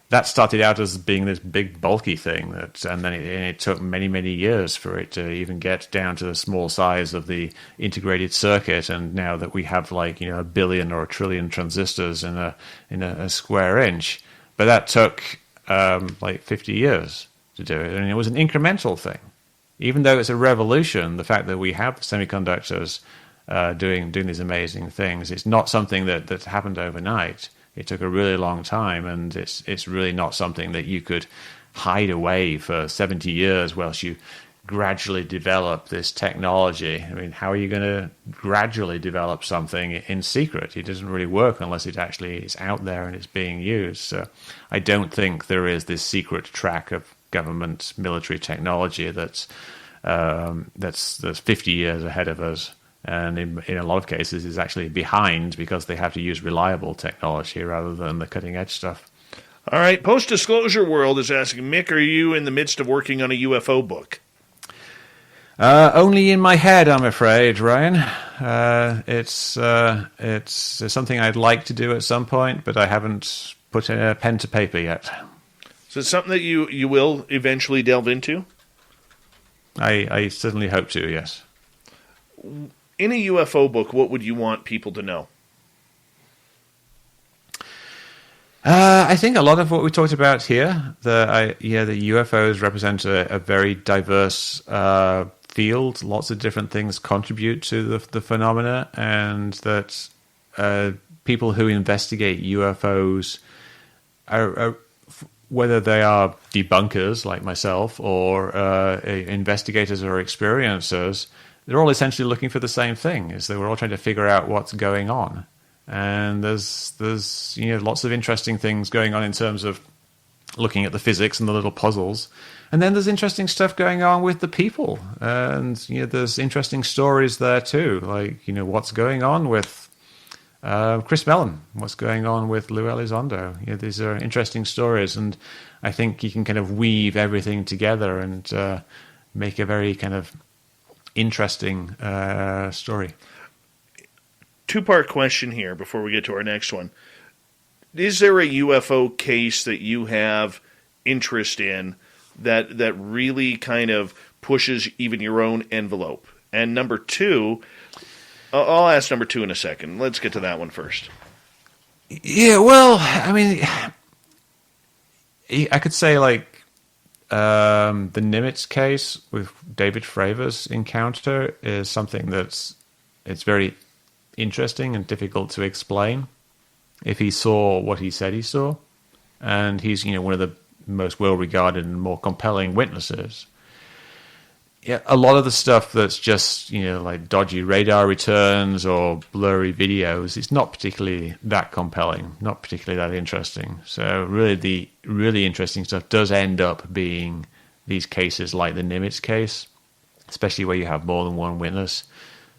that started out as being this big bulky thing, and then it took many, many years for it to even get down to the small size of the integrated circuit. And now that we have a billion or a trillion transistors in a square inch, but that took 50 years to do it, and it was an incremental thing. Even though it's a revolution, the fact that we have semiconductors doing these amazing things, it's not something that happened overnight. It took a really long time, and it's really not something that you could hide away for 70 years whilst you gradually develop this technology. I mean, how are you going to gradually develop something in secret? It doesn't really work unless it actually is out there and it's being used. So I don't think there is this secret track of government military technology that's 50 years ahead of us. And in a lot of cases, is actually behind because they have to use reliable technology rather than the cutting-edge stuff. All right. Post-Disclosure World is asking, Mick, are you in the midst of working on a UFO book? Only in my head, I'm afraid, Ryan. It's something I'd like to do at some point, but I haven't put a pen to paper yet. So it's something that you will eventually delve into? I certainly hope to, yes. In a UFO book, what would you want people to know? I think a lot of what we talked about here, the UFOs represent a very diverse field. Lots of different things contribute to the phenomena, and that people who investigate UFOs are whether they are debunkers like myself or investigators or experiencers, they're all essentially looking for the same thing. Is that we're all trying to figure out what's going on, and there's lots of interesting things going on in terms of looking at the physics and the little puzzles, and then there's interesting stuff going on with the people, and there's interesting stories there too, like what's going on with Chris Mellon, what's going on with Lou Elizondo? These are interesting stories, and I think you can kind of weave everything together and make a very kind of interesting story. Two-part question here before we get to our next one. Is there a UFO case that you have interest in that really kind of pushes even your own envelope? And number two, I'll ask number two in a second. Let's get to that one first. Yeah, well, I mean, I could say like the Nimitz case with David Fravor's encounter is something it's very interesting and difficult to explain. If he saw what he said he saw, and he's one of the most well-regarded and more compelling witnesses. Yeah, a lot of the stuff that's just like dodgy radar returns or blurry videos, it's not particularly that compelling, not particularly that interesting. So really, the really interesting stuff does end up being these cases like the Nimitz case, especially where you have more than one witness.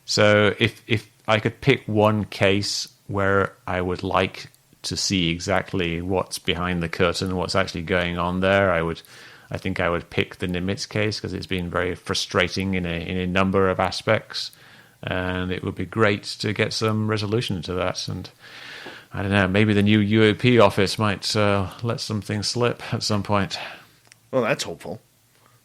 So if I could pick one case where I would like to see exactly what's behind the curtain, what's actually going on there, I think I would pick the Nimitz case because it's been very frustrating in a number of aspects, and it would be great to get some resolution to that. And I don't know, maybe the new UAP office might let some things slip at some point. Well, that's hopeful.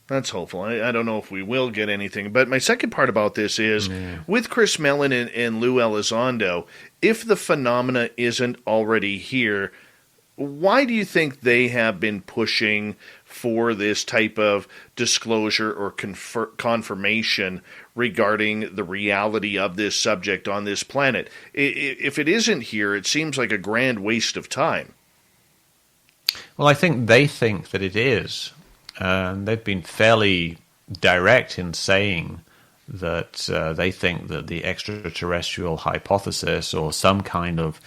That's hopeful. I don't know if we will get anything. But my second part about this is, with Chris Mellon and Lou Elizondo, if the phenomena isn't already here, why do you think they have been pushing for this type of disclosure or confirmation regarding the reality of this subject on this planet? If it isn't here, it seems like a grand waste of time. Well, I think they think that it is. They've been fairly direct in saying that they think that the extraterrestrial hypothesis or some kind of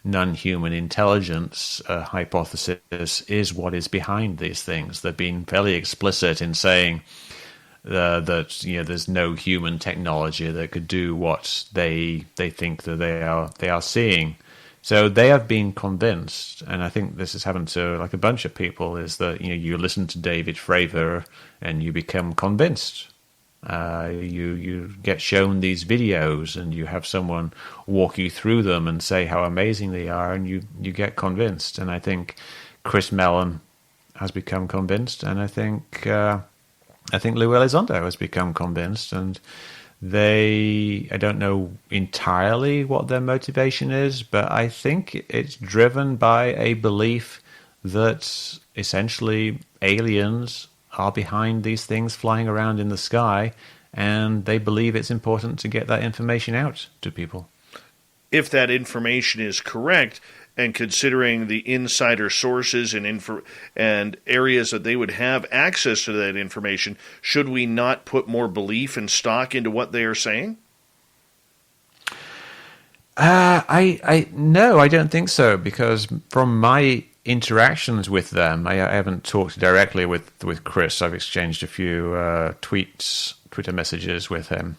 non-human intelligence hypothesis is what is behind these things. They've been fairly explicit in saying that there's no human technology that could do what they think that they are seeing. So they have been convinced, and I think this has happened to like a bunch of people, is that you listen to David Fravor and you become convinced. You get shown these videos and you have someone walk you through them and say how amazing they are, and you get convinced. And I think Chris Mellon has become convinced, and I think Lou Elizondo has become convinced, and I don't know entirely what their motivation is, but I think it's driven by a belief that essentially aliens are behind these things flying around in the sky, and they believe it's important to get that information out to people. If that information is correct, and considering the insider sources and areas that they would have access to that information, should we not put more belief and stock into what they are saying? No, I don't think so, because from my interactions with them, I haven't talked directly with Chris. I've exchanged a few Twitter messages with him.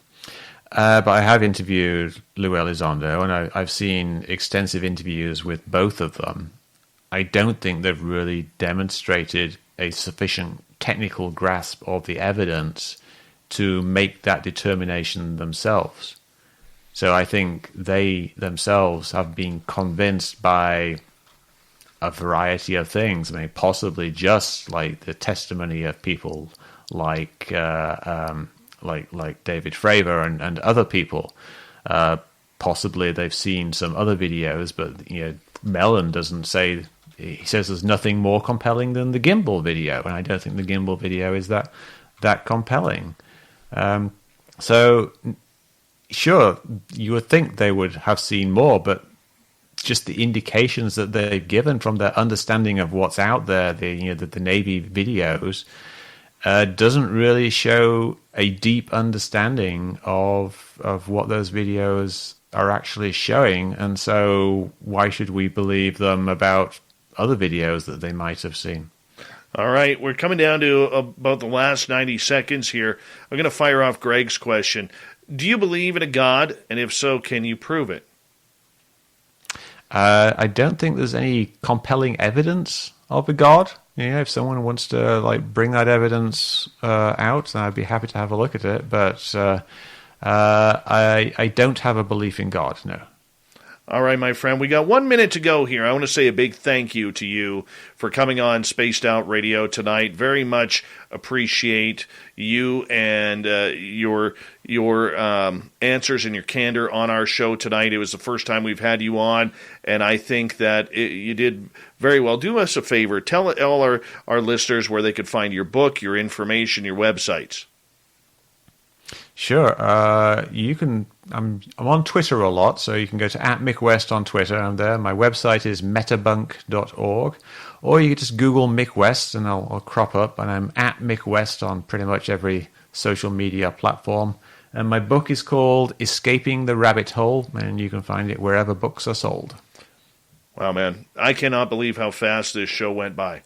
But I have interviewed Lou Elizondo, and I've seen extensive interviews with both of them. I don't think they've really demonstrated a sufficient technical grasp of the evidence to make that determination themselves. So I think they themselves have been convinced by a variety of things. I mean, possibly just like the testimony of people like David Fravor and other people. Possibly they've seen some other videos, but Mellon doesn't say. He says there's nothing more compelling than the gimbal video, and I don't think the gimbal video is that compelling. So sure, you would think they would have seen more, but just the indications that they've given from their understanding of what's out there, the Navy videos, doesn't really show a deep understanding of what those videos are actually showing. And so why should we believe them about other videos that they might have seen? All right, we're coming down to about the last 90 seconds here. I'm going to fire off Greg's question. Do you believe in a God? And if so, can you prove it? I don't think there's any compelling evidence of a God. If someone wants to bring that evidence out, then I'd be happy to have a look at it. But I don't have a belief in God. No. All right, my friend, we got 1 minute to go here. I want to say a big thank you to you for coming on Spaced Out Radio tonight. Very much appreciate you and your answers and your candor on our show tonight. It was the first time we've had you on, and I think that you did very well. Do us a favor. Tell all our listeners where they could find your book, your information, your websites. Sure. You can. I'm on Twitter a lot, so you can go to @MickWest on Twitter. I'm there. My website is metabunk.org, or you can just Google Mick West, and I'll crop up. And I'm @MickWest on pretty much every social media platform. And my book is called Escaping the Rabbit Hole, and you can find it wherever books are sold. Wow, man. I cannot believe how fast this show went by.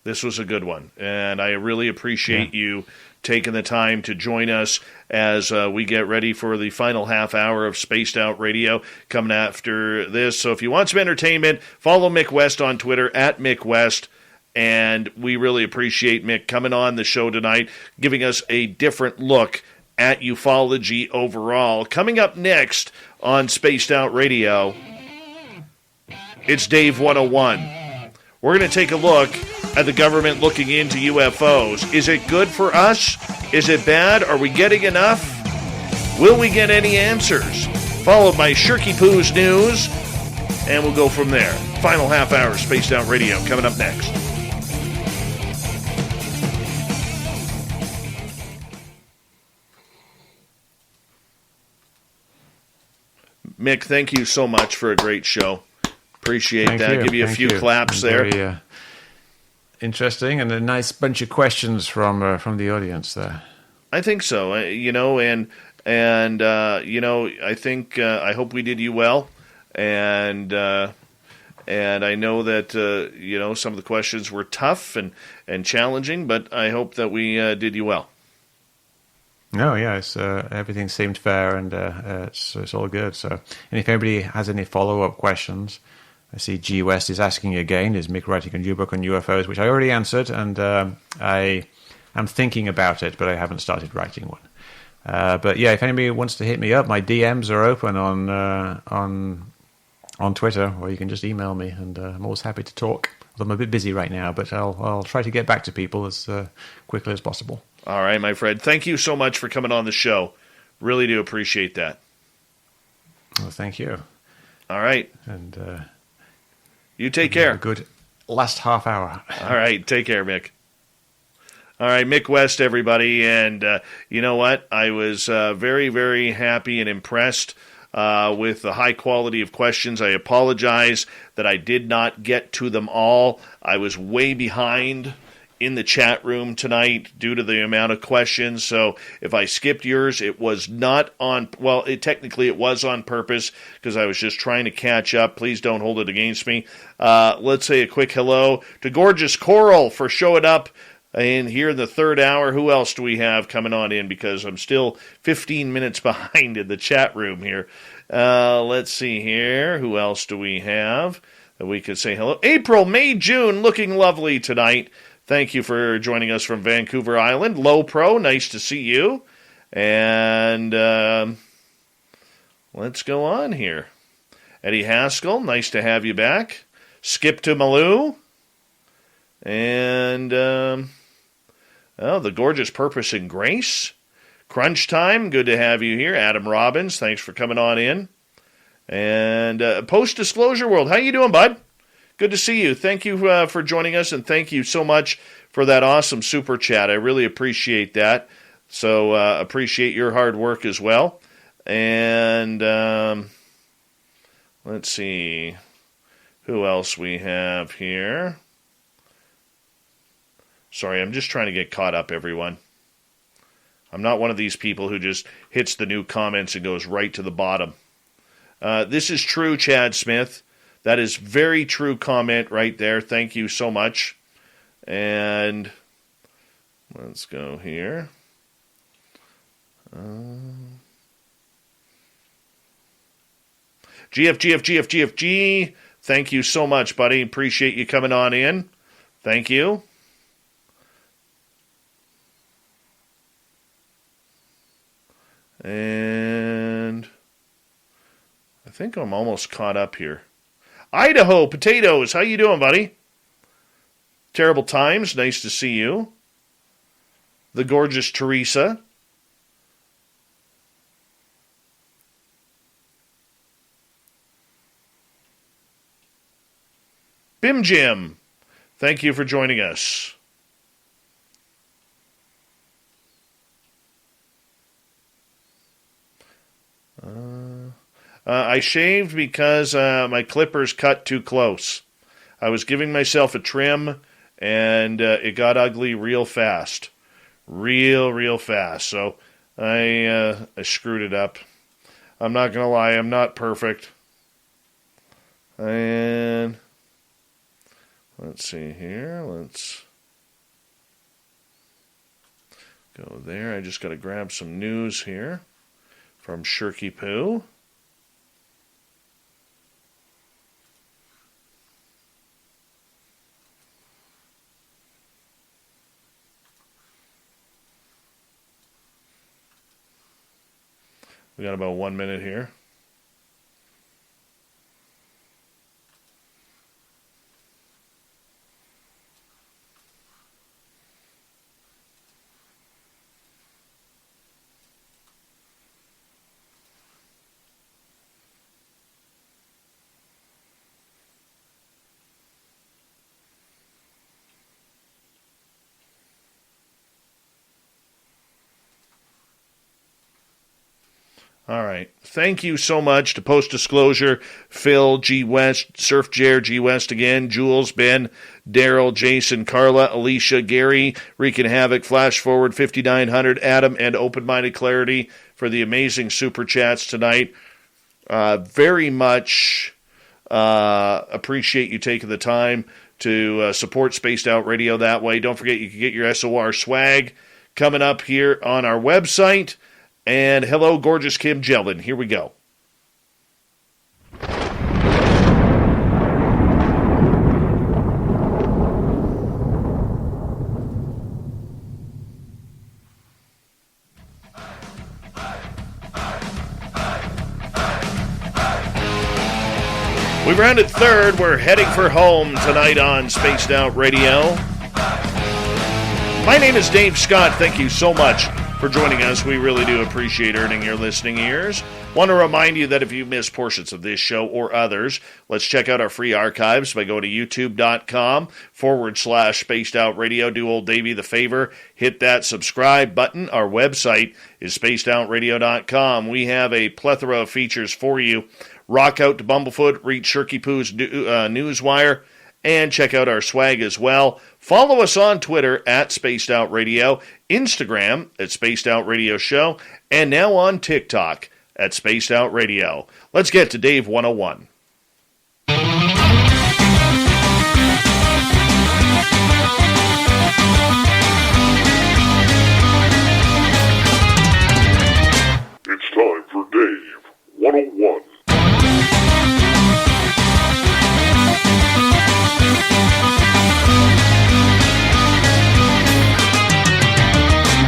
This was a good one, and I really appreciate you taking the time to join us as we get ready for the final half hour of Spaced Out Radio coming after this. So if you want some entertainment, follow Mick West on Twitter, @MickWest, and we really appreciate Mick coming on the show tonight, giving us a different look at ufology overall. Coming up next on Spaced Out Radio, it's Dave 101. We're going to take a look at the government looking into UFOs. Is it good for us? Is it bad? Are we getting enough? Will we get any answers? Followed by Shirky Poo's news, and we'll go from there. Final half hour, Spaced Out Radio, coming up next. Mick, thank you so much for a great show. Appreciate Thank that. you. Give you a Thank few you. claps there. Very interesting, and a nice bunch of questions from the audience there. I think so. I think I hope we did you well, and I know that some of the questions were tough and challenging, but I hope that we did you well. No, yeah, it's everything seemed fair, and it's all good. So, and if anybody has any follow-up questions, I see G West is asking again, is Mick writing a new book on UFOs, which I already answered, and I am thinking about it, but I haven't started writing one. But yeah, if anybody wants to hit me up, my DMs are open on Twitter, or you can just email me, and I'm always happy to talk. I'm a bit busy right now, but I'll try to get back to people as quickly as possible. All right, my friend. Thank you so much for coming on the show. Really do appreciate that. Well, thank you. All right. And you take care. A good last half hour. All right. Take care, Mick. All right, Mick West, everybody. And you know what? I was very, very happy and impressed with the high quality of questions. I apologize that I did not get to them all. I was way behind in the chat room tonight due to the amount of questions. So if I skipped yours, it was not on, well, technically it was on purpose because I was just trying to catch up. Please don't hold it against me. Let's say a quick hello to Gorgeous Coral for showing up in here in the third hour. Who else do we have coming on in? Because I'm still 15 minutes behind in the chat room here. Let's see here. Who else do we have that we could say hello? April, May, June, looking lovely tonight. Thank you for joining us from Vancouver Island. Low Pro, nice to see you. And let's go on here. Eddie Haskell, nice to have you back. Skip to Malou. And the Gorgeous Purpose and Grace. Crunch Time, good to have you here. Adam Robbins, thanks for coming on in. And Post Disclosure World, how you doing, bud? Good to see you. Thank you for joining us, and thank you so much for that awesome super chat. I really appreciate that. So appreciate your hard work as well. And let's see who else we have here. Sorry, I'm just trying to get caught up, everyone. I'm not one of these people who just hits the new comments and goes right to the bottom. This is true, Chad Smith. That is very true comment right there. Thank you so much. And let's go here. GFGFGFGFG, thank you so much, buddy. Appreciate you coming on in. Thank you. And I think I'm almost caught up here. Idaho Potatoes, how you doing, buddy? Terrible Times, nice to see you. The gorgeous Teresa. Bim Jim, thank you for joining us. I shaved because my clippers cut too close. I was giving myself a trim, and it got ugly real fast. Real fast. So I screwed it up. I'm not going to lie, I'm not perfect. And let's see here. Let's go there. I just got to grab some news here from Shirky Poo. We got about 1 minute here. All right. Thank you so much to Post Disclosure, Phil, G. West, Surf Jer, G. West again, Jules, Ben, Daryl, Jason, Carla, Alicia, Gary, Wreaking Havoc, Flash Forward, 5900, Adam, and Open Minded Clarity for the amazing super chats tonight. Very much appreciate you taking the time to support Spaced Out Radio that way. Don't forget you can get your SOR swag coming up here on our website. And hello, gorgeous Kim Jelvin. Here we go. We rounded third. We're heading for home tonight on Spaced Out Radio. My name is Dave Scott. Thank you so much for joining us. We really do appreciate earning your listening ears. Want to remind you that if you missed portions of this show or others, let's check out our free archives by going to youtube.com/Spaced Out Radio. Do old Davey the favor, hit that subscribe button. Our website is spacedoutradio.com. We have a plethora of features for you. Rock out to Bumblefoot, read Shirky Poo's Newswire, and check out our swag as well. Follow us on Twitter at Spaced Out Radio, Instagram at Spaced Out Radio Show, and now on TikTok at Spaced Out Radio. Let's get to Dave 101. It's time for Dave 101.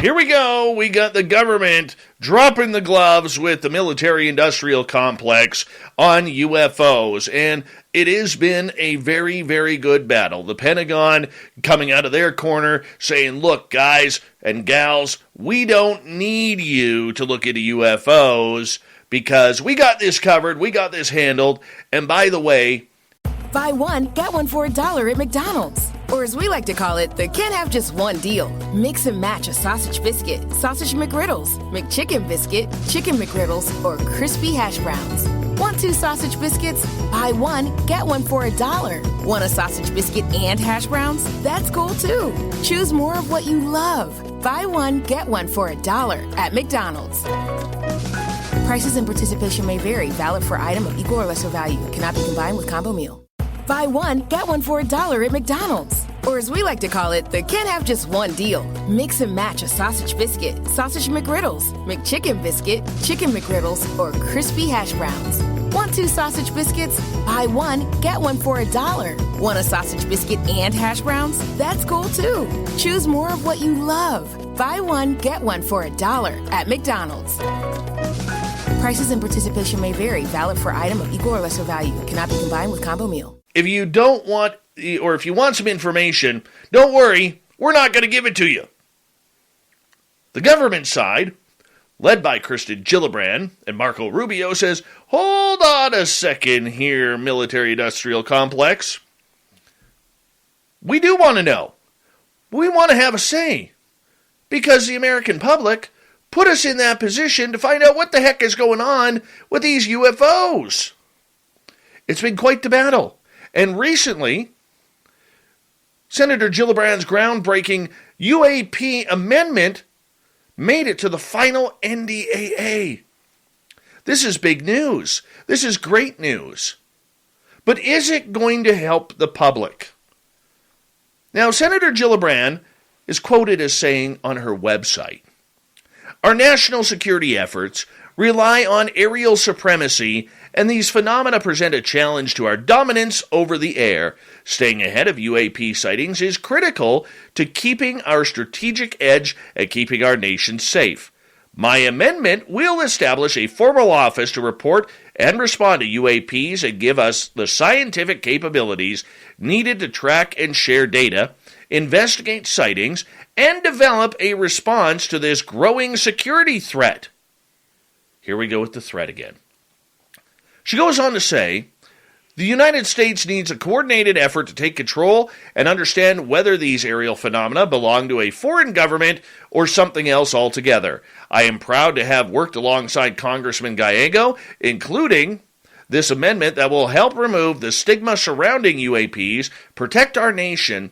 Here we go. We got the government dropping the gloves with the military-industrial complex on UFOs, and it has been a very, very good battle. The Pentagon coming out of their corner saying, look, guys and gals, we don't need you to look into UFOs because we got this covered, we got this handled, and by the way, Buy one, get one for $1 at McDonald's. Or as we like to call it, the can't have just one deal. Mix and match a sausage biscuit, sausage McGriddles, McChicken biscuit, chicken McGriddles, or crispy hash browns. Want 2 sausage biscuits? Buy one, get one for $1. Want a sausage biscuit and hash browns? That's cool too. Choose more of what you love. Buy one, get one for $1 at McDonald's. Prices and participation may vary. Valid for item of equal or lesser value. Cannot be combined with combo meal. Buy one, get one for $1 at McDonald's. Or as we like to call it, the can't have just one deal. Mix and match a sausage biscuit, sausage McGriddles, McChicken biscuit, chicken McGriddles, or crispy hash browns. Want 2 sausage biscuits? Buy 1, get 1 for $1. Want a sausage biscuit and hash browns? That's cool too. Choose more of what you love. Buy 1, get 1 for $1 at McDonald's. Prices and participation may vary. Valid for item of equal or lesser value. Cannot be combined with combo meal. If you don't want, or if you want some information, don't worry, we're not going to give it to you. The government side, led by Kristen Gillibrand and Marco Rubio, says, hold on a second here, military-industrial complex. We do want to know. We want to have a say. Because the American public put us in that position to find out what the heck is going on with these UFOs. It's been quite the battle. And recently, Senator Gillibrand's groundbreaking UAP amendment made it to the final NDAA. This is big news. This is great news. But is it going to help the public? Now, Senator Gillibrand is quoted as saying on her website, our national security efforts rely on aerial supremacy, and these phenomena present a challenge to our dominance over the air. Staying ahead of UAP sightings is critical to keeping our strategic edge and keeping our nation safe. My amendment will establish a formal office to report and respond to UAPs and give us the scientific capabilities needed to track and share data, investigate sightings, and develop a response to this growing security threat. Here we go with the threat again. She goes on to say, the United States needs a coordinated effort to take control and understand whether these aerial phenomena belong to a foreign government or something else altogether. I am proud to have worked alongside Congressman Gallego, including this amendment that will help remove the stigma surrounding UAPs, protect our nation,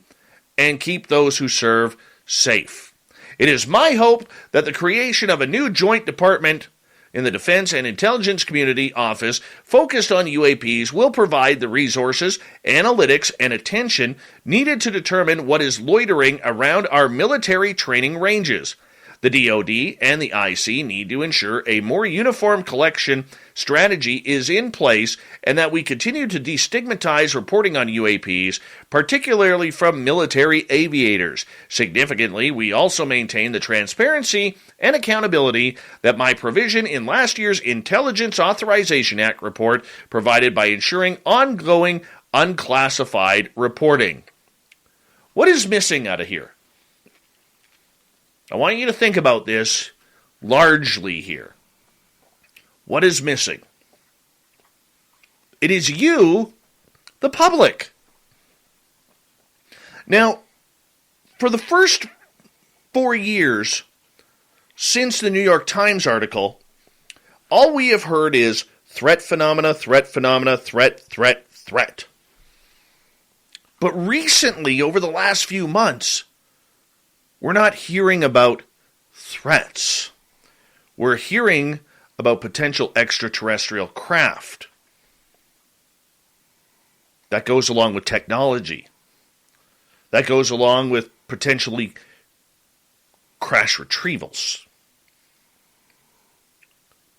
and keep those who serve safe. It is my hope that the creation of a new joint department in the Defense and Intelligence Community Office focused on UAPs will provide the resources, analytics, and attention needed to determine what is loitering around our military training ranges. The DoD and the IC need to ensure a more uniform collection strategy is in place and that we continue to destigmatize reporting on UAPs, particularly from military aviators. Significantly, we also maintain the transparency and accountability that my provision in last year's Intelligence Authorization Act report provided by ensuring ongoing unclassified reporting. What is missing out of here? I want you to think about this largely here. What is missing? It is you, the public. Now, for the first 4 years since the New York Times article, all we have heard is threat phenomena, threat phenomena, threat, threat, threat. But recently, over the last few months, we're not hearing about threats. We're hearing about potential extraterrestrial craft. That goes along with technology. That goes along with potentially crash retrievals.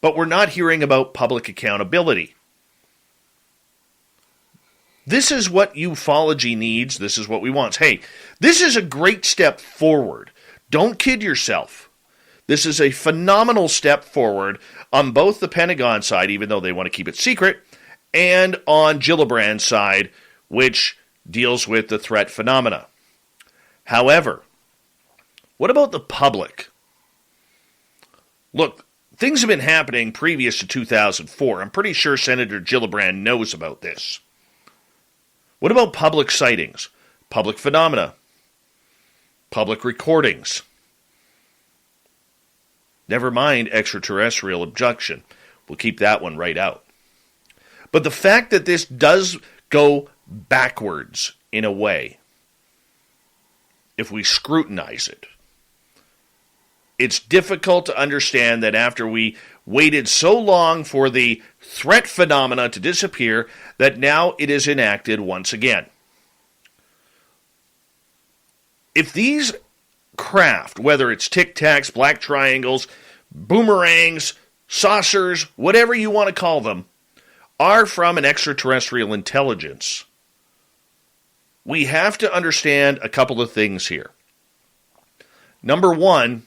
But we're not hearing about public accountability. This is what ufology needs. This is what we want. Hey, this is a great step forward. Don't kid yourself. This is a phenomenal step forward on both the Pentagon side, even though they want to keep it secret, and on Gillibrand's side, which deals with the threat phenomena. However, what about the public? Look, things have been happening previous to 2004. I'm pretty sure Senator Gillibrand knows about this. What about public sightings, public phenomena, public recordings? Never mind extraterrestrial abduction. We'll keep that one right out. But the fact that this does go backwards in a way, if we scrutinize it, it's difficult to understand that after we waited so long for the threat phenomena to disappear, that now it is enacted once again. If these craft, whether it's Tic Tacs, black triangles, boomerangs, saucers, whatever you want to call them, are from an extraterrestrial intelligence, we have to understand a couple of things here. Number one,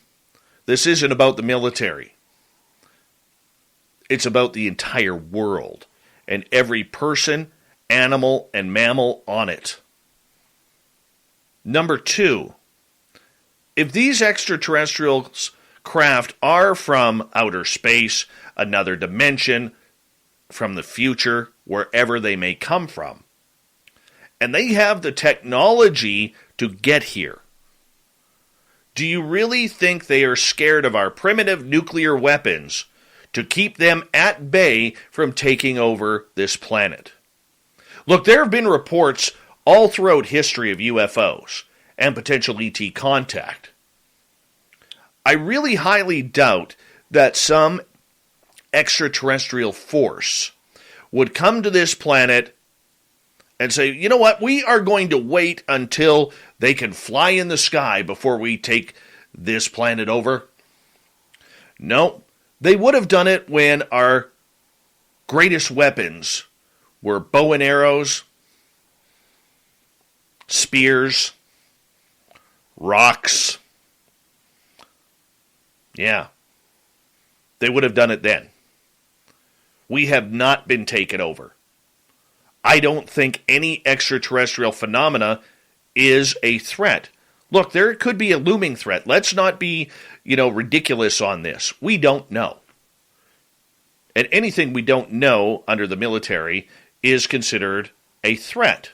this isn't about the military. It's about the entire world and every person, animal, and mammal on it. Number two, if these extraterrestrial craft are from outer space, another dimension, from the future, wherever they may come from, and they have the technology to get here, do you really think they are scared of our primitive nuclear weapons to keep them at bay from taking over this planet? Look, there have been reports all throughout history of UFOs and potential ET contact. I really highly doubt that some extraterrestrial force would come to this planet and say, you know what, we are going to wait until they can fly in the sky before we take this planet over. No, they would have done it when our greatest weapons were bow and arrows, spears, rocks. Yeah, they would have done it then. We have not been taken over. I don't think any extraterrestrial phenomena is a threat. Look, there could be a looming threat. Let's not be, ridiculous on this. We don't know. And anything we don't know under the military is considered a threat.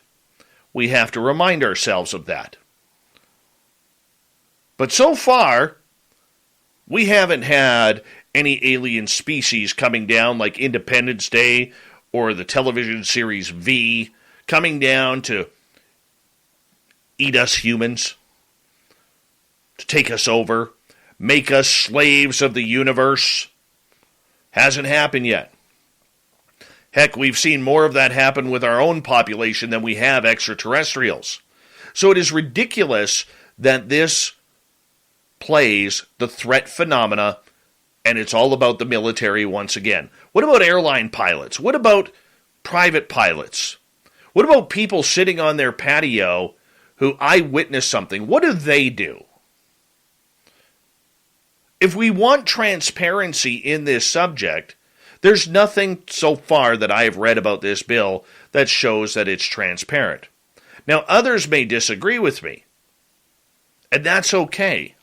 We have to remind ourselves of that. But so far, we haven't had any alien species coming down like Independence Day or the television series V coming down to eat us humans, to take us over, make us slaves of the universe. Hasn't happened yet. Heck, we've seen more of that happen with our own population than we have extraterrestrials. So it is ridiculous that this plays the threat phenomena, and it's all about the military once again. What about airline pilots? What about private pilots? What about people sitting on their patio who eyewitness something? What do they do? If we want transparency in this subject, there's nothing so far that I have read about this bill that shows that it's transparent. Now, others may disagree with me, and that's okay.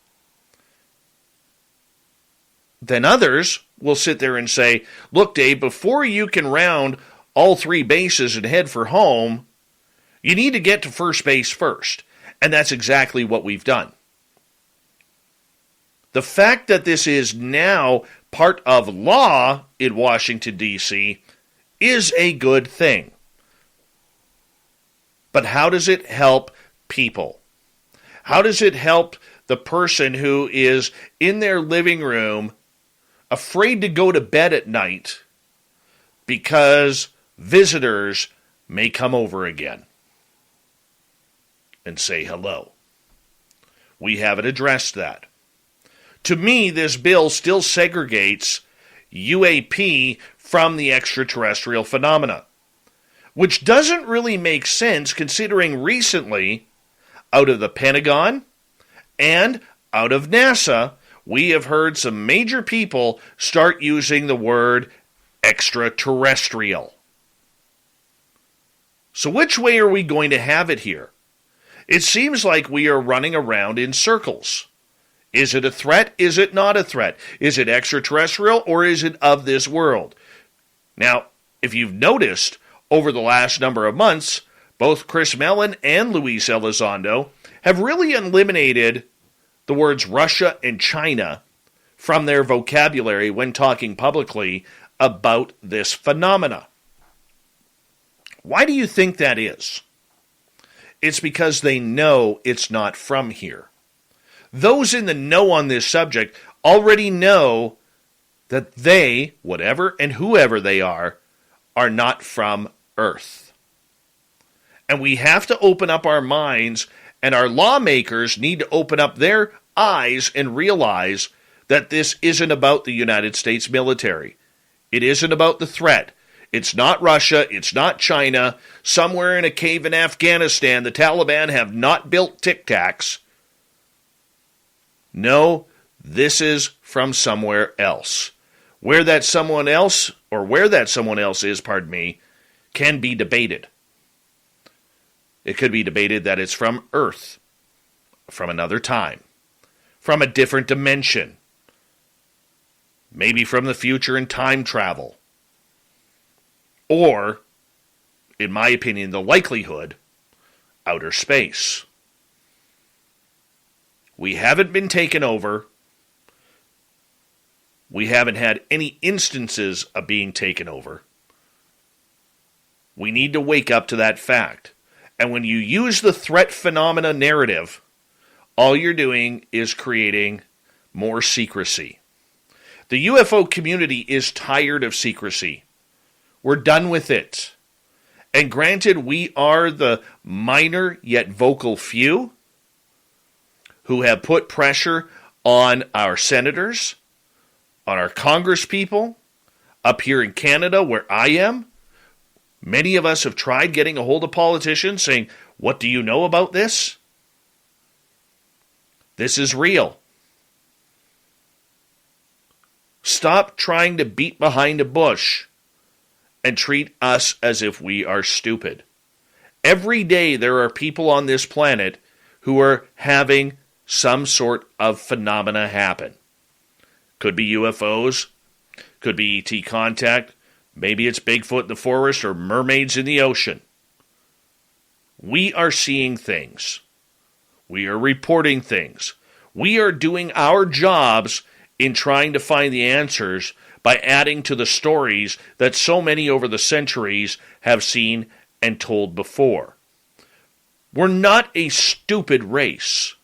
Then others will sit there and say, look, Dave, before you can round all three bases and head for home, you need to get to first base first. And that's exactly what we've done. The fact that this is now part of law in Washington, D.C. is a good thing. But how does it help people? How does it help the person who is in their living room afraid to go to bed at night because visitors may come over again and say hello? We haven't addressed that. To me, this bill still segregates UAP from the extraterrestrial phenomena, which doesn't really make sense considering recently, out of the Pentagon and out of NASA, we have heard some major people start using the word extraterrestrial. So which way are we going to have it here? It seems like we are running around in circles. Is it a threat? Is it not a threat? Is it extraterrestrial or is it of this world? Now, if you've noticed, over the last number of months, both Chris Mellon and Luis Elizondo have really eliminated the words Russia and China from their vocabulary when talking publicly about this phenomena. Why do you think that is? It's because they know it's not from here. Those in the know on this subject already know that they, whatever and whoever they are not from Earth. And we have to open up our minds, and our lawmakers need to open up their eyes and realize that this isn't about the United States military. It isn't about the threat. It's not Russia. It's not China. Somewhere in a cave in Afghanistan, the Taliban have not built Tic Tacs. No, this is from somewhere else. Where that someone else is, can be debated. It could be debated that it's from Earth, from another time, from a different dimension, maybe from the future and time travel. Or, in my opinion, the likelihood, outer space. We haven't been taken over. We haven't had any instances of being taken over. We need to wake up to that fact. And when you use the threat phenomena narrative, all you're doing is creating more secrecy. The UFO community is tired of secrecy. We're done with it. And granted, we are the minor yet vocal few who have put pressure on our senators, on our congresspeople, up here in Canada where I am. Many of us have tried getting a hold of politicians saying, what do you know about this? This is real. Stop trying to beat behind a bush and treat us as if we are stupid. Every day there are people on this planet who are having some sort of phenomena happen. Could be UFOs, could be ET contact, maybe it's Bigfoot in the forest or mermaids in the ocean. We are seeing things. We are reporting things. We are doing our jobs in trying to find the answers by adding to the stories that so many over the centuries have seen and told before. We're not a stupid race.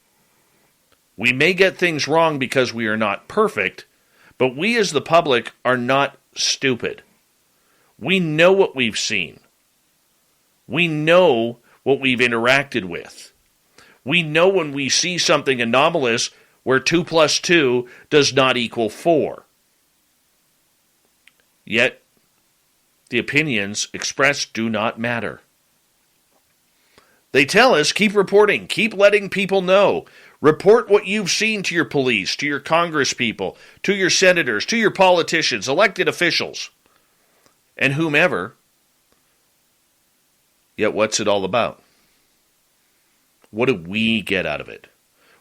We may get things wrong because we are not perfect, but we as the public are not stupid. We know what we've seen. We know what we've interacted with. We know when we see something anomalous where 2 + 2 does not equal 4. Yet, the opinions expressed do not matter. They tell us, keep reporting, keep letting people know. Report what you've seen to your police, to your congresspeople, to your senators, to your politicians, elected officials, and whomever. Yet what's it all about? What do we get out of it?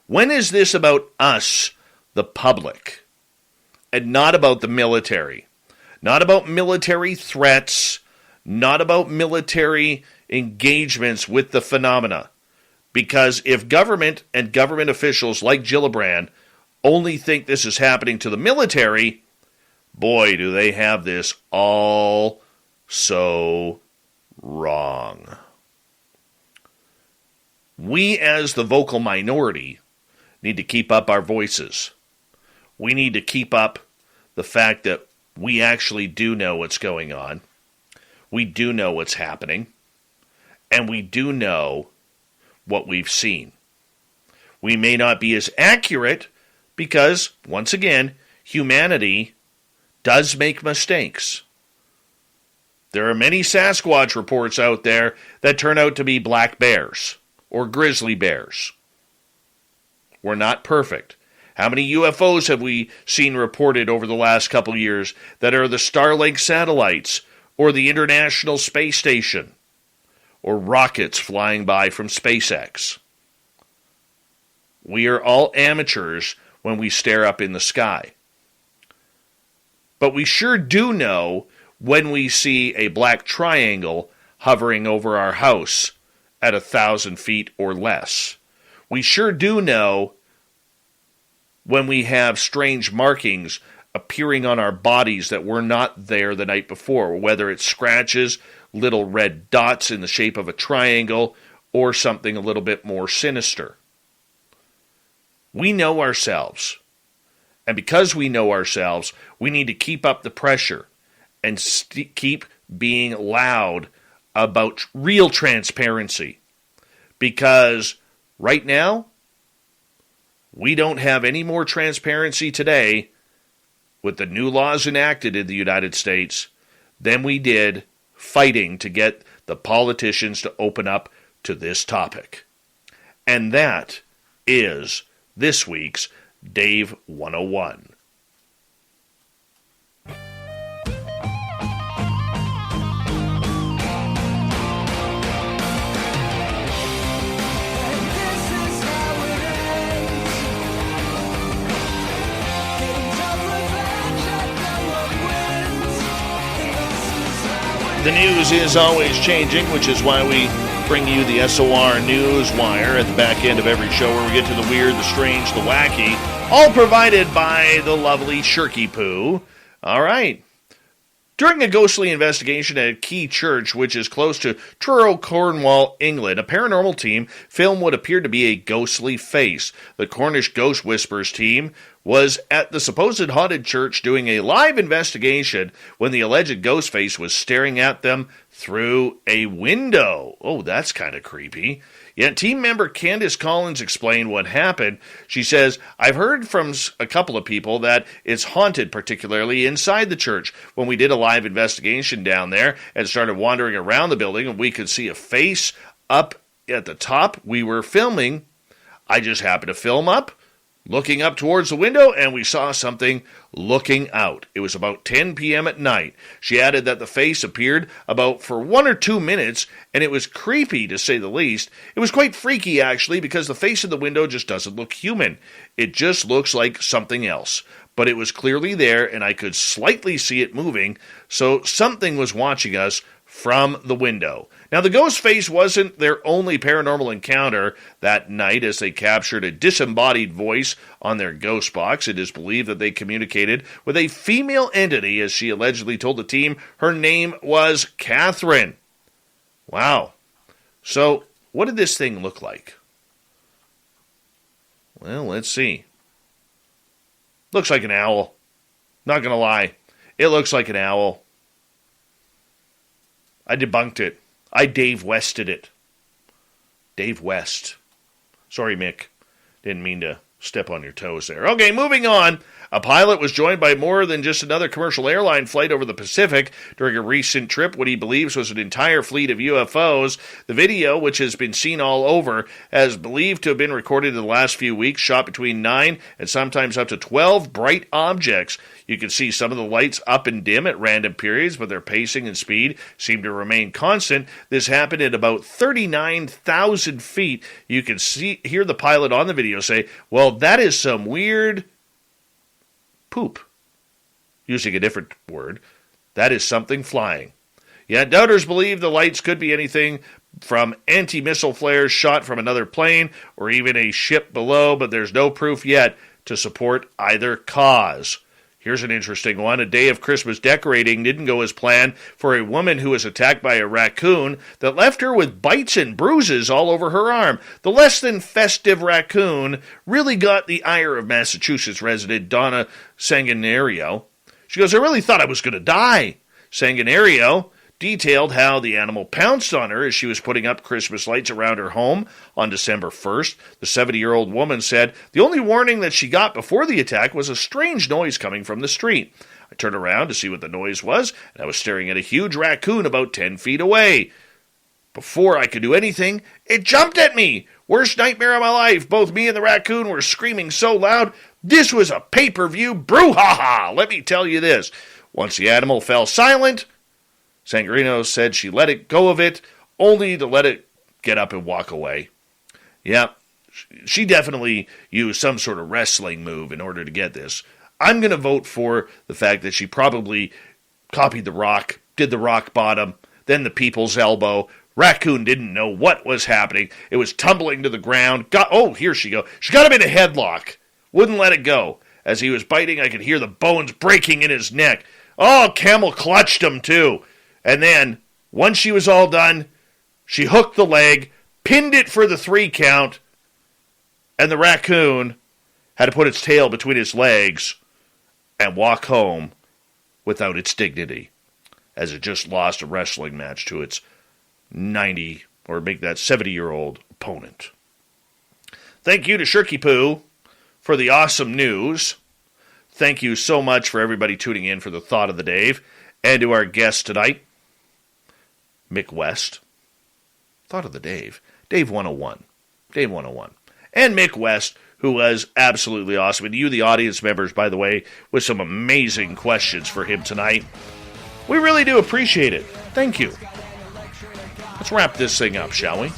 When is this about us, the public, and not about the military? Not about military threats, not about military engagements with the phenomena. Because if government and government officials like Gillibrand only think this is happening to the military, boy, do they have this all so wrong. We, as the vocal minority, need to keep up our voices. We need to keep up the fact that we actually do know what's going on. We do know what's happening. And we do know what we've seen. We may not be as accurate because, once again, humanity does make mistakes. There are many Sasquatch reports out there that turn out to be black bears or grizzly bears. We're not perfect. How many UFOs have we seen reported over the last couple of years that are the Starlink satellites or the International Space Station or rockets flying by from SpaceX? We are all amateurs when we stare up in the sky. But we sure do know when we see a black triangle hovering over our house at 1,000 feet or less. We sure do know when we have strange markings appearing on our bodies that were not there the night before, whether it's scratches, little red dots in the shape of a triangle, or something a little bit more sinister. We know ourselves. And because we know ourselves, we need to keep up the pressure and keep being loud about real transparency. Because right now, we don't have any more transparency today with the new laws enacted in the United States than we did fighting to get the politicians to open up to this topic. And that is this week's Dave 101. The news is always changing, which is why we bring you the SOR News Wire at the back end of every show, where we get to the weird, the strange, the wacky, all provided by the lovely Shirky Poo. All right. During a ghostly investigation at Key Church, which is close to Truro, Cornwall, England, a paranormal team filmed what appeared to be a ghostly face. The Cornish Ghost Whisperers team was at the supposed haunted church doing a live investigation when the alleged ghost face was staring at them through a window. Oh, that's kind of creepy. Yet team member Candace Collins explained what happened. She says, I've heard from a couple of people that it's haunted, particularly inside the church. When we did a live investigation down there and started wandering around the building and we could see a face up at the top, we were filming. I just happened to film up, looking up towards the window, and we saw something looking out. It was about 10 p.m. at night. She added that the face appeared about for 1 or 2 minutes, and it was creepy, to say the least. It was quite freaky, actually, because the face in the window just doesn't look human. It just looks like something else. But it was clearly there, and I could slightly see it moving, so something was watching us from the window. Now, the ghost face wasn't their only paranormal encounter that night, as they captured a disembodied voice on their ghost box. It is believed that they communicated with a female entity, as she allegedly told the team her name was Catherine. Wow. So, what did this thing look like? Well, let's see. Looks like an owl. Not gonna lie. It looks like an owl. I debunked it. I Dave Wested it. Dave West. Sorry, Mick. Didn't mean to step on your toes there. Okay, moving on. A pilot was joined by more than just another commercial airline flight over the Pacific during a recent trip, what he believes was an entire fleet of UFOs. The video, which has been seen all over, has believed to have been recorded in the last few weeks, shot between 9 and sometimes up to 12 bright objects. You can see some of the lights up and dim at random periods, but their pacing and speed seem to remain constant. This happened at about 39,000 feet. You can hear the pilot on the video say, well, that is some weird poop. Using a different word, that is something flying. Yet doubters believe the lights could be anything from anti-missile flares shot from another plane or even a ship below, but there's no proof yet to support either cause. Here's an interesting one. A day of Christmas decorating didn't go as planned for a woman who was attacked by a raccoon that left her with bites and bruises all over her arm. The less than festive raccoon really got the ire of Massachusetts resident Donna Sanguinario. She goes, I really thought I was going to die. Sanguinario detailed how the animal pounced on her as she was putting up Christmas lights around her home on December 1st. The 70-year-old woman said the only warning that she got before the attack was a strange noise coming from the street. I turned around to see what the noise was, and I was staring at a huge raccoon about 10 feet away. Before I could do anything, it jumped at me. Worst nightmare of my life. Both me and the raccoon were screaming so loud. This was a pay-per-view brouhaha. Let me tell you this. Once the animal fell silent, Sangrino said she let it go of it, only to let it get up and walk away. Yeah, she definitely used some sort of wrestling move in order to get this. I'm going to vote for the fact that she probably copied The Rock, did the rock bottom, then the people's elbow. Raccoon didn't know what was happening. It was tumbling to the ground. Here she go. She got him in a headlock. Wouldn't let it go. As he was biting, I could hear the bones breaking in his neck. Oh, Camel clutched him too. And then, once she was all done, she hooked the leg, pinned it for the 3 count, and the raccoon had to put its tail between its legs and walk home without its dignity, as it just lost a wrestling match to its 70-year-old opponent. Thank you to Shirky Poo for the awesome news. Thank you so much for everybody tuning in for the Thought of the Dave. And to our guest tonight, Mick West. Thought of the Dave. Dave 101. Dave 101. And Mick West, who was absolutely awesome. And you, the audience members, by the way, with some amazing questions for him tonight. We really do appreciate it. Thank you. Let's wrap this thing up, shall we?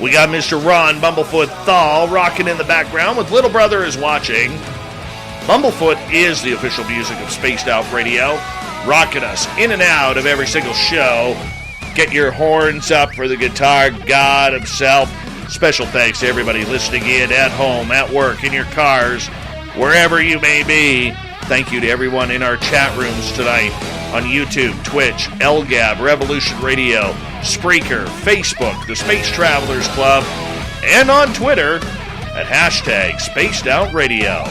We got Mr. Ron Bumblefoot Thal rocking in the background with Little Brother is Watching. Bumblefoot is the official music of Spaced Out Radio, rocking us in and out of every single show. Get your horns up for the guitar god himself. Special thanks to everybody listening in at home, at work, in your cars, wherever you may be. Thank you to everyone in our chat rooms tonight on YouTube, Twitch, LGAB, Revolution Radio, Spreaker, Facebook, the Space Travelers Club, and on Twitter at hashtag Spaced Out Radio.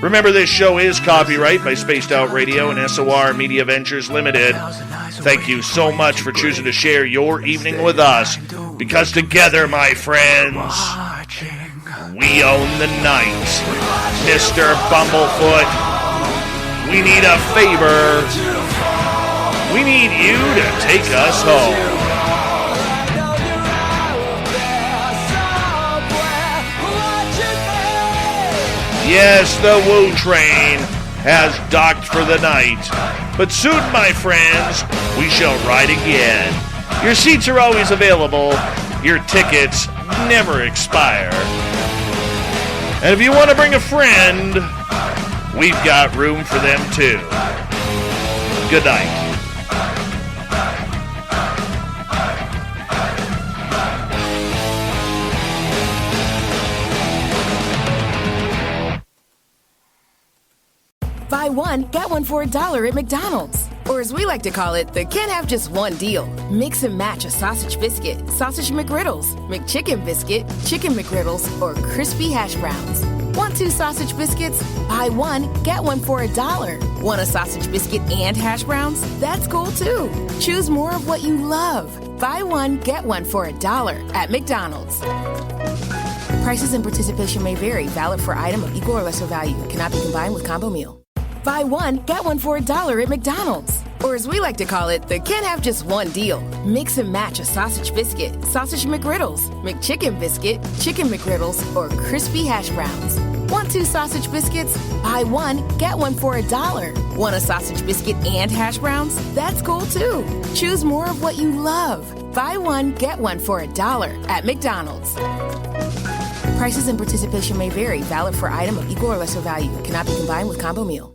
Remember, this show is copyright by Spaced Out Radio and SOR Media Ventures Limited. Thank you so much for choosing to share your evening with us, because together, my friends, we own the night. Mr. Bumblefoot, we need a favor. We need you to take us home. Yes, the Woo Train has docked for the night. But soon, my friends, we shall ride again. Your seats are always available. Your tickets never expire. And if you want to bring a friend, we've got room for them too. Good night. Buy one, get one for $1 at McDonald's. Or as we like to call it, the can't have just one deal. Mix and match a sausage biscuit, sausage McGriddles, McChicken biscuit, chicken McGriddles, or crispy hash browns. Want 2 sausage biscuits? Buy one, get one for $1. Want a sausage biscuit and hash browns? That's cool too. Choose more of what you love. Buy one, get one for $1 at McDonald's. Prices and participation may vary. Valid for item of equal or lesser value. Cannot be combined with combo meal. Buy one, get one for $1 at McDonald's. Or as we like to call it, the can't have just one deal. Mix and match a sausage biscuit, sausage McGriddles, McChicken biscuit, chicken McGriddles, or crispy hash browns. Want 2 sausage biscuits? Buy one, get one for $1. Want a sausage biscuit and hash browns? That's cool too. Choose more of what you love. Buy one, get one for $1 at McDonald's. Prices and participation may vary. Valid for item of equal or lesser value. Cannot be combined with combo meal.